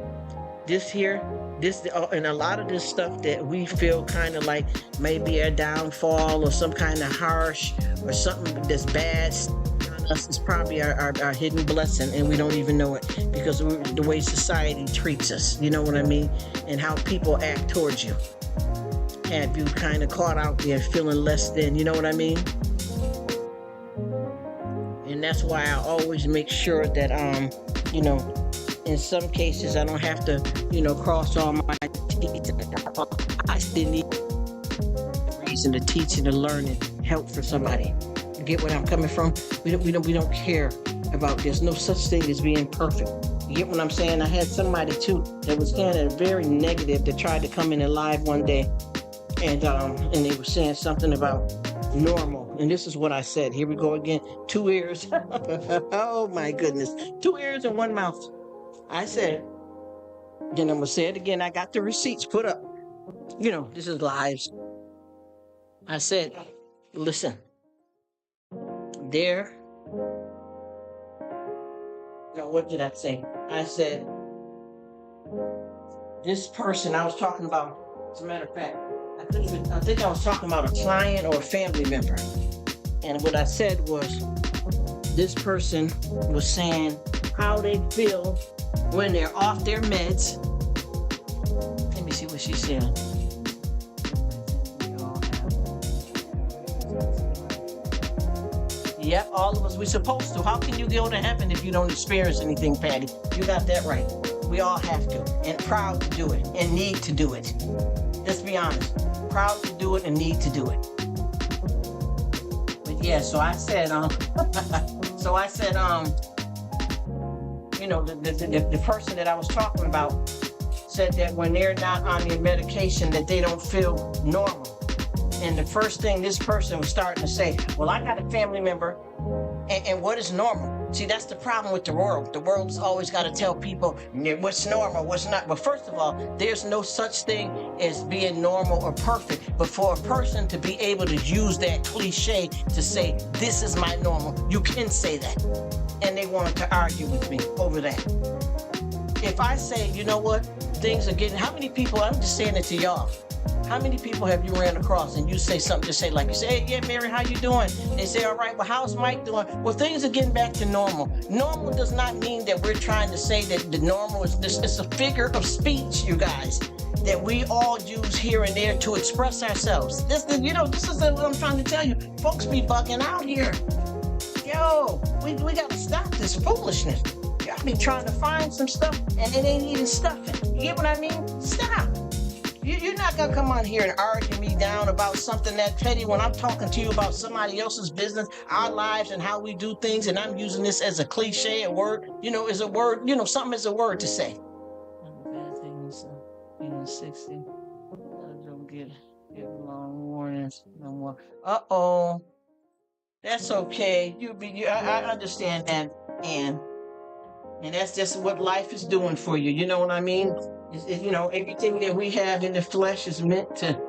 and a lot of this stuff that we feel kind of like maybe a downfall or some kind of harsh or something that's bad on us is probably our hidden blessing, and we don't even know it because of the way society treats us, you know what I mean, and how people act towards you. Have you kind of caught out there feeling less than, you know what I mean? And that's why I always make sure that in some cases, I don't have to, cross all my T's. I still need reason to teach and to learn and help for somebody. You get where I'm coming from? We don't care about. There's no such thing as being perfect. You get what I'm saying? I had somebody too that was kind of very negative that tried to come in and live one day, and they were saying something about normal. And this is what I said. Here we go again. 2 ears. Oh my goodness. 2 ears and 1 mouth. I said, then I'm going to say it again. I got the receipts put up. This is lives. I said, listen, what did I say? I said, this person I was talking about, as a matter of fact, I think I was talking about a client or a family member. And what I said was, this person was saying how they feel when they're off their meds Let me see what she said. Yep, all of us, we're supposed to. How can you go to heaven if you don't experience anything, Patty? You got that right. We all have to, and proud to do it, and need to do it. Let's be honest. Proud to do it and need to do it. But yeah, so I said, you know, the person that I was talking about said that when they're not on their medication that they don't feel normal. And the first thing this person was starting to say, well, I got a family member, and what is normal? See, that's the problem with the world. The world's always got to tell people what's normal, what's not. But first of all, there's no such thing as being normal or perfect. But for a person to be able to use that cliche to say, this is my normal, you can say that. And they wanted to argue with me over that. If I say, you know what, things are getting, how many people, I'm just saying it to y'all, how many people have you ran across and you say something to say, like you say, hey, yeah, Mary, how you doing? They say, all right, well, how's Mike doing? Well, things are getting back to normal. Normal does not mean that we're trying to say that the normal is this. It's a figure of speech, you guys, that we all use here and there to express ourselves. This is what I'm trying to tell you. Folks be bugging out here. Yo, we got to stop this foolishness. Y'all be trying to find some stuff and it ain't even stuffing. You get what I mean? Stop. You're not going to come on here and argue me down about something that petty when I'm talking to you about somebody else's business, our lives, and how we do things, and I'm using this as a cliche, a word, is a word, something is a word to say. Bad thing is, 60. Don't get long warnings no more. Uh-oh. That's okay. I understand that, and that's just what life is doing for you. You know what I mean? Everything that we have in the flesh is meant to,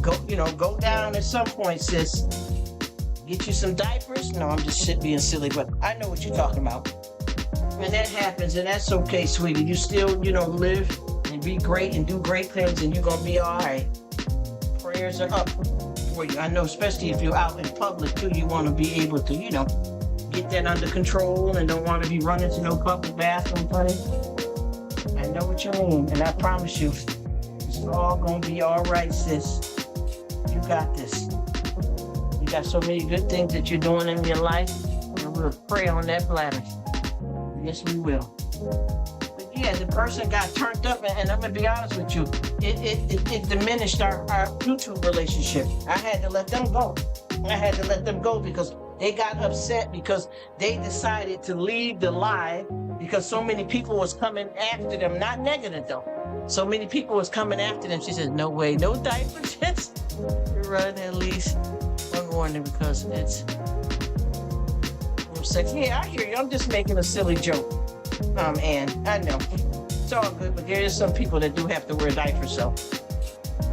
go down at some point, sis. Get you some diapers? No, I'm just being silly, but I know what you're talking about. And that happens, and that's okay, sweetie. You still, live and be great and do great things, and you're going to be all right. Prayers are up for you. I know, especially if you're out in public, too, you want to be able to, get that under control and don't want to be running to no public bathroom, buddy. I know what you mean, and I promise you, it's all gonna be all right, sis. You got this. You got so many good things that you're doing in your life, and we'll pray on that bladder. Yes, we will. But yeah, the person got turned up, and I'm gonna be honest with you, it diminished our YouTube relationship. I had to let them go. Because they got upset because they decided to leave the live because so many people was coming after them. Not negative though. So many people was coming after them. She said, no way, no diapers. You're right, at least one warning because it's sex. Yeah, I hear you. I'm just making a silly joke. And I know. It's all good, but there is some people that do have to wear diapers, so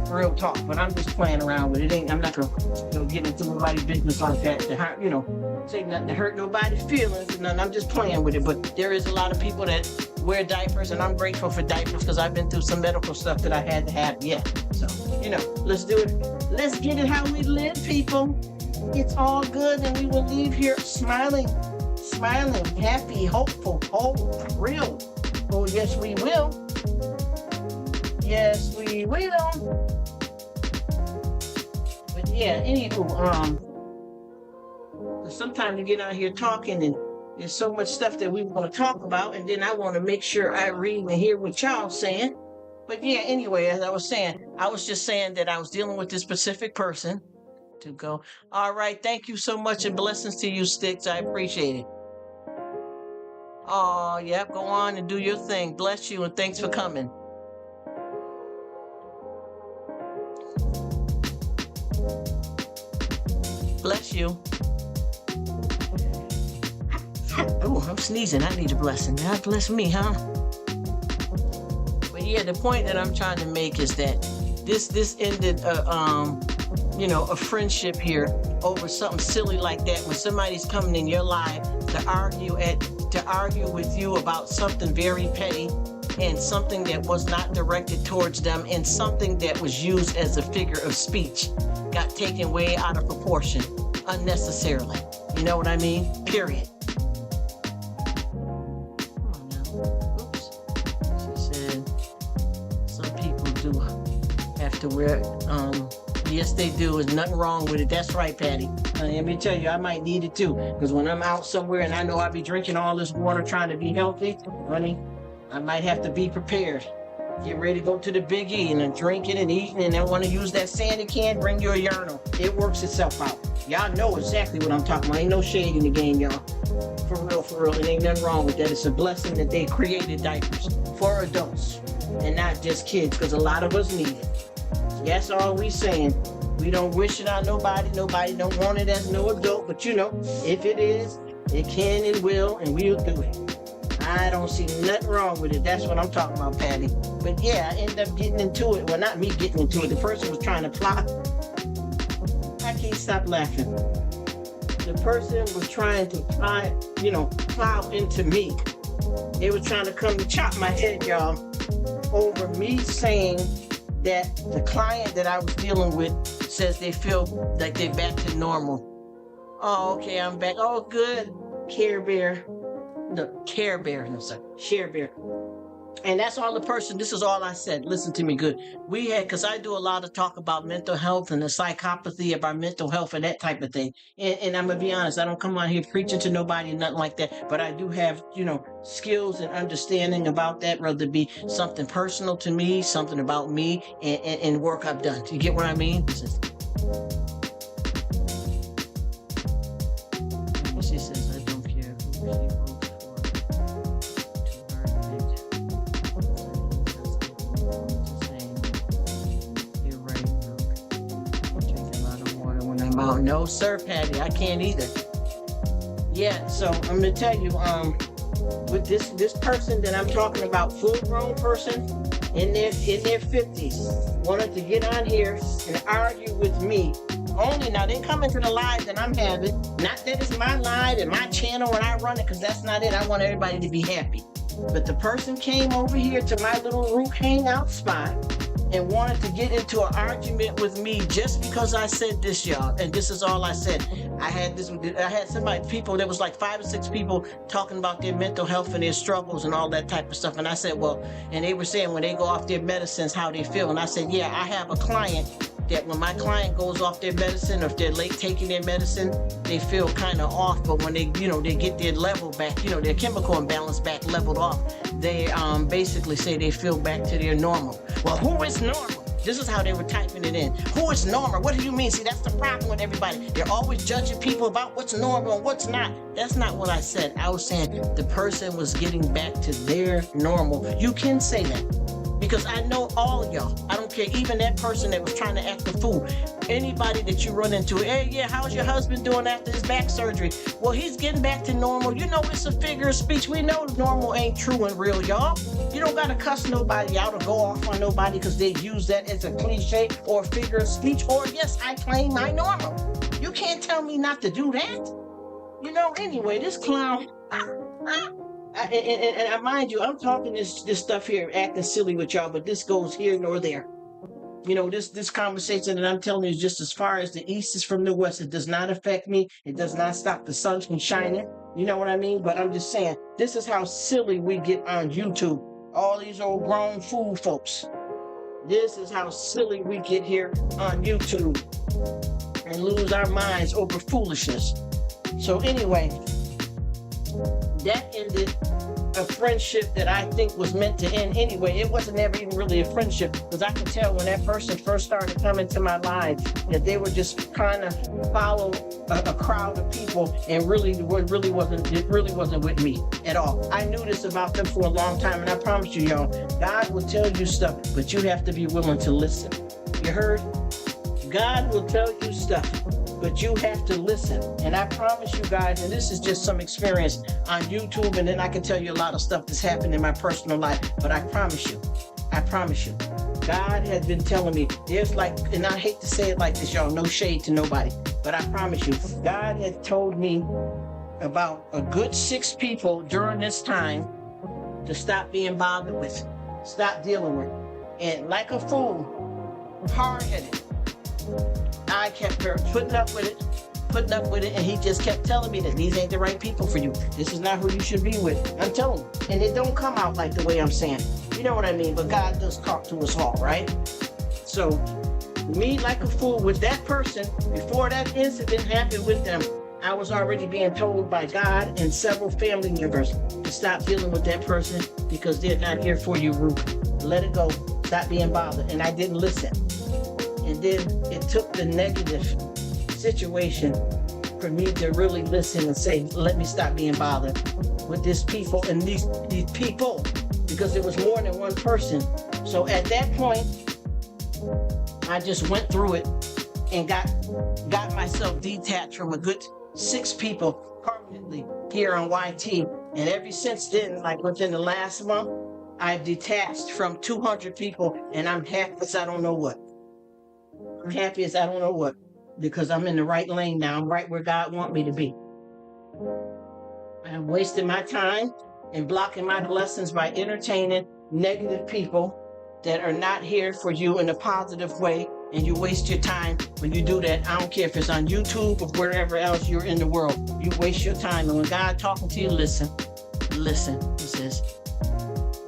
real talk, but I'm just playing around with it. I'm not gonna get into nobody's business like that to say nothing to hurt nobody's feelings and nothing. I'm just playing with it. But there is a lot of people that wear diapers, and I'm grateful for diapers because I've been through some medical stuff that I had to have. Yeah, so let's do it. Let's get it how we live, people. It's all good, and we will leave here smiling, happy, hopeful, real. Oh, yes, we will. Yes, we will. But yeah, anywho, sometimes you get out here talking and there's so much stuff that we want to talk about, and then I want to make sure I read and hear what y'all saying. But yeah, anyway, as I was saying, I was just saying that I was dealing with this specific person to go. All right, thank you so much, and blessings to you, Sticks. I appreciate it. Oh, yeah, go on and do your thing. Bless you, and thanks for coming. Bless you. Oh, I'm sneezing. I need a blessing. God bless me, huh? But yeah, the point that I'm trying to make is that this ended a friendship here over something silly like that. When somebody's coming in your life to argue with you about something very petty and something that was not directed towards them and something that was used as a figure of speech got taken way out of proportion unnecessarily. You know what I mean? Period. have to wear yes they do. There's nothing wrong with it. That's right, Patty. Let me tell you, I might need it too, because when I'm out somewhere and I know I'll be drinking all this water trying to be healthy, honey, I might have to be prepared. Get ready to go to the Big E and then drinking and eating, and then want to use that sandy can, bring you a urinal. It works itself out. Y'all know exactly what I'm talking about. Ain't no shade in the game, y'all. For real. It ain't nothing wrong with that. It's a blessing that they created diapers for adults and not just kids, because a lot of us need it. That's all we saying. We don't wish it on nobody. Nobody don't want it as no adult, but if it is, it can and will, and we'll do it. I don't see nothing wrong with it. That's what I'm talking about, Patty. But yeah, I ended up getting into it. Well, not me getting into it. The person was trying to plot. I can't stop laughing. The person was trying to plow into me. They were trying to come to chop my head, y'all, over me saying that the client that I was dealing with says they feel like they're back to normal. Oh, okay, I'm back. Oh, good. Care Bear. No, Care Bear. No, sorry. Share Bear. And that's all the person, this is all I said. Listen to me good. We had, because I do a lot of talk about mental health and the psychopathy of our mental health and that type of thing. And I'm going to be honest, I don't come on here preaching to nobody, nothing like that. But I do have, skills and understanding about that, whether it be something personal to me, something about me, and work I've done. Do you get what I mean? She says, I don't care who she votes for. You're right, Rruk. Drink a lot of water when I'm out. No, sir, Patty, I can't either. Yeah, so I'm gonna tell you, with this person that I'm talking about, full-grown person in their 50s, wanted to get on here and argue with me. Only now they come into the live that I'm having. Not that it's my live and my channel when I run it, because that's not it. I want everybody to be happy. But the person came over here to my little Rruk hangout spot and wanted to get into an argument with me just because I said this, y'all. And this is all I said. I had people, there was like 5 or 6 people talking about their mental health and their struggles and all that type of stuff. And I said, well, and they were saying when they go off their medicines, how they feel. And I said, yeah, I have a client that when my client goes off their medicine, or if they're late taking their medicine, they feel kind of off. But when they get their level back, their chemical imbalance back leveled off, they basically say they feel back to their normal. Well, who is normal? This is how they were typing it in. Who is normal? What do you mean? See, that's the problem with everybody. They're always judging people about what's normal and what's not. That's not what I said. I was saying the person was getting back to their normal. You can say that. Because I know all of y'all. I don't care. Even that person that was trying to act a fool. Anybody that you run into, hey, yeah, how's your husband doing after his back surgery? Well, he's getting back to normal. It's a figure of speech. We know normal ain't true and real, y'all. You don't got to cuss nobody out or go off on nobody because they use that as a cliche or a figure of speech. Or, yes, I claim my normal. You can't tell me not to do that. Anyway, this clown... And mind you, I'm talking this stuff here, acting silly with y'all, but this goes here nor there. This conversation that I'm telling you is just as far as the east is from the west. It does not affect me. It does not stop the sun from shining. You know what I mean? But I'm just saying, this is how silly we get on YouTube. All these old grown fool folks. This is how silly we get here on YouTube and lose our minds over foolishness. So anyway, that ended a friendship that I think was meant to end anyway. It wasn't ever even really a friendship, because I could tell when that person first started coming to my live that they were just trying to follow a crowd of people, and it really wasn't with me at all. I knew this about them for a long time, and I promise you, y'all, God will tell you stuff, but you have to be willing to listen. You heard? God will tell you stuff, but you have to listen. And I promise you guys, and this is just some experience on YouTube, and then I can tell you a lot of stuff that's happened in my personal life, but I promise you, God has been telling me, and I hate to say it like this, y'all, no shade to nobody, but I promise you, God has told me about a good 6 people during this time to stop being bothered with, stop dealing with. And like a fool, hard-headed, I kept putting up with it, and he just kept telling me that these ain't the right people for you. This is not who you should be with. I'm telling you, and it don't come out like the way I'm saying. You know what I mean? But God does talk to us all, right? So, me like a fool with that person, before that incident happened with them, I was already being told by God and several family members to stop dealing with that person because they're not here for you, Rruk. Let it go. Stop being bothered. And I didn't listen. And then it took the negative situation for me to really listen and say, let me stop being bothered with these people and these people, because it was more than one person. So at that point, I just went through it and got myself detached from a good 6 people permanently here on YT. And ever since then, like within the last month, I've detached from 200 people, and I'm happy as I don't know what. I'm happy as I don't know what, because I'm in the right lane now. I'm right where God wants me to be. I'm wasting my time and blocking my blessings by entertaining negative people that are not here for you in a positive way, and you waste your time when you do that. I don't care if it's on YouTube or wherever else you're in the world. You waste your time, and when God talking to you, listen. He says,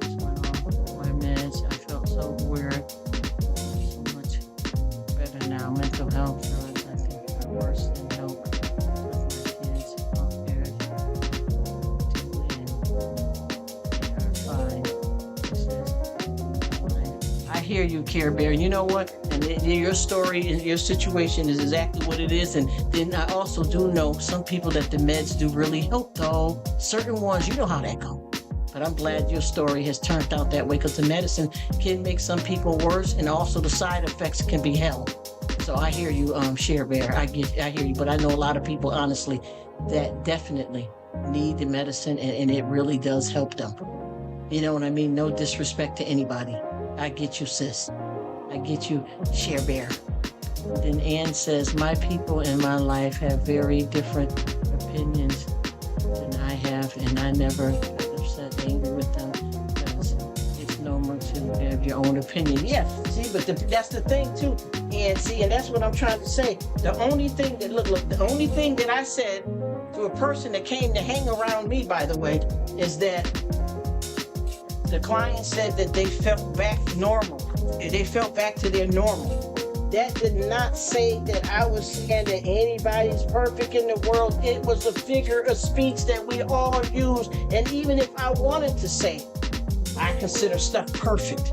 "This went off my meds. I felt so weird. So much better now. Mental health drugs, I think, are worse than help with my kids. All parents they are fine." He says, I hear you, Care Bear. You know what? And your story and your situation is exactly what it is. And then I also do know some people that the meds do really help, though. Certain ones, you know how that goes. But I'm glad your story has turned out that way, because the medicine can make some people worse, and also the side effects can be hell. So I hear you, Share Bear. I hear you. But I know a lot of people, honestly, that definitely need the medicine, and it really does help them. You know what I mean? No disrespect to anybody. I get you, sis. I get you, Share Bear. Then Ann says, my people in my life have very different opinions than I have, and I never got upset, angry with them, because it's normal to have your own opinion. Yeah, see, but that's the thing too. And see, and that's what I'm trying to say. The only thing that, look, the only thing that I said to a person that came to hang around me, by the way, is that the client said that they felt back normal. They felt back to their normal. That did not say that I was saying that anybody's perfect in the world. It was a figure of speech that we all use. And even if I wanted to say, I consider stuff perfect,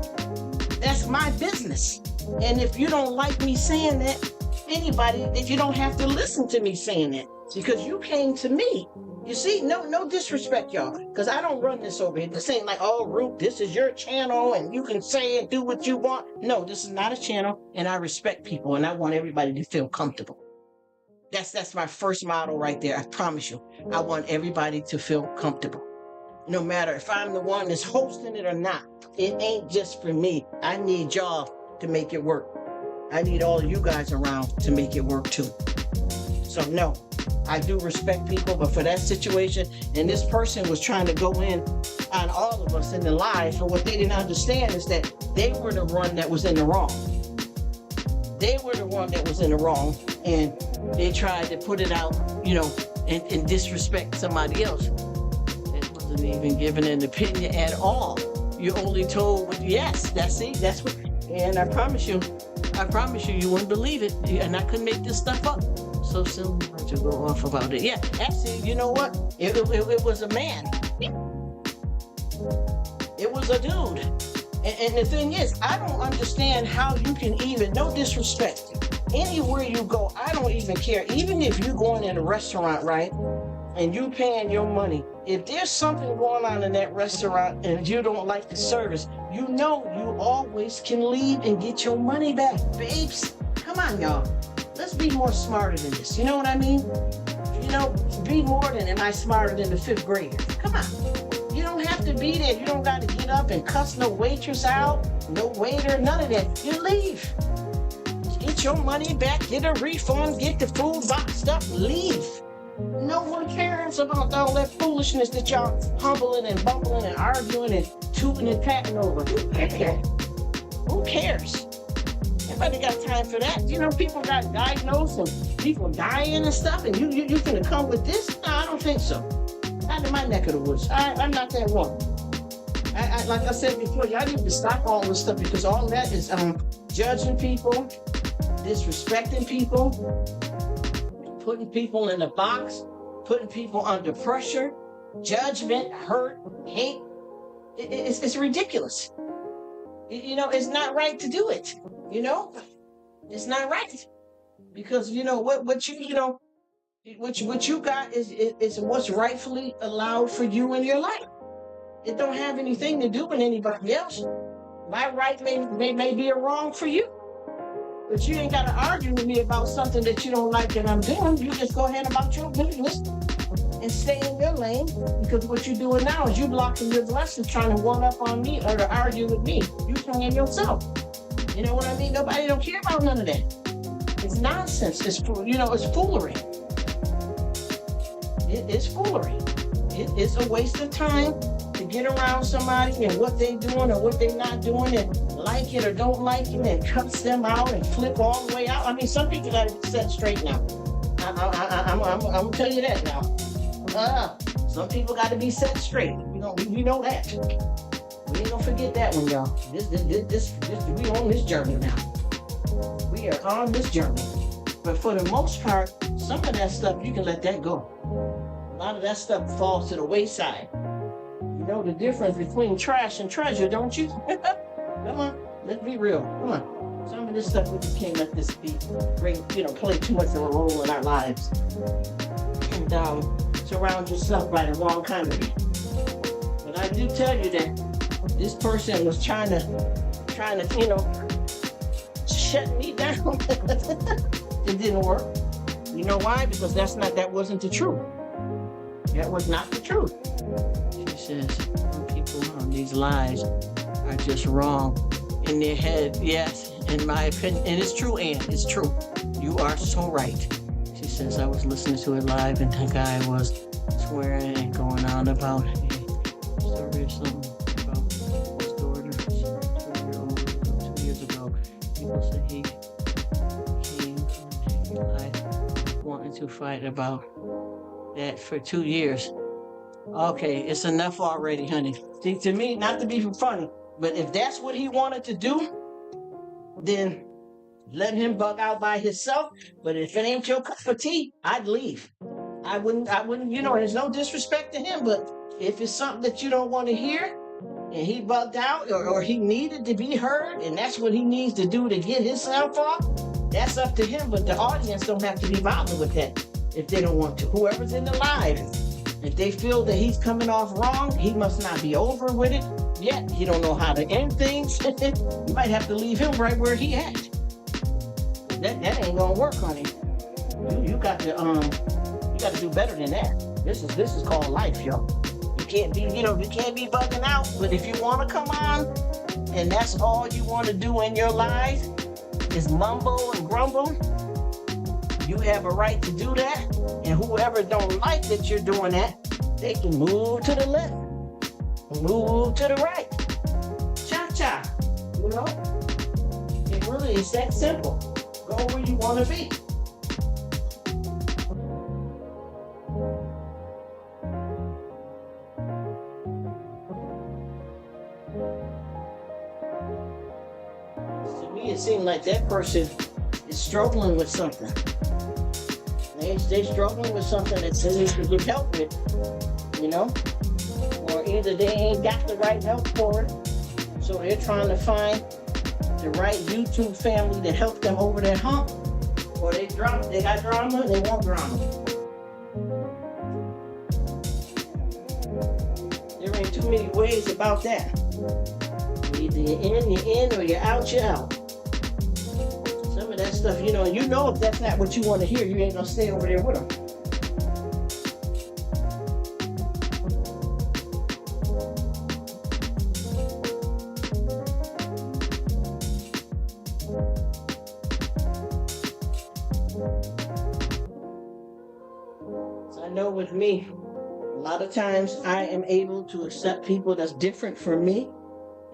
that's my business. And if you don't like me saying that, anybody, that you don't have to listen to me saying that, because you came to me. You see, no disrespect, y'all, because I don't run this over here. This ain't like, oh, Rruk, this is your channel and you can say and do what you want. No, this is not a channel, and I respect people, and I want everybody to feel comfortable. That's my first motto right there. I promise you. I want everybody to feel comfortable. No matter if I'm the one that's hosting it or not. It ain't just for me. I need y'all to make it work. I need all of you guys around to make it work too. So no, I do respect people, but for that situation, and this person was trying to go in on all of us in the lives, but what they didn't understand is that they were the one that was in the wrong. They were the one that was in the wrong, and they tried to put it out, and disrespect somebody else. It wasn't even given an opinion at all. You only told, yes, that's what, and I promise you, you wouldn't believe it, and I couldn't make this stuff up. So soon to go off about it. Yeah, actually, you know what? It was a man. It was a dude. And the thing is, I don't understand how you can even, no disrespect, anywhere you go, I don't even care. Even if you're going in a restaurant, right, and you paying your money, if there's something going on in that restaurant and you don't like the service, you always can leave and get your money back. Babes, come on, y'all. Let's be more smarter than this. You know what I mean? Be more than, am I smarter than the 5th grader? Come on. You don't have to be there. You don't got to get up and cuss no waitress out, no waiter, none of that. You leave. Get your money back, get a refund, get the food boxed up, leave. No one cares about all that foolishness that y'all humbling and bumbling and arguing and tooting and patting over. Who cares? Nobody got time for that. People got diagnosed and people dying and stuff, and you gonna come with this? No, I don't think so. Not in my neck of the woods. I'm not that one. like I said before, y'all need to stop all this stuff because all that is judging people, disrespecting people, putting people in a box, putting people under pressure, judgment, hurt, hate. It's ridiculous. It's not right to do it. It's not right because what you got is what's rightfully allowed for you in your life. It don't have anything to do with anybody else. My right may be a wrong for you. But you ain't got to argue with me about something that you don't like that I'm doing. You just go ahead about your business and stay in your lane because what you're doing now is you blocking your blessings trying to one up on me or to argue with me. You playing yourself. You know what I mean? Nobody don't care about none of that. It's nonsense. It's foolery. It's foolery. It's a waste of time to get around somebody and what they doing or what they not doing and like it or don't like it and cuss them out and flip all the way out. I mean, some people got to be set straight now. I'm gonna tell you that now. Some people got to be set straight. We know that. We ain't gonna forget that one, y'all. We on this journey now. We are on this journey. But for the most part, some of that stuff you can let that go. A lot of that stuff falls to the wayside. You know the difference between trash and treasure, don't you? Come on, let's be real. Come on. Some of this stuff we just can't let this play too much of a role in our lives. And surround yourself by the wrong kind of people. But I do tell you that this person was trying to shut me down. It didn't work. You know why? Because that wasn't the truth. That was not the truth. She says, some people on these lies are just wrong in their head. Yes, in my opinion. And it's true, Ann. It's true. You are so right. She says, I was listening to it live and the guy was swearing and going on about a story or something about his daughter, 2 years ago. People said he came from life wanting to fight about that for 2 years. Okay, it's enough already, honey. See, to me, not to be funny, but if that's what he wanted to do, then let him bug out by himself. But if it ain't your cup of tea, I'd leave. I wouldn't, there's no disrespect to him, but if it's something that you don't want to hear and he bugged out or he needed to be heard and that's what he needs to do to get himself off, that's up to him. But the audience don't have to be bothered with that if they don't want to. Whoever's in the live, if they feel that he's coming off wrong, he must not be over with it yet. He don't know how to end things. You might have to leave him right where he at. That ain't gonna work, honey. You got to do better than that. This is called life, yo. You can't be bugging out. But if you want to come on, and that's all you want to do in your life is mumble and grumble, you have a right to do that. And whoever don't like that you're doing that, they can move to the left, move to the right. Cha-cha. It really is that simple. Go where you want to be. To me, it seems like that person is struggling with something. They're struggling with something that they need to get help with, or either they ain't got the right help for it, so they're trying to find the right YouTube family to help them over that hump, or they got drama, they want drama. There ain't too many ways about that. Either you're in, or you're out, you're out. Some of that stuff, if that's not what you want to hear, you ain't gonna stay over there with them. So I know with me, a lot of times I am able to accept people that's different from me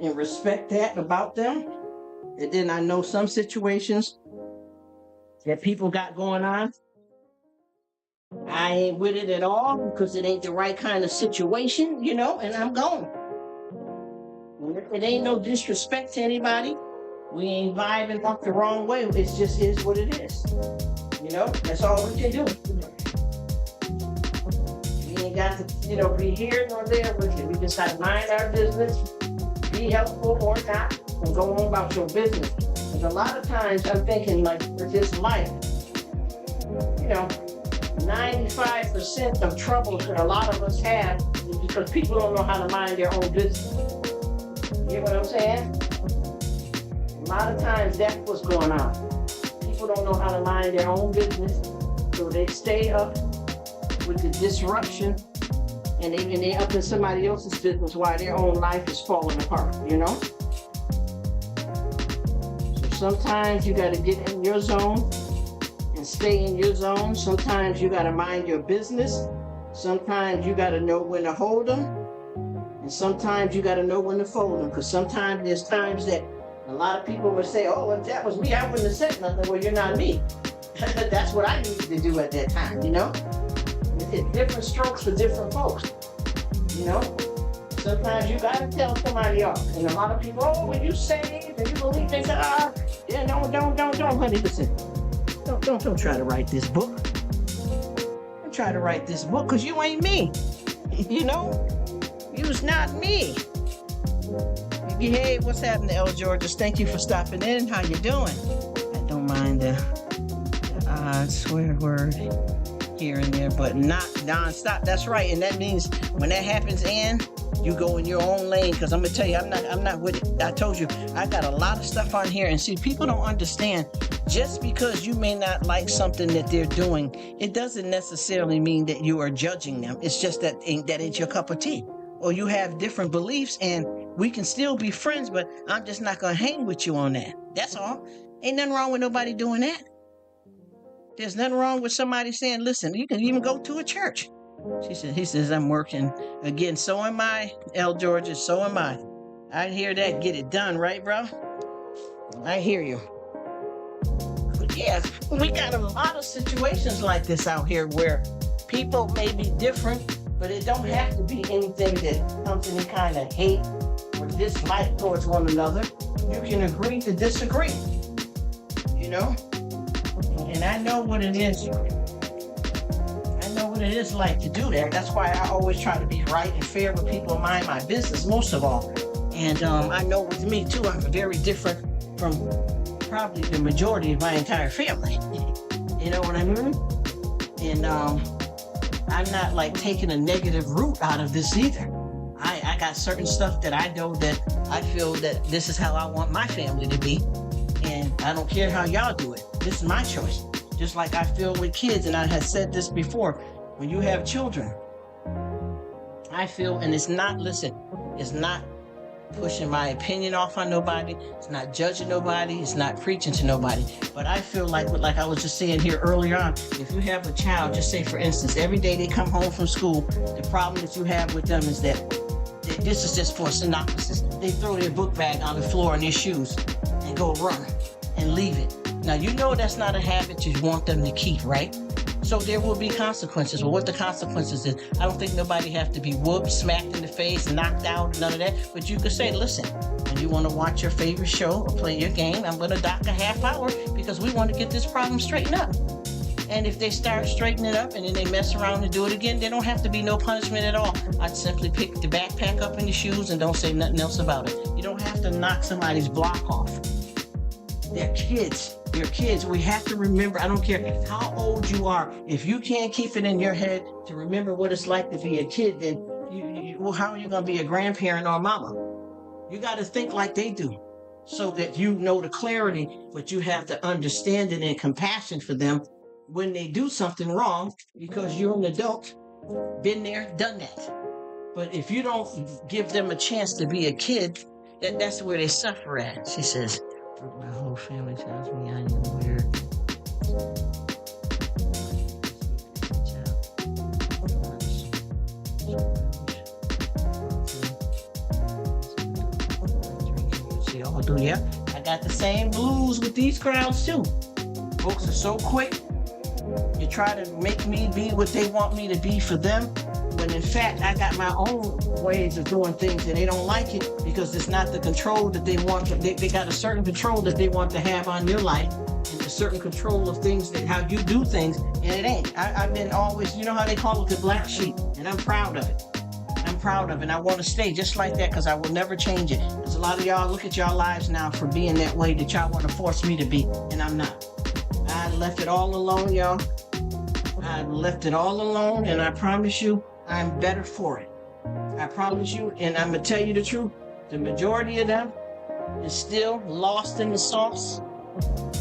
and respect that about them. And then I know some situations that people got going on, I ain't with it at all because it ain't the right kind of situation, and I'm gone. it ain't no disrespect to anybody. We ain't vibing up the wrong way. It just is what it is. You know, that's all we can do. We ain't got to, be here nor there with it. We just got to mind our business, be helpful or not, and go on about your business. Because a lot of times I'm thinking, like, with this life, 95% of troubles that a lot of us have is because people don't know how to mind their own business. You get what I'm saying? A lot of times that's what's going on. People don't know how to mind their own business, so they stay up with the disruption and they up in somebody else's business while their own life is falling apart, So sometimes you got to get in your zone and stay in your zone. Sometimes you got to mind your business. Sometimes you got to know when to hold them. And sometimes you got to know when to fold them. Because sometimes there's times that a lot of people would say, oh, if that was me, I wouldn't have said nothing. Well, you're not me. That's what I needed to do at that time, It's different strokes for different folks, Sometimes you got to tell somebody off. And a lot of people, oh, when you saved and you believe, they say, don't, honey, listen. Don't try to write this book. Don't try to write this book because you ain't me. You's not me. Hey, what's happening, L. Georges? Thank you for stopping in. How you doing? I don't mind the odd swear word here and there, but not non-stop. That's right. And that means when that happens, Ann, you go in your own lane, because I'm gonna tell you, I'm not with it. I told you, I got a lot of stuff on here, and see, people don't understand. Just because you may not like something that they're doing, it doesn't necessarily mean that you are judging them. It's just that ain't your cup of tea, or you have different beliefs, and we can still be friends, but I'm just not gonna hang with you on that. That's all. Ain't nothing wrong with nobody doing that. There's nothing wrong with somebody saying, listen, you can even go to a church. He says, I'm working. Again, so am I, L. Georges, so am I. I hear that. Get it done, right, bro? I hear you. But yeah, we got a lot of situations like this out here where people may be different, but it don't have to be anything that comes any kind of hate or dislike towards one another. You can agree to disagree, And I know what it is. I know what it is like to do that. That's why I always try to be right and fair with people, mind my business most of all. And I know with me too, I'm very different from probably the majority of my entire family. You know what I mean? And I'm not like taking a negative route out of this either. I got certain stuff that I know that I feel that this is how I want my family to be. And I don't care how y'all do it. This is my choice. Just like I feel with kids, and I had said this before, when you have children, I feel, and it's not pushing my opinion off on nobody, it's not judging nobody, it's not preaching to nobody, but I feel like I was just saying here earlier on, if you have a child, just say for instance, every day they come home from school, the problem that you have with them is that this is just for a synopsis. They throw their book bag on the floor in their shoes and go run and leave it. Now, that's not a habit you want them to keep, right? So there will be consequences. Well, what the consequences is, I don't think nobody have to be whooped, smacked in the face, knocked out, none of that. But you could say, listen, when you want to watch your favorite show or play your game, I'm going to dock a half hour because we want to get this problem straightened up. And if they start straightening it up and then they mess around and do it again, there don't have to be no punishment at all. I'd simply pick the backpack up in the shoes and don't say nothing else about it. You don't have to knock somebody's block off. They're kids. They're kids. We have to remember, I don't care how old you are, if you can't keep it in your head to remember what it's like to be a kid, then how are you going to be a grandparent or a mama? You got to think like they do so that you know the clarity, but you have the understanding and compassion for them when they do something wrong, because you're an adult, been there, done that. But if you don't give them a chance to be a kid, that's where they suffer at. She says, my whole family tells me I am weird. Yeah, I got the same blues with these crowds too. Folks are so quick. You try to make me be what they want me to be for them, But in fact, I got my own ways of doing things, and they don't like it because it's not the control that they want. They got a certain control that they want to have on your life, and a certain control of things, that how you do things, and it ain't. I've been always, you know how they call it, the black sheep, and I'm proud of it. I'm proud of it. And I want to stay just like that because I will never change it. There's a lot of y'all look at y'all lives now for being that way that y'all want to force me to be, and I'm not. I left it all alone, y'all. I left it all alone, and I promise you, I'm better for it. I promise you, and I'm going to tell you the truth. The majority of them is still lost in the sauce,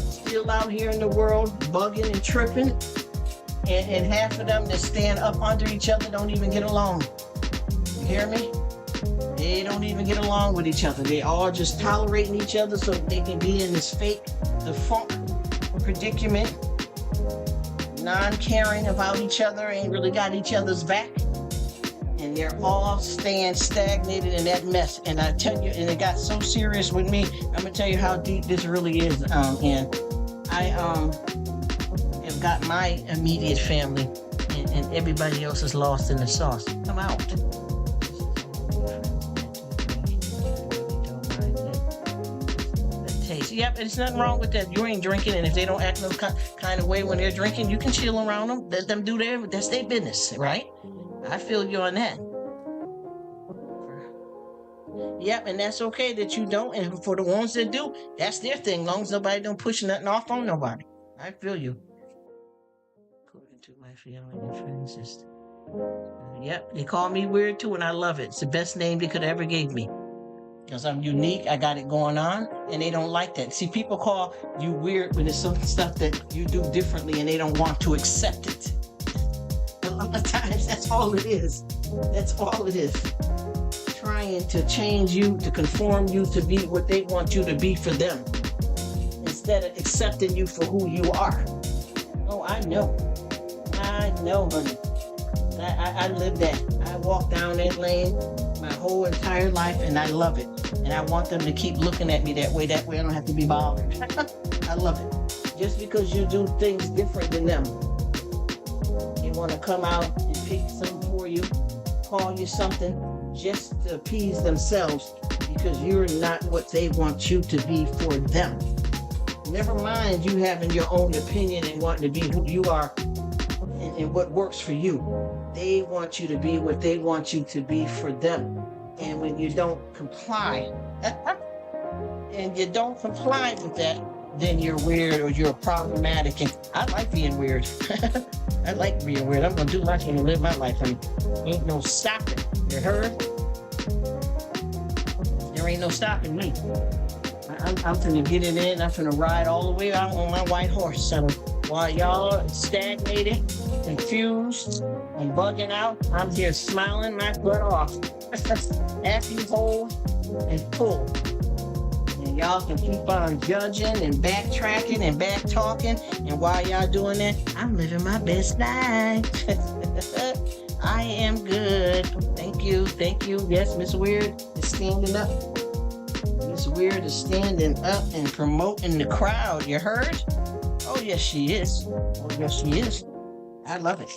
still out here in the world bugging and tripping, and half of them that stand up under each other don't even get along. You hear me? They don't even get along with each other. They all just tolerating each other so they can be in this fake, defunct predicament, non-caring about each other, ain't really got each other's back. And they're all staying stagnated in that mess. And I tell you, and it got so serious with me, I'm gonna tell you how deep this really is. And I have got my immediate family, and everybody else is lost in the sauce. Come out. Yep, there's nothing wrong with that. You ain't drinking, and if they don't act no kind of way when they're drinking, you can chill around them. Let them do that's their business, right? I feel you on that. Yep, and that's okay that you don't. And for the ones that do, that's their thing. As long as nobody don't push nothing off on nobody. I feel you. According to my family and friends, yep, they call me weird too, and I love it. It's the best name they could ever gave me. Because I'm unique, I got it going on, and they don't like that. See, people call you weird when there's some stuff that you do differently and they don't want to accept it. A lot of times, that's all it is. That's all it is. Trying to change you, to conform you to be what they want you to be for them, instead of accepting you for who you are. Oh, I know, honey. I live that. I walk down that lane my whole entire life, and I love it. And I want them to keep looking at me that way. That way I don't have to be bothered. I love it. Just because you do things different than them, they want to come out and pick something for you, call you something, just to appease themselves because you're not what they want you to be for them. Never mind you having your own opinion and wanting to be who you are and what works for you. They want you to be what they want you to be for them. And when you don't comply, with that, then you're weird or you're problematic. And I like being weird. I like being weird. I'm going to do my thing and live my life. Ain't no stopping. You heard? There ain't no stopping me. I'm finna get it in. I'm finna ride all the way out on my white horse. So while y'all are stagnated, confused, and bugging out, I'm here smiling my butt off. Happy, whole, and full. And y'all can keep on judging and backtracking and back talking. And while y'all doing that, I'm living my best life. I am good. Thank you. Yes, Miss Weird is standing up. Miss Weird is standing up and promoting the crowd. You heard? Oh, yes, she is. I love it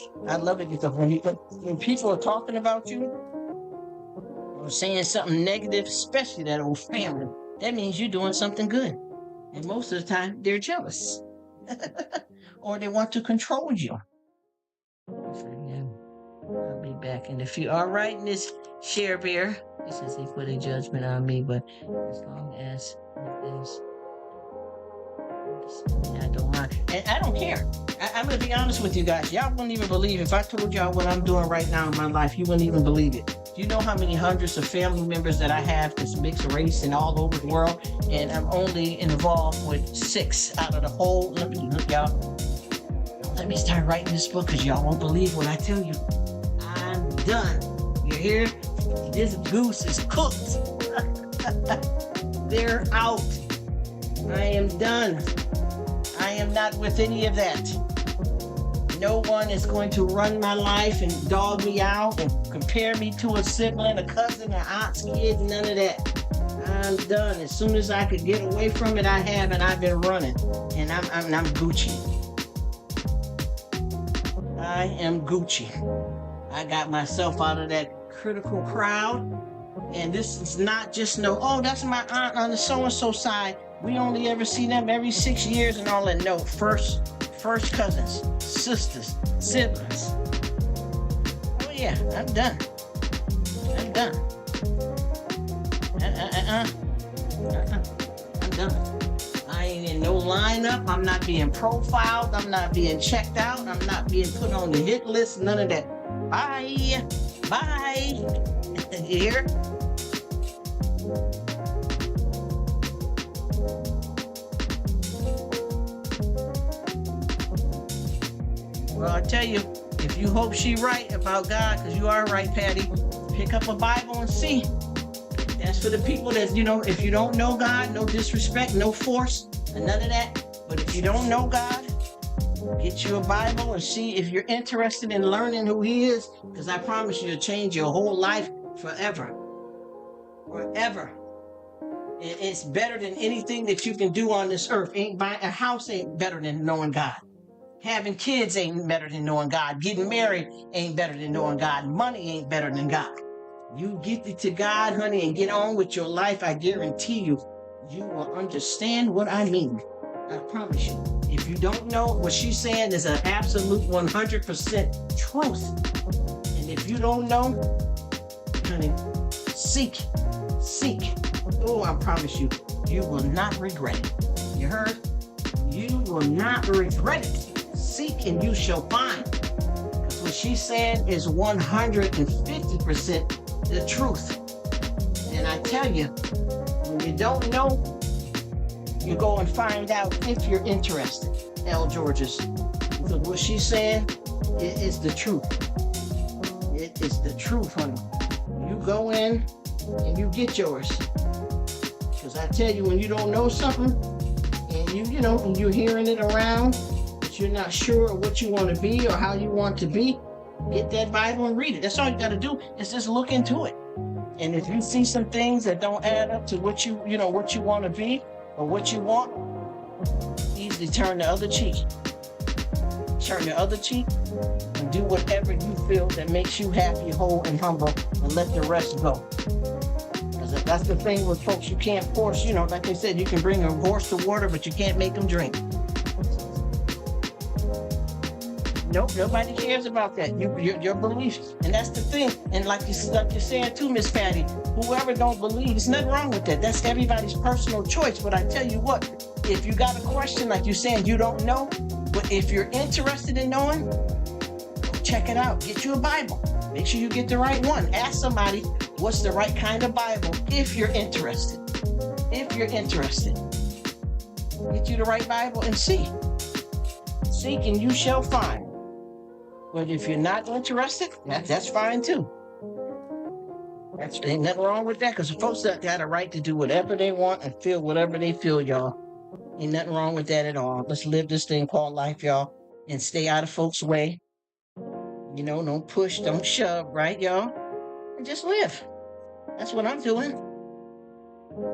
because when people are talking about you or saying something negative, especially that old family, that means you're doing something good. And most of the time, they're jealous. Or they want to control you. I'll be back in a few. All right, Miss Share Bear. He says he put a judgment on me, but as long as it is, I don't mind. And I don't care. I'm going to be honest with you guys. Y'all wouldn't even believe if I told y'all what I'm doing right now in my life. You wouldn't even believe it. Do you know how many hundreds of family members that I have that's mixed race and all over the world? And I'm only involved with 6 out of the whole. Let me start writing this book because y'all won't believe what I tell you. I'm done. You hear? This goose is cooked. They're out. I am done. I am not with any of that. No one is going to run my life and dog me out and compare me to a sibling, a cousin, an aunt's kid, none of that. I'm done. As soon as I could get away from it, I have, and I've been running. And I'm Gucci. I am Gucci. I got myself out of that critical crowd. And this is not just no, oh, that's my aunt on the so-and-so side. We only ever see them every 6 years and all that. No, first cousins, sisters, siblings. Oh yeah, I'm done. I'm done. I'm done. I ain't in no lineup. I'm not being profiled. I'm not being checked out. I'm not being put on the hit list. None of that. Bye. Bye. You hear? Well, I tell you, if you hope she right about God, because you are right, Patty, pick up a Bible and see. That's for the people that, if you don't know God, no disrespect, no force, and none of that. But if you don't know God, get you a Bible and see if you're interested in learning who He is, because I promise you, it'll change your whole life forever. Forever. It's better than anything that you can do on this earth. Buying a house ain't better than knowing God. Having kids ain't better than knowing God. Getting married ain't better than knowing God. Money ain't better than God. You get it to God, honey, and get on with your life. I guarantee you, you will understand what I mean. I promise you. If you don't know, what she's saying is an absolute 100% truth. And if you don't know, honey, seek. Oh, I promise you, you will not regret it. You heard? You will not regret it. Seek and you shall find. Because what she's saying is 150% the truth. And I tell you, when you don't know, you go and find out if you're interested. L. Georges. Because what she's saying, it is the truth. It is the truth, honey. You go in and you get yours. Because I tell you, when you don't know something, and and you're hearing it around, but you're not sure what you want to be or how you want to be, get that Bible and read it. That's all you got to do is just look into it. And if you see some things that don't add up to what you want to be or what you want, easily turn the other cheek. Turn the other cheek and do whatever you feel that makes you happy, whole, and humble, and let the rest go. Because that's the thing with folks, you can't force, like they said, you can bring a horse to water, but you can't make them drink. Nope, nobody cares about that. Your beliefs. And that's the thing. And like you're saying too, Miss Patty, whoever don't believe, there's nothing wrong with that. That's everybody's personal choice. But I tell you what, if you got a question, like you're saying, you don't know, but if you're interested in knowing, check it out. Get you a Bible. Make sure you get the right one. Ask somebody what's the right kind of Bible if you're interested. If you're interested. Get you the right Bible and see. Seek and you shall find. But if you're not interested, that's fine too. Ain't nothing wrong with that, because folks got a right to do whatever they want and feel whatever they feel, y'all. Ain't nothing wrong with that at all. Let's live this thing called life, y'all, and stay out of folks' way. Don't push, don't shove, right, y'all? And just live. That's what I'm doing.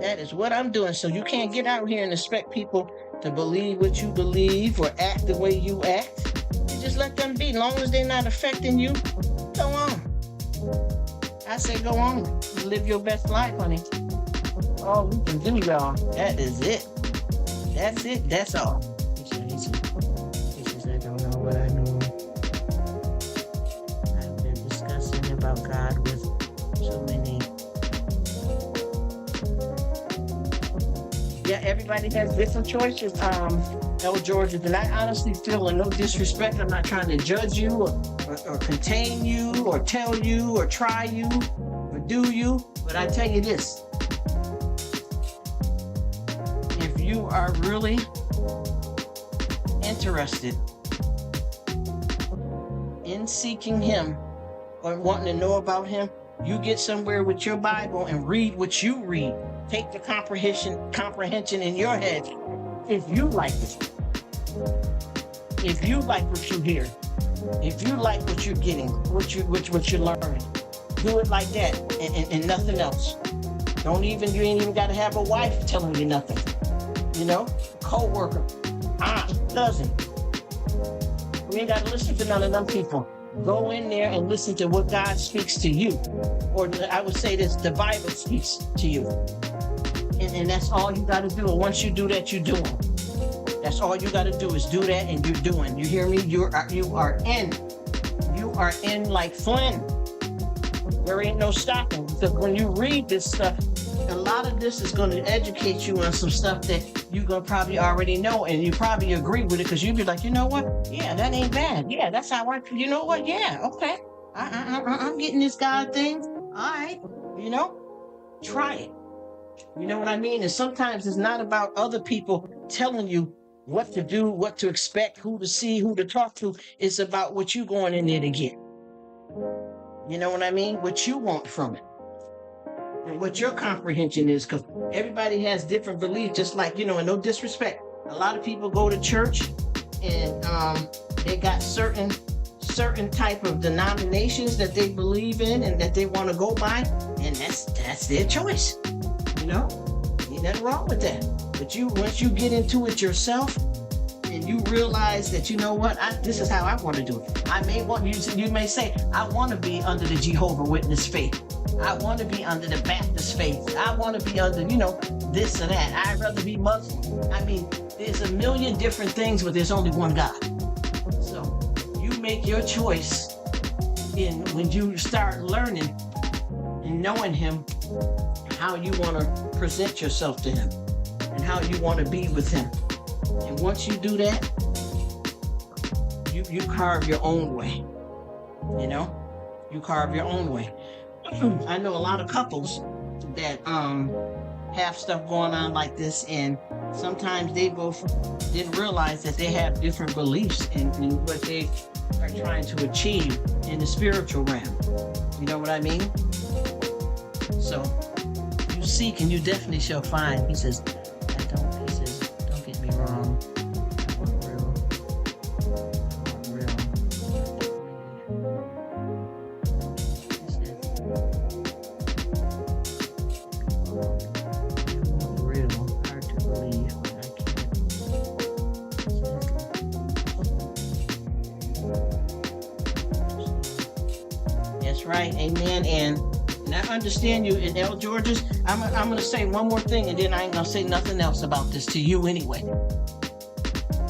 That is what I'm doing. So you can't get out here and expect people to believe what you believe or act the way you act. You just let them be. As long as they're not affecting you, go on. I say go on. Live your best life, honey. All we can do, y'all. That is it. That's it. That's all. He says, I don't know what I know. I've been discussing about God with so many. Yeah, everybody has different choices. L. Georges, and I honestly feel, and no disrespect, I'm not trying to judge you or contain you or tell you or try you or do you, but I tell you this. If you are really interested in seeking Him or wanting to know about Him, you get somewhere with your Bible and read what you read. Take the comprehension in your head. If you like it, if you like what you hear, if you like what you're getting, what you're learning, do it like that and nothing else. You ain't even got to have a wife telling you nothing. Co-worker, aunt, cousin. We ain't got to listen to none of them people. Go in there and listen to what God speaks to you. Or I would say this, the Bible speaks to you. And that's all you got to do. And once you do that, you're doing. That's all you got to do is do that, and you're doing. You hear me? You are in. You are in like Flynn. There ain't no stopping. Because when you read this stuff, a lot of this is going to educate you on some stuff that you're going to probably already know, and you probably agree with it because you'll be like, you know what? Yeah, that ain't bad. Yeah, that's how you know what? Yeah, okay. I'm getting this God thing. All right. Try it. You know what I mean? And sometimes it's not about other people telling you what to do, what to expect, who to see, who to talk to. It's about what you going in there to get. You know what I mean? What you want from it. And what your comprehension is, because everybody has different beliefs, just like, and no disrespect. A lot of people go to church and they got certain type of denominations that they believe in and that they want to go by, and that's their choice. Ain't nothing wrong with that. But once you get into it yourself and you realize that, you know what, this is how I want to do it. You may say, I want to be under the Jehovah's Witness faith. I want to be under the Baptist faith. I want to be under, this or that. I'd rather be Muslim. I mean, there's a million different things, but there's only one God. So you make your choice when you start learning and knowing Him, how you want to present yourself to Him and how you want to be with Him. And once you do that, you carve your own way. You carve your own way. I know a lot of couples that have stuff going on like this, and sometimes they both didn't realize that they have different beliefs in what they are trying to achieve in the spiritual realm. You know what I mean? So you seek and you definitely shall find. He says, don't get me wrong. I want real. Hard to believe, but I can't. That's right, amen. And I understand you. In L. George's, I'm going to say one more thing, and then I ain't going to say nothing else about this to you anyway.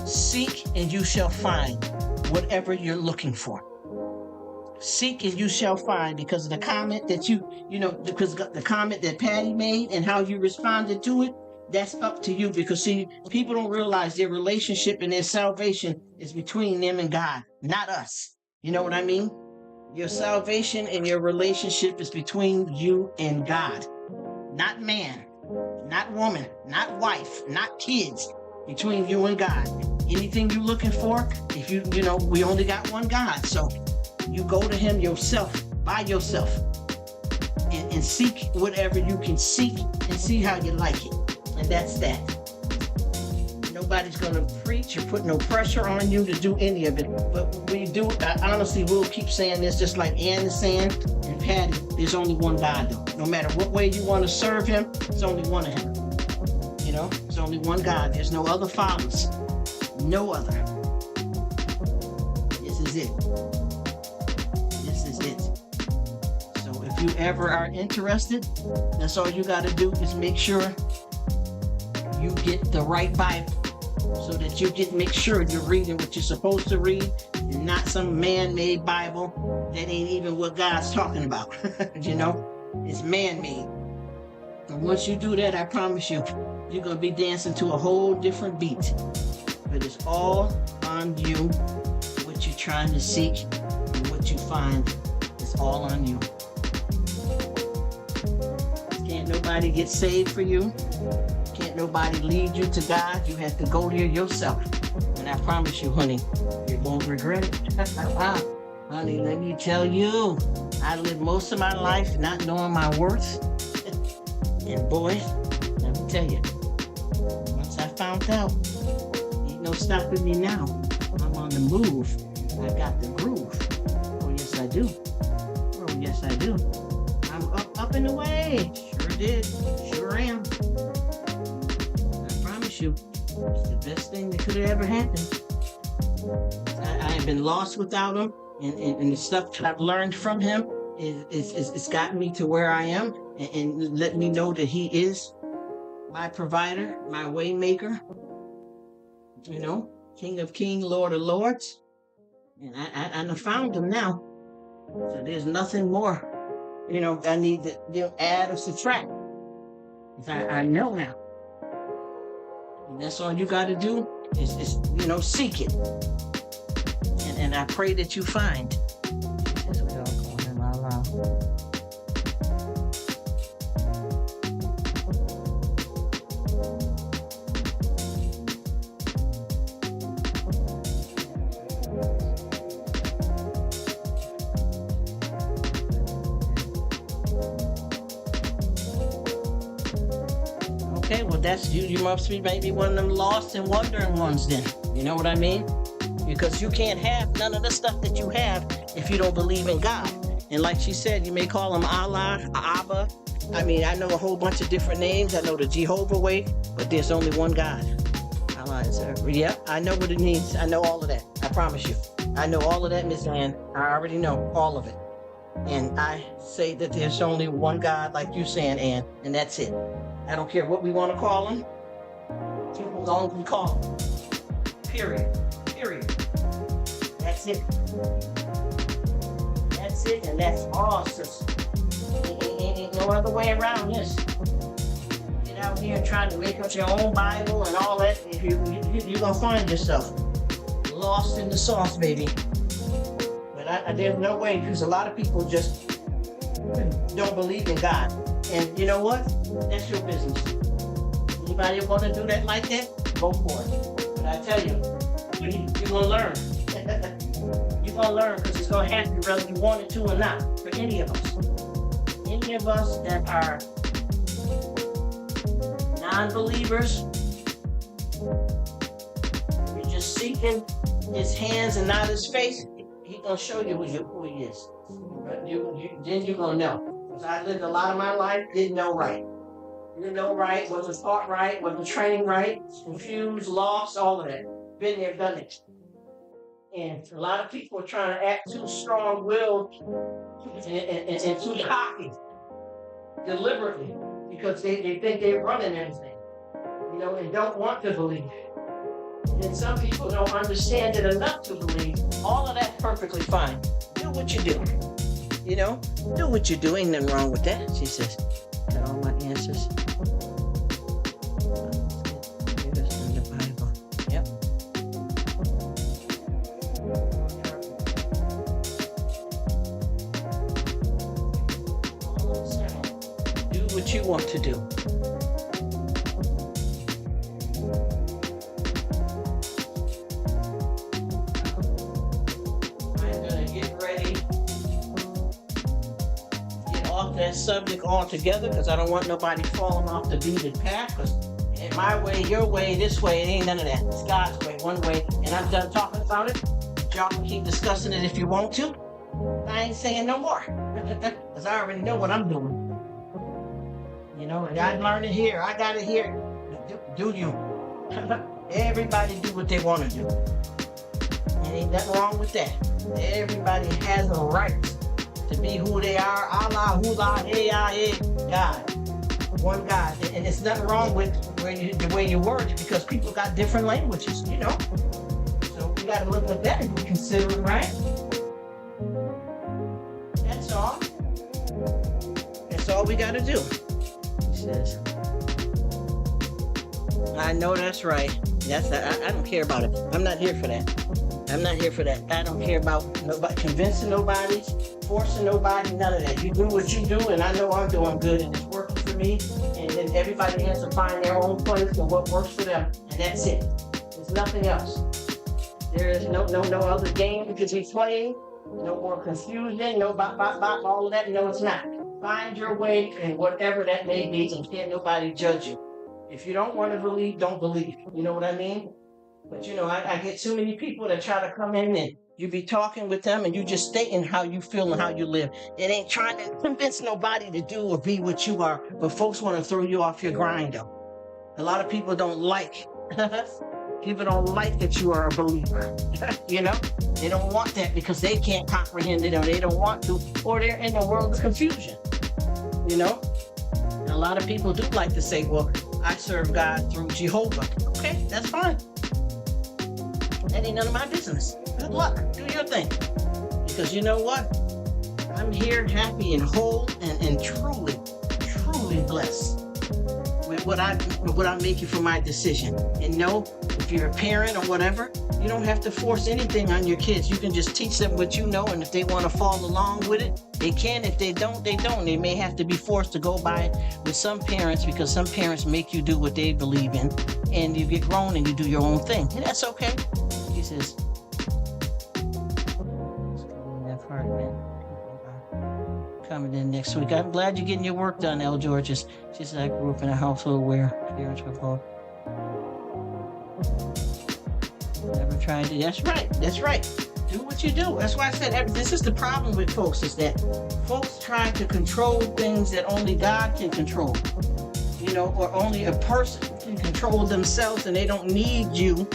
Seek and you shall find whatever you're looking for. Seek and you shall find, because of the comment that because the comment that Patty made and how you responded to it, that's up to you. Because see, people don't realize their relationship and their salvation is between them and God, not us. You know what I mean? Your salvation and your relationship is between you and God, not man, not woman, not wife, not kids, between you and God. Anything you're looking for, if we only got one God. So you go to Him yourself, by yourself, and seek whatever you can seek and see how you like it. And that's that. Nobody's going to preach or put no pressure on you to do any of it. But we do, honestly, we'll keep saying this, just like Ann is saying, and Patty, there's only one God, though. No matter what way you want to serve Him, it's only one of Him. It's only one God. There's no other fathers. No other. This is it. This is it. So if you ever are interested, that's all you got to do is make sure you get the right Bible, so that you can make sure you're reading what you're supposed to read and not some man-made Bible that ain't even what God's talking about. It's man-made. And once you do that, I promise you, you're going to be dancing to a whole different beat. But it's all on you, what you're trying to seek and what you find. It's all on you. Can't nobody get saved for you. Can't nobody lead you to God. You have to go there yourself. And I promise you, honey, you won't regret it. Honey, let me tell you, I lived most of my life not knowing my worth. And boy, let me tell you, once I found out, ain't no stopping me now. I'm on the move. I got the groove. Oh, yes, I do. Oh, yes, I do. I'm up and away. Sure did. Sure am. You. It's the best thing that could have ever happened. I have been lost without Him, and the stuff that I've learned from him it's gotten me to where I am, and let me know that he is my provider, my way maker, King of Kings, Lord of Lords. And I found him now. So there's nothing more, I need to add or subtract. I know now. And that's all you got to do is seek it. And I pray that you find. That's what y'all call him out loud. Okay, well you must be maybe one of them lost and wandering ones then. You know what I mean? Because you can't have none of the stuff that you have if you don't believe in God. And like she said, you may call him Allah, Abba. I mean, I know a whole bunch of different names. I know the Jehovah way, but there's only one God. Allah is yeah, I know what it means. I know all of that. I promise you. I know all of that, Miss Ann. I already know all of it. And I say that there's only one God, like you saying, Ann, and that's it. I don't care what we want to call him. As long as we call him. Period. That's it. That's it, and that's all, sis. Ain't no other way around this. Get out here trying to make up your own Bible and all that. You're gonna find yourself lost in the sauce, baby. But there's no way, because a lot of people just don't believe in God. And you know what? That's your business. Anybody want to do that like that? Go for it. But I tell you, you're going to learn. You're going to learn, because it's going to happen whether you want it to or not, for any of us. Any of us that are non-believers, you're just seeking his hands and not his face, he's going to show you who he is. But then you're going to know. Because I lived a lot of my life, didn't know right. Didn't know right, wasn't taught right, wasn't training right, confused, lost, all of that. Been there, done it. And a lot of people are trying to act too strong-willed and too cocky, deliberately, because they think they're running everything, and don't want to believe. And some people don't understand it enough to believe. All of that's perfectly fine. Do what you do. Do what you do. Ain't nothing wrong with that, she says. Got all my answers. Give us from the Bible. Yep. Do what you want to do. That subject altogether, because I don't want nobody falling off the beaten path, because in my way, your way, this way, it ain't none of that. It's God's way, one way, and I'm done talking about it. Y'all can keep discussing it if you want to. I ain't saying no more, because I already know what I'm doing. And I learned it here. I got it here. Do you? Everybody do what they want to do. And ain't nothing wrong with that. Everybody has a right to be who they are. Allah, hula, God. One God. And it's nothing wrong with the way you word it, because people got different languages, So we got to look at that and consider it, right? That's all. That's all we got to do. He says. I know that's right. I don't care about it. I'm not here for that. I'm not here for that. I don't care about nobody convincing nobody, forcing nobody, none of that. You do what you do, and I know I'm doing good, and it's working for me. And then everybody has to find their own place and what works for them, and that's it. There's nothing else. There is no other game to be playing. No more confusion. No bop, all of that. No, it's not. Find your way, and whatever that may be, and can't nobody judge you. If you don't want to believe, don't believe. You know what I mean? But I get too many people that try to come in and you be talking with them and you just stating how you feel and how you live. It ain't trying to convince nobody to do or be what you are, but folks want to throw you off your grind though. A lot of people don't like Give it all light that you are a believer. You know, they don't want that because they can't comprehend it, or they don't want to, or they're in a world of confusion. You know, and a lot of people do like to say, well, I serve God through Jehovah. Okay, that's fine. That ain't none of my business. Good luck. Do your thing. Because you know what? I'm here happy and whole and truly, truly blessed with what I'm making for my decision. And no, if you're a parent or whatever, you don't have to force anything on your kids. You can just teach them what you know, and if they want to follow along with it, they can. If they don't, they don't. They may have to be forced to go by it with some parents, because some parents make you do what they believe in, and you get grown and you do your own thing. And that's okay. He says, that part, man. Coming in next week. I'm glad you're getting your work done, L. George. She said, I grew up in a household where parents were both. Never tried to. That's right. That's right. Do what you do. That's why I said this is the problem with folks, is that folks try to control things that only God can control. You know, or only a person can control themselves, and they don't need you,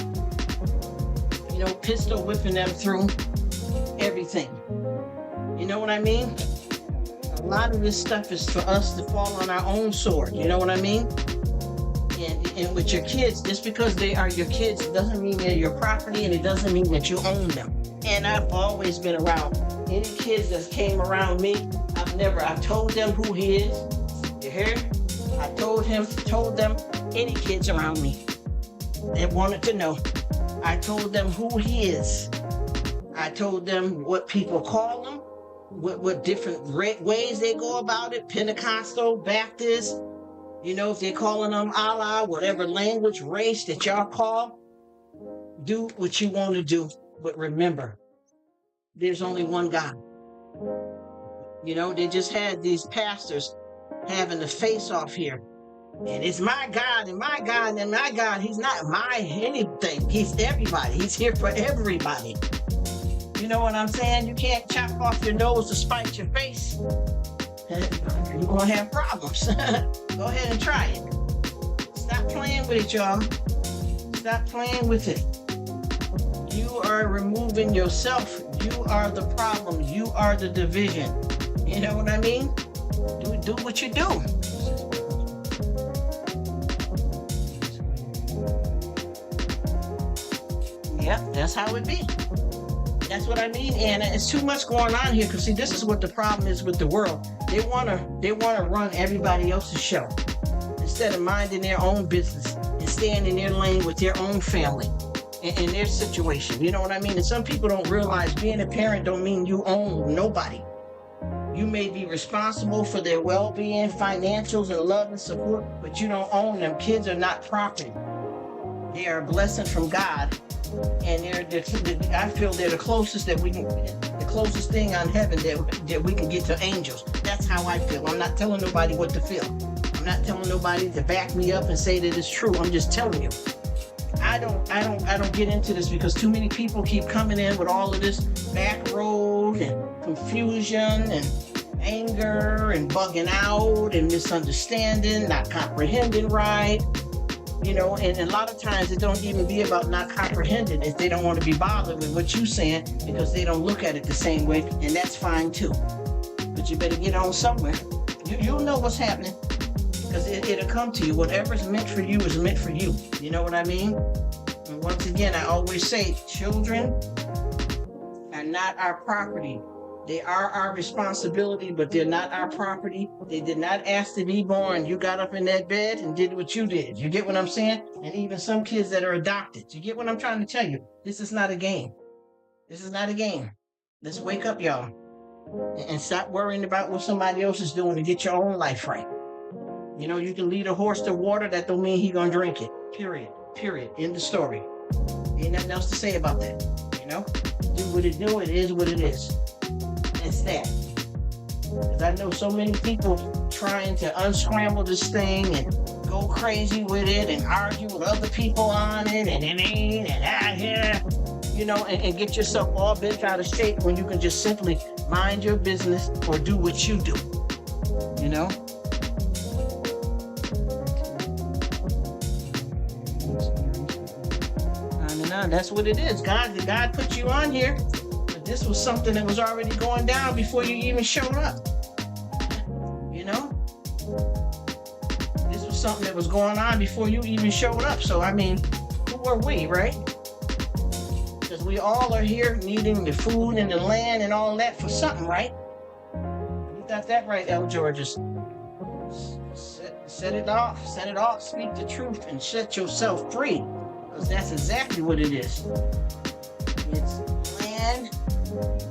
you know, pistol whipping them through everything. You know what I mean? A lot of this stuff is for us to fall on our own sword. You know what I mean? And with your kids, just because they are your kids doesn't mean they're your property, and it doesn't mean that you own them. And I've always been around any kids that came around me. I've told them who he is. You hear? I told them any kids around me that wanted to know. I told them who he is. I told them what people call him, what different ways they go about it, Pentecostal, Baptist, you know, if they're calling them Allah, whatever language, race that y'all call, do what you want to do. But remember, there's only one God. You know, they just had these pastors having a face-off here. And it's my God and my God and my God. He's not my anything. He's everybody. He's here for everybody. You know what I'm saying? You can't chop off your nose to spite your face. You're going to have problems. Go ahead and try it. Stop playing with it, y'all. Stop playing with it. You are removing yourself. You are the problem. You are the division. You know what I mean? Do what you do. Yep, that's how it be. That's what I mean, and it's too much going on here. Because see, this is what the problem is with the world. They wanna run everybody else's show instead of minding their own business and staying in their lane with their own family and their situation. You know what I mean? And some people don't realize being a parent don't mean you own nobody. You may be responsible for their well-being, financials, and love and support, but you don't own them. Kids are not property. They are a blessing from God. And I feel they're the closest the closest thing on heaven that we can get to angels. That's how I feel. I'm not telling nobody what to feel. I'm not telling nobody to back me up and say that it's true. I'm just telling you. I don't get into this because too many people keep coming in with all of this back road and confusion and anger and bugging out and misunderstanding, not comprehending right. You know, and a lot of times it don't even be about not comprehending if they don't want to be bothered with what you're saying because they don't look at it the same way, and that's fine too. But you better get on somewhere. You'll know what's happening because it'll come to you. Whatever's meant for you is meant for you. You know what I mean? And once again, I always say children are not our property. They are our responsibility, but they're not our property. They did not ask to be born. You got up in that bed and did what you did. You get what I'm saying? And even some kids that are adopted. You get what I'm trying to tell you? This is not a game. This is not a game. Let's wake up, y'all. And stop worrying about what somebody else is doing to get your own life right. You know, you can lead a horse to water. That don't mean he gonna drink it. Period. End of story. Ain't nothing else to say about that. You know? Do what it do. It is what it is. It's that. Because I know so many people trying to unscramble this thing and go crazy with it and argue with other people on it and it ain't and out here, you know, and get yourself all bent out of shape when you can just simply mind your business or do what you do, you know? Yeah, that's what it is. God put you on here, but this was something that was already going down before you even showed up. You know, this was something that was going on before you even showed up. So I mean, who are we, right? Because we all are here needing the food and the land and all that for something, right? You got that right, El Georges. Set it off, speak the truth, and set yourself free. Because that's exactly what it is. It's land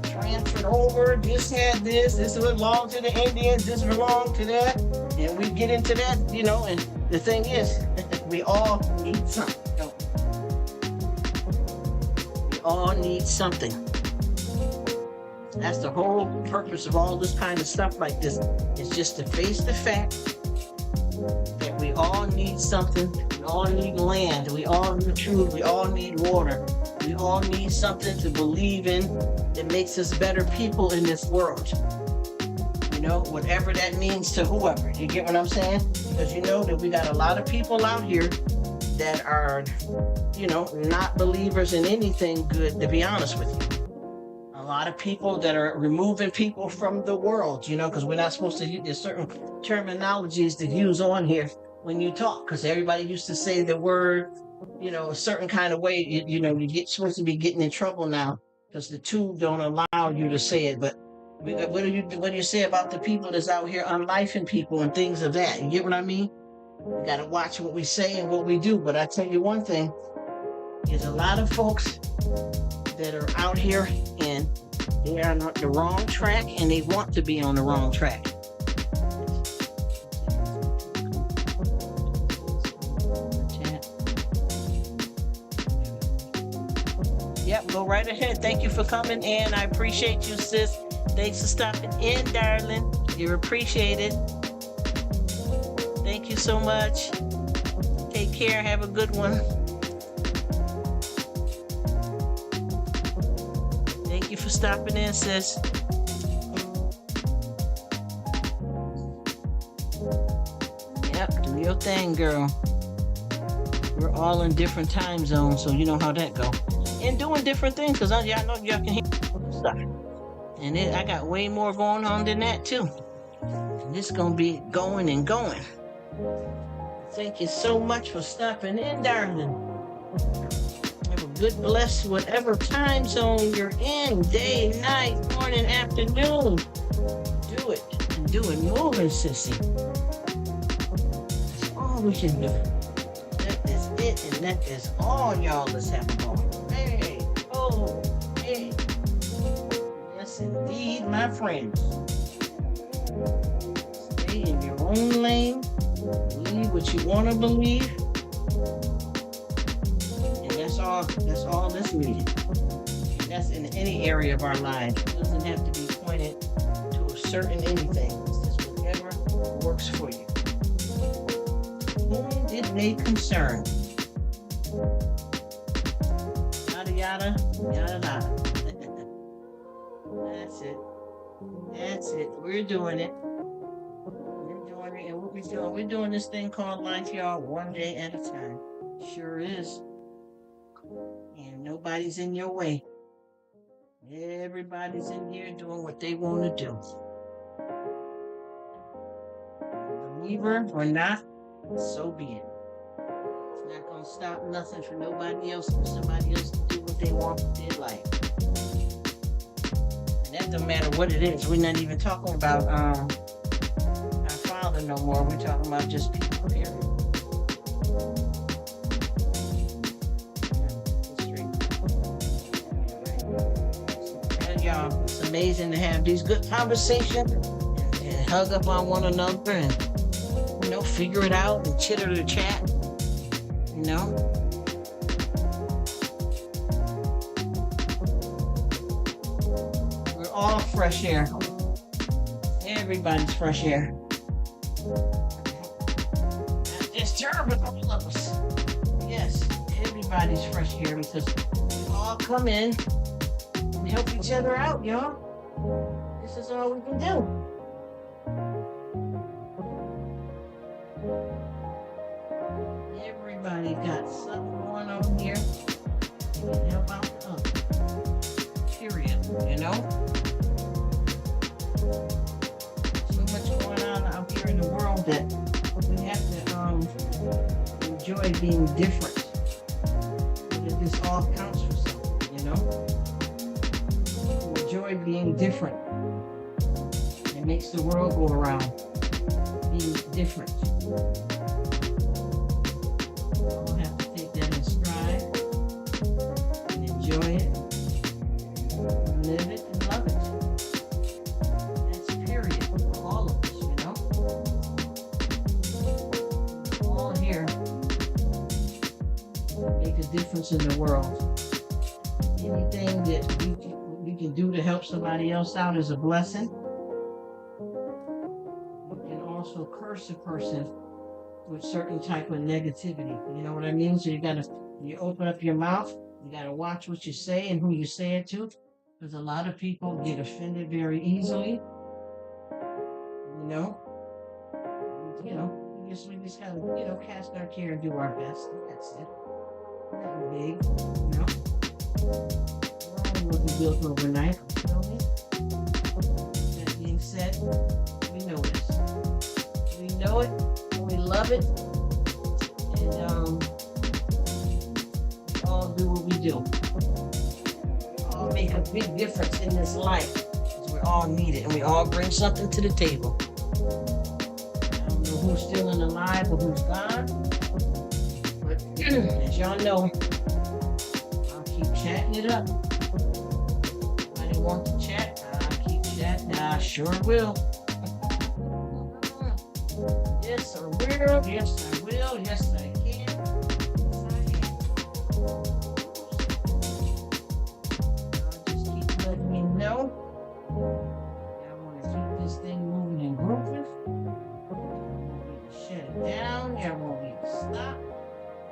transferred over, this had this belonged to the Indians, this belonged to that. And we get into that, you know, and the thing is, we all need something. We all need something. That's the whole purpose of all this kind of stuff like this. It's just to face the fact that we all need something. We all need land. We all need food. We all need water. We all need something to believe in that makes us better people in this world. You know, whatever that means to whoever. You get what I'm saying? Because you know that we got a lot of people out here that are, you know, not believers in anything good, to be honest with you. A lot of people that are removing people from the world, you know, because we're not supposed to use, there's certain terminologies to use on here when you talk, because everybody used to say the word, you know, a certain kind of way. You know, you get supposed to be getting in trouble now because the two don't allow you to say it. But what do you say about the people that's out here unlifing people and things of that? You get what I mean? We got to watch what we say and what we do. But I tell you one thing, there's a lot of folks that are out here and they are on the wrong track and they want to be on the wrong track. Yep, go right ahead. Thank you for coming in. I appreciate you, sis. Thanks for stopping in, darling. You're appreciated. Thank you so much. Take care. Have a good one. Thank you for stopping in, sis. Yep, do your thing, girl. We're all in different time zones, so you know how that go. And doing different things, because y'all know y'all can hear stuff. And I got way more going on than that, too. And it's going to be going and going. Thank you so much for stopping in, darling. Have a good, blessed, whatever time zone you're in. Day, night, morning, afternoon. Do it. And do it moving, sissy. That's all we can do. That is it, and that is all y'all is having on. Hey, oh, hey. Yes, indeed, my friends. Stay in your own lane. Believe what you want to believe. And that's all that's needed. And that's in any area of our lives. It doesn't have to be pointed to a certain anything. It's just whatever works for you. Whom it may concern. Yada yada, yada yada. That's it. That's it. We're doing it. And what we're doing, we're doing this thing called life, y'all, one day at a time. Sure is. And nobody's in your way. Everybody's in here doing what they want to do. Believer or not, so be it. It's not going to stop nothing for nobody else, for somebody else to do what they want with their life. And that don't matter what it is. We're not even talking about our Father no more. We're talking about just people, period. And y'all, it's amazing to have these good conversations and hug up on one another and, you know, figure it out and chitter to chat, you know. We're all fresh air. Everybody's fresh air. It's terrible, all of us. Yes, everybody's fresh air because we all come in and help each other out, y'all. This is all we can do. Everybody got something going on here. enjoy being different. But this all counts for something, you know? You enjoy being different. It makes the world go around. Being different. You don't have to take that in stride and enjoy it. Live it and love it. That's period for all of us, you know? We're all here to make a difference in the world. Anything that we can do to help somebody else out is a blessing. You can also curse a person with certain type of negativity. You know what I mean? So you open up your mouth, you gotta watch what you say and who you say it to. Because a lot of people get offended very easily. You know? We just gotta, cast our care and do our best. That's it. Nothing big, you know? We're only looking built overnight, you know me? That being said, we know this. We know it, and we love it, and we all do what we do. All make a big difference in this life, because we're all needed, and we all bring something to the table. I don't know who's still alive or who's gone, but as y'all know, I'll keep chatting it up. If I didn't want to chat, I'll keep chatting. I sure will. Yes, I will. Yes, I will. Yes, I can. Yes, I am. Just keep letting me know. Y'all want to keep this thing moving and grooving. Y'all want me to shut it down. Y'all want me to stop.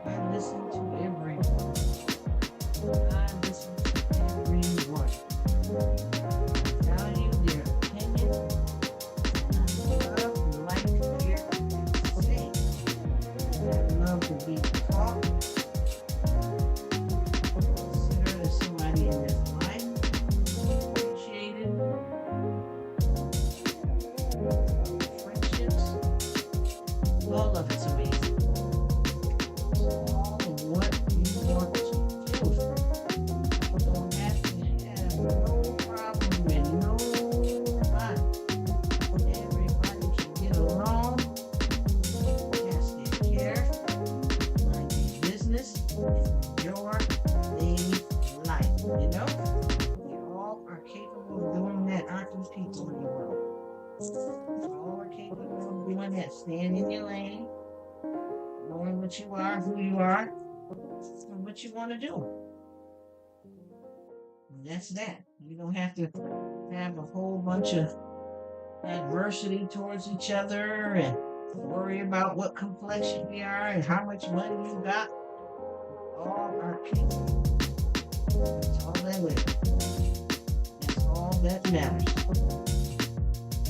I listen to everyone. I listen to everyone. I value their opinion. And I love and like to hear what they say. I love to be taught. Consider as somebody in this life. Appreciated. Friendships. All of it's amazing. It's all what you want to do. You don't have to have no problem with nobody. Everybody can get along. Cast their care. Mind your business. And your daily life. You know? We all are capable of doing that, aren't these people in the world? We all are capable of doing that. Stand in your lane. Knowing what you are, who you are, and what you want to do. And that's that. You don't have to have a whole bunch of adversity towards each other and worry about what complexion we are and how much money you got. All are people. That's all that live. That's all that matters.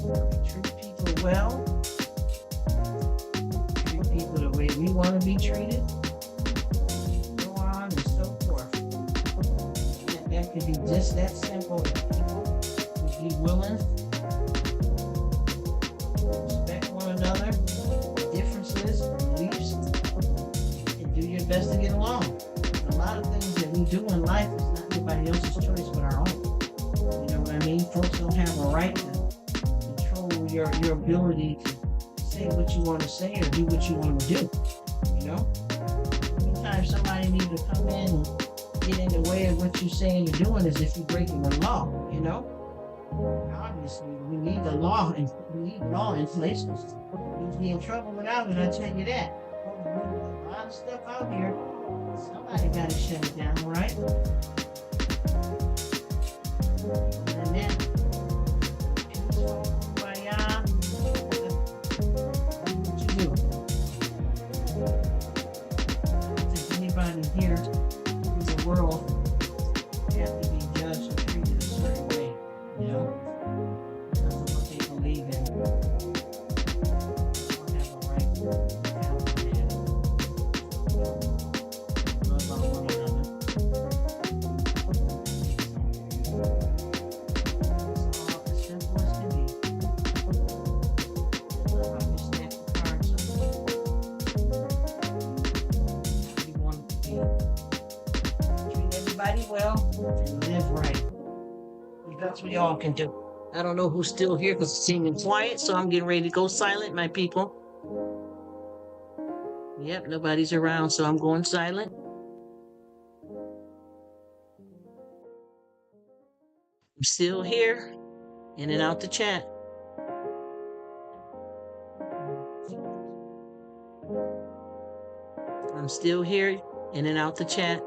We treat people well. People the way we want to be treated, so on and so forth. That could be just that simple. People would be willing to respect one another, differences, beliefs, and do your best to get along. A lot of things that we do in life is not anybody else's choice but our own. You know what I mean? Folks don't have a right to control your ability to say what you want to say or do what you want to do, you know? Anytime somebody needs to come in and get in the way of what you're saying you're doing is if you're breaking the law, you know? Obviously, we need the law, and we need law in place. We'd be in trouble without it, I tell you that. A lot of stuff out here, somebody got to shut it down, right? And then, peaceful, kumbaya. Anybody here in the world have to be judged and treated a certain way, you know, because of what they believe in. They don't have a right to count that. Love on one another. It's all as simple as can be. I love how you snap the cards up. body well, and live right. That's what y'all can do. I don't know who's still here because it's seeming quiet, so I'm getting ready to go silent, my people. Yep, nobody's around, so I'm going silent. I'm still here, in and out the chat. I'm still here, in and out the chat.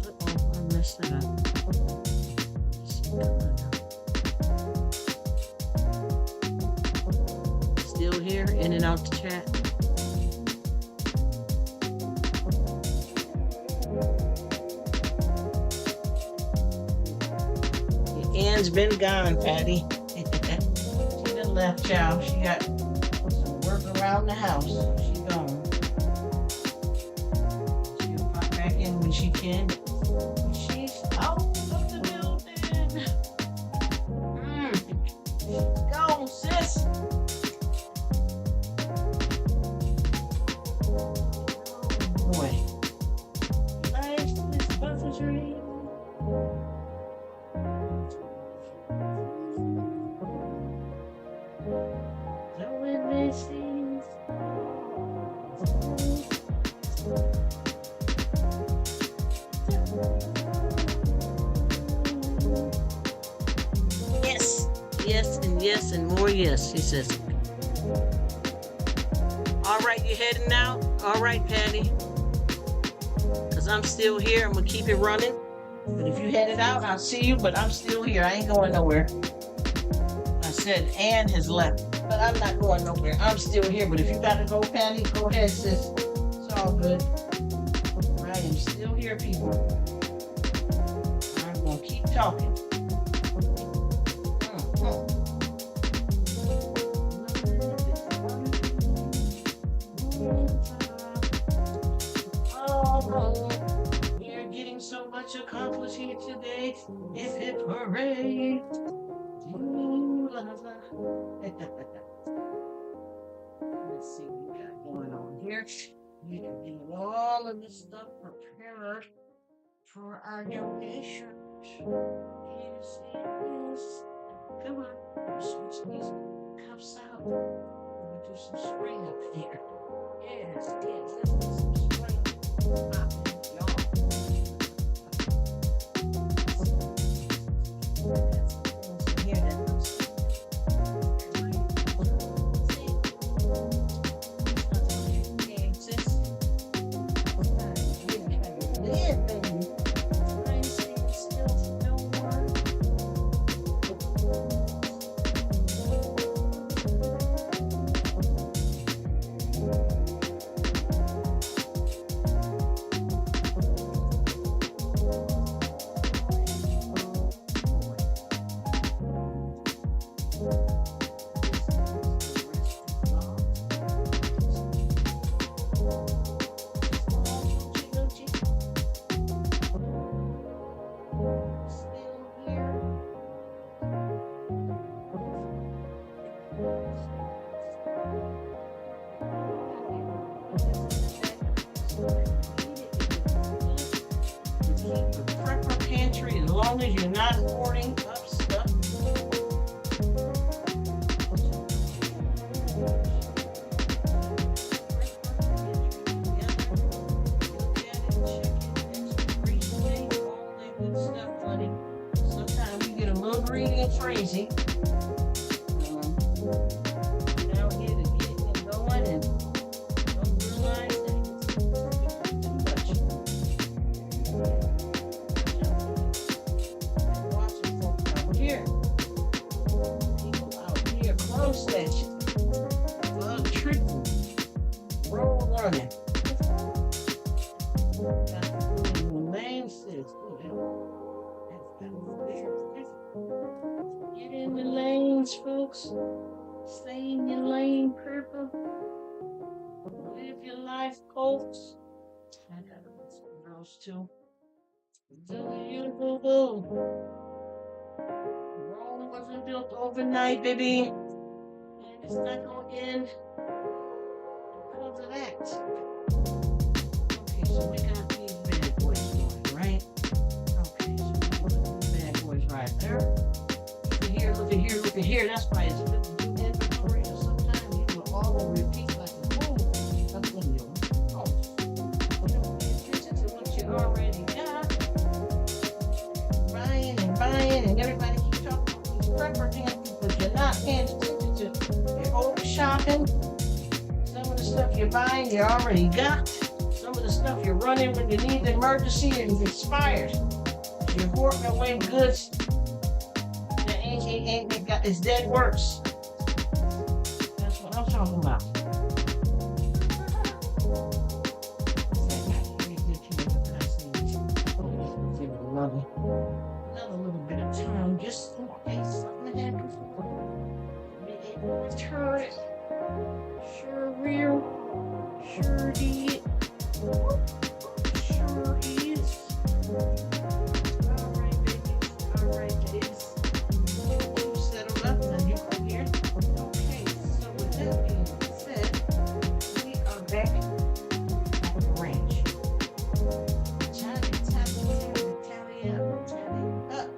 Uh-oh, I messed that up. Still here, in and out the chat. Anne's been gone, Patty. She done left, child. She got some work around the house. She gone. She'll pop back in when she can. She's out of the building. Go, sis. Oh boy. Life is but a dream. Yes, and more yes, he says. All right, you heading out? All right, Patty. Because I'm still here. I'm going to keep it running. But if you headed out, I'll see you. But I'm still here. I ain't going nowhere. I said Ann has left. But I'm not going nowhere. I'm still here. But if you got to go, Patty, go ahead, sis. It's all good. I am still here, people. I'm going to keep talking. We're getting so much accomplished here today. If it parade. Let's see what we got going on here. We are getting all of this stuff prepared for our donation. Yes. Come on. Switch these cups out. We're going to do some spring up here. Yes. Let's do some spring. As long as you're not hoarding up stuff. Sometimes we get a little greedy and crazy. Down here to get it going and don't realize that it's too much. People out here close that shit. Love tripping. Roll running. The name says, get in the lanes, folks. Stay in your lane, purple. Live your life, folks. I got some girls too. Do you boo? Rome wasn't built overnight, baby. And it's not going to end because of that. Okay, so so we got these bad boys going, right? Okay, so we put these bad boys right there. Look at here, look at here, look at here. That's why it's good to do inventory. And sometimes you will all repeat like a boom. That's when you don't. You don't pay attention to what you already got. Buying, and everybody keeps talking about these prepper things, but you're not paying attention to your old shopping. Some of the stuff you're buying, you already got. Some of the stuff you're running when you need the emergency is expired. You're hoarding away goods that ain't got, it's dead works. That's what I'm talking about. Another little bit of time, just in case something happens. Be able to return it. Sure will. Sure did. Sure is. Alright, baby. Alright, ladies. You settled up, then you come here. Okay, so with that being said, we are back at the ranch. Tally up.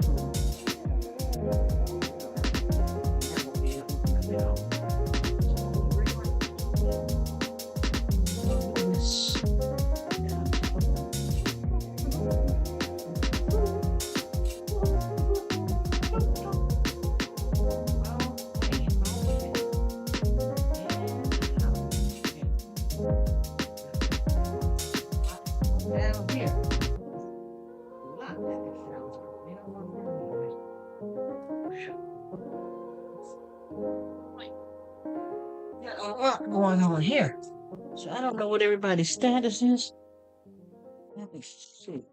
Down here. Got a lot going on here. So I don't know what everybody's status is. Let me see.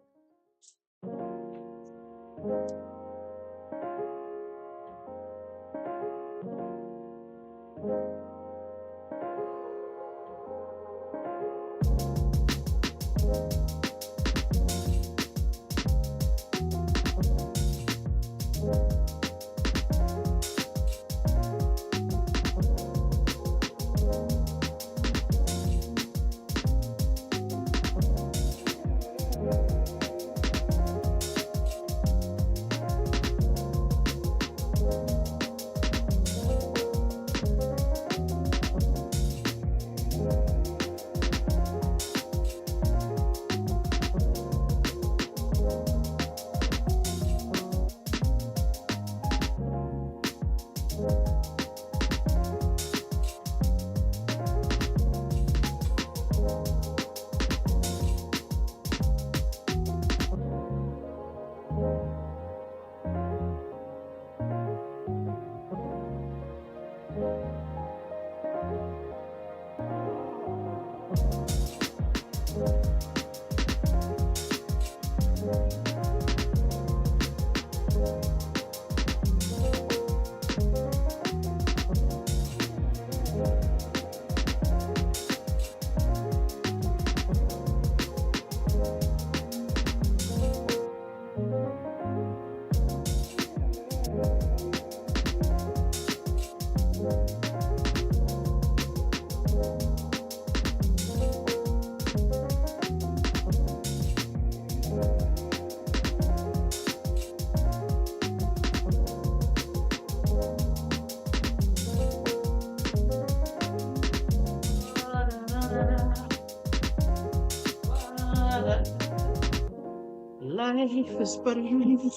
Life is but a dream.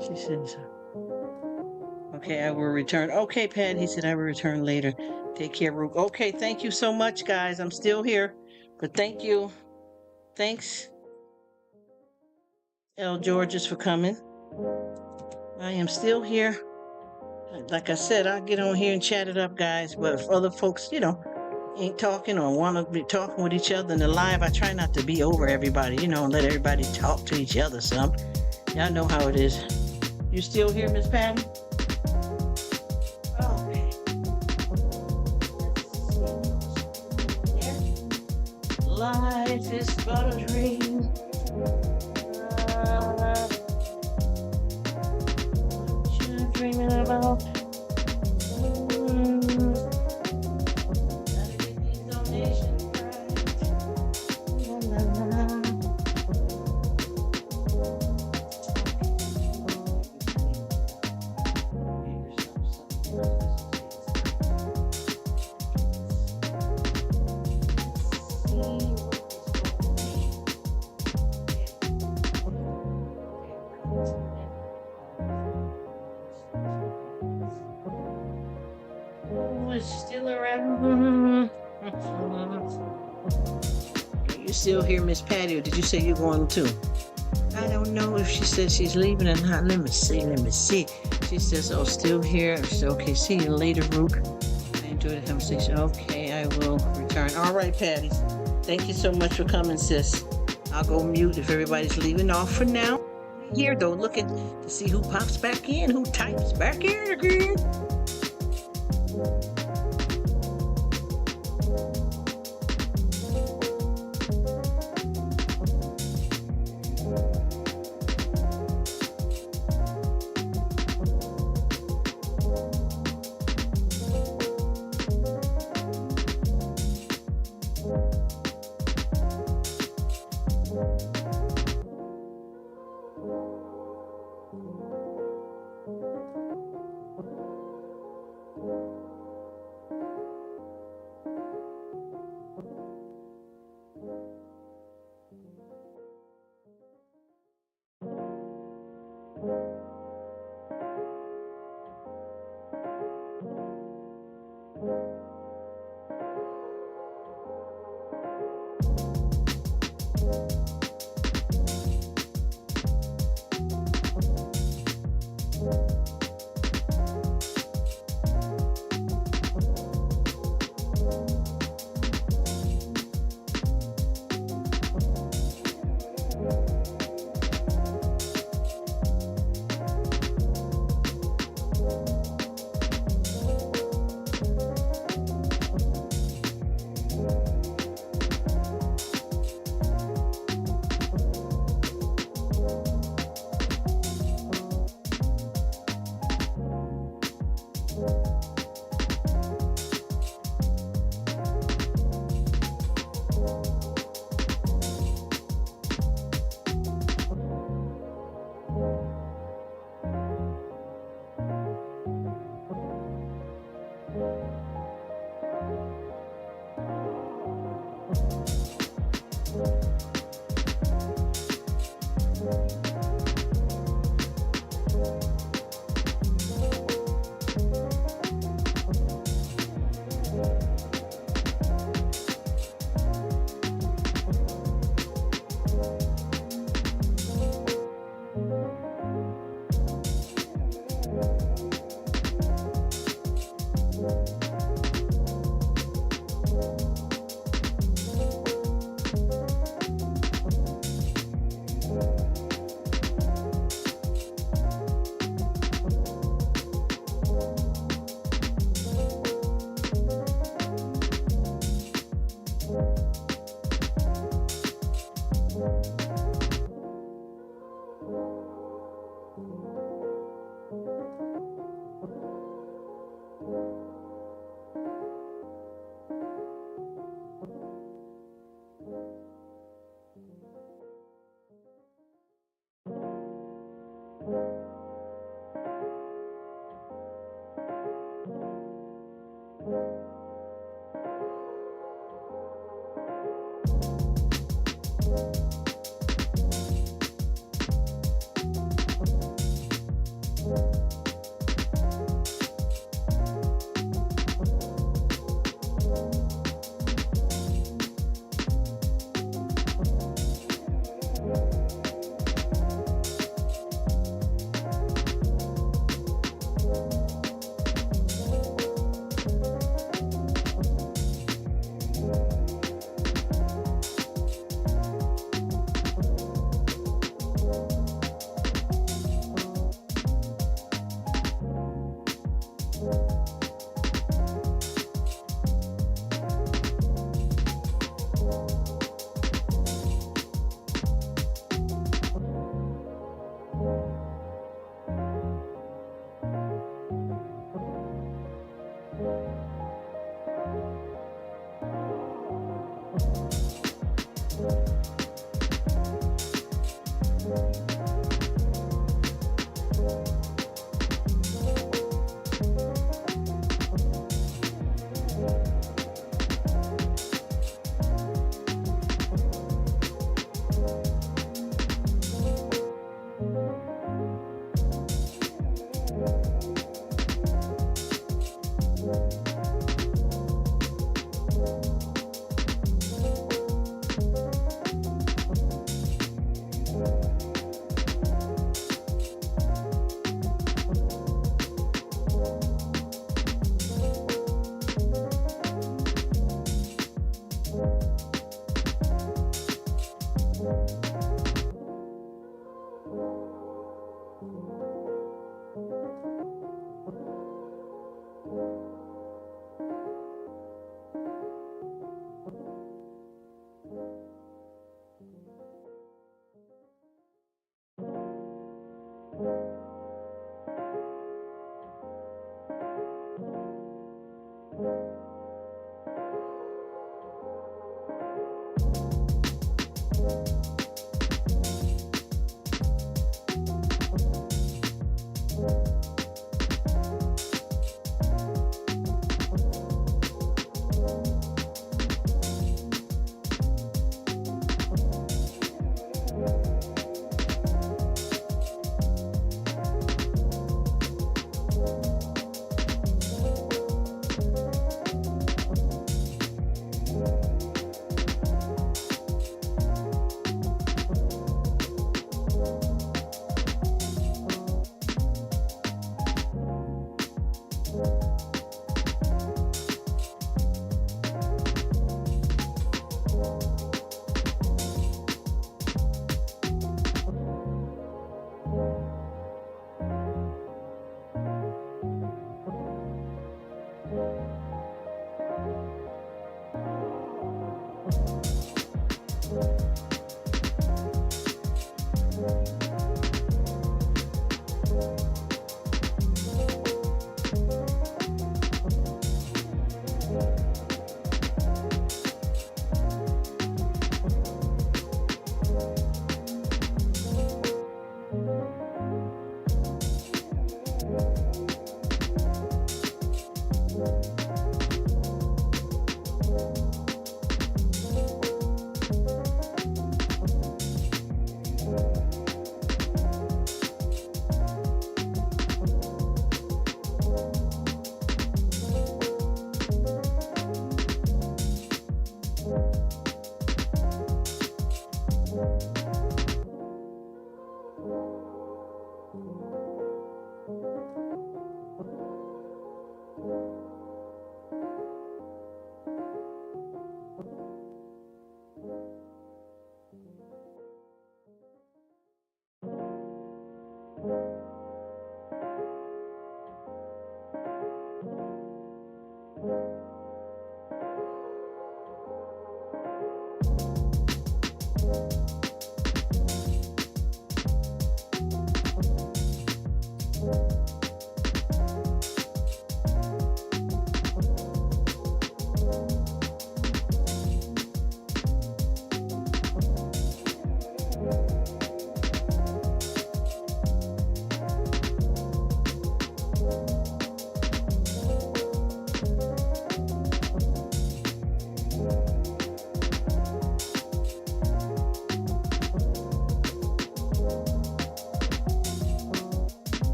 She says, okay, I will return. Okay, Pat, he said, I will return later. Take care, Rruk. Okay, thank you so much, guys. I'm still here, but thank you. Thanks, L. Georges, for coming. I am still here. Like I said, I'll get on here and chat it up, guys. But if other folks, ain't talking or want to be talking with each other in the live, I try not to be over everybody, and let everybody talk to each other some. Y'all know how it is. You still here, Miss Patty? Okay. Life is but a dream. What you dreaming about? Gotta get these donations right. La, la, la. You still here, Miss Patty, or did you say you're going too? I don't know if she said she's leaving or not. Let me see. She says, oh, still here. I said, okay, see you later, Rruk. I enjoyed the conversation. Okay, I will return. All right, Patty. Thank you so much for coming, sis. I'll go mute if everybody's leaving off for now. Here, though, looking to see who pops back in, who types back in again.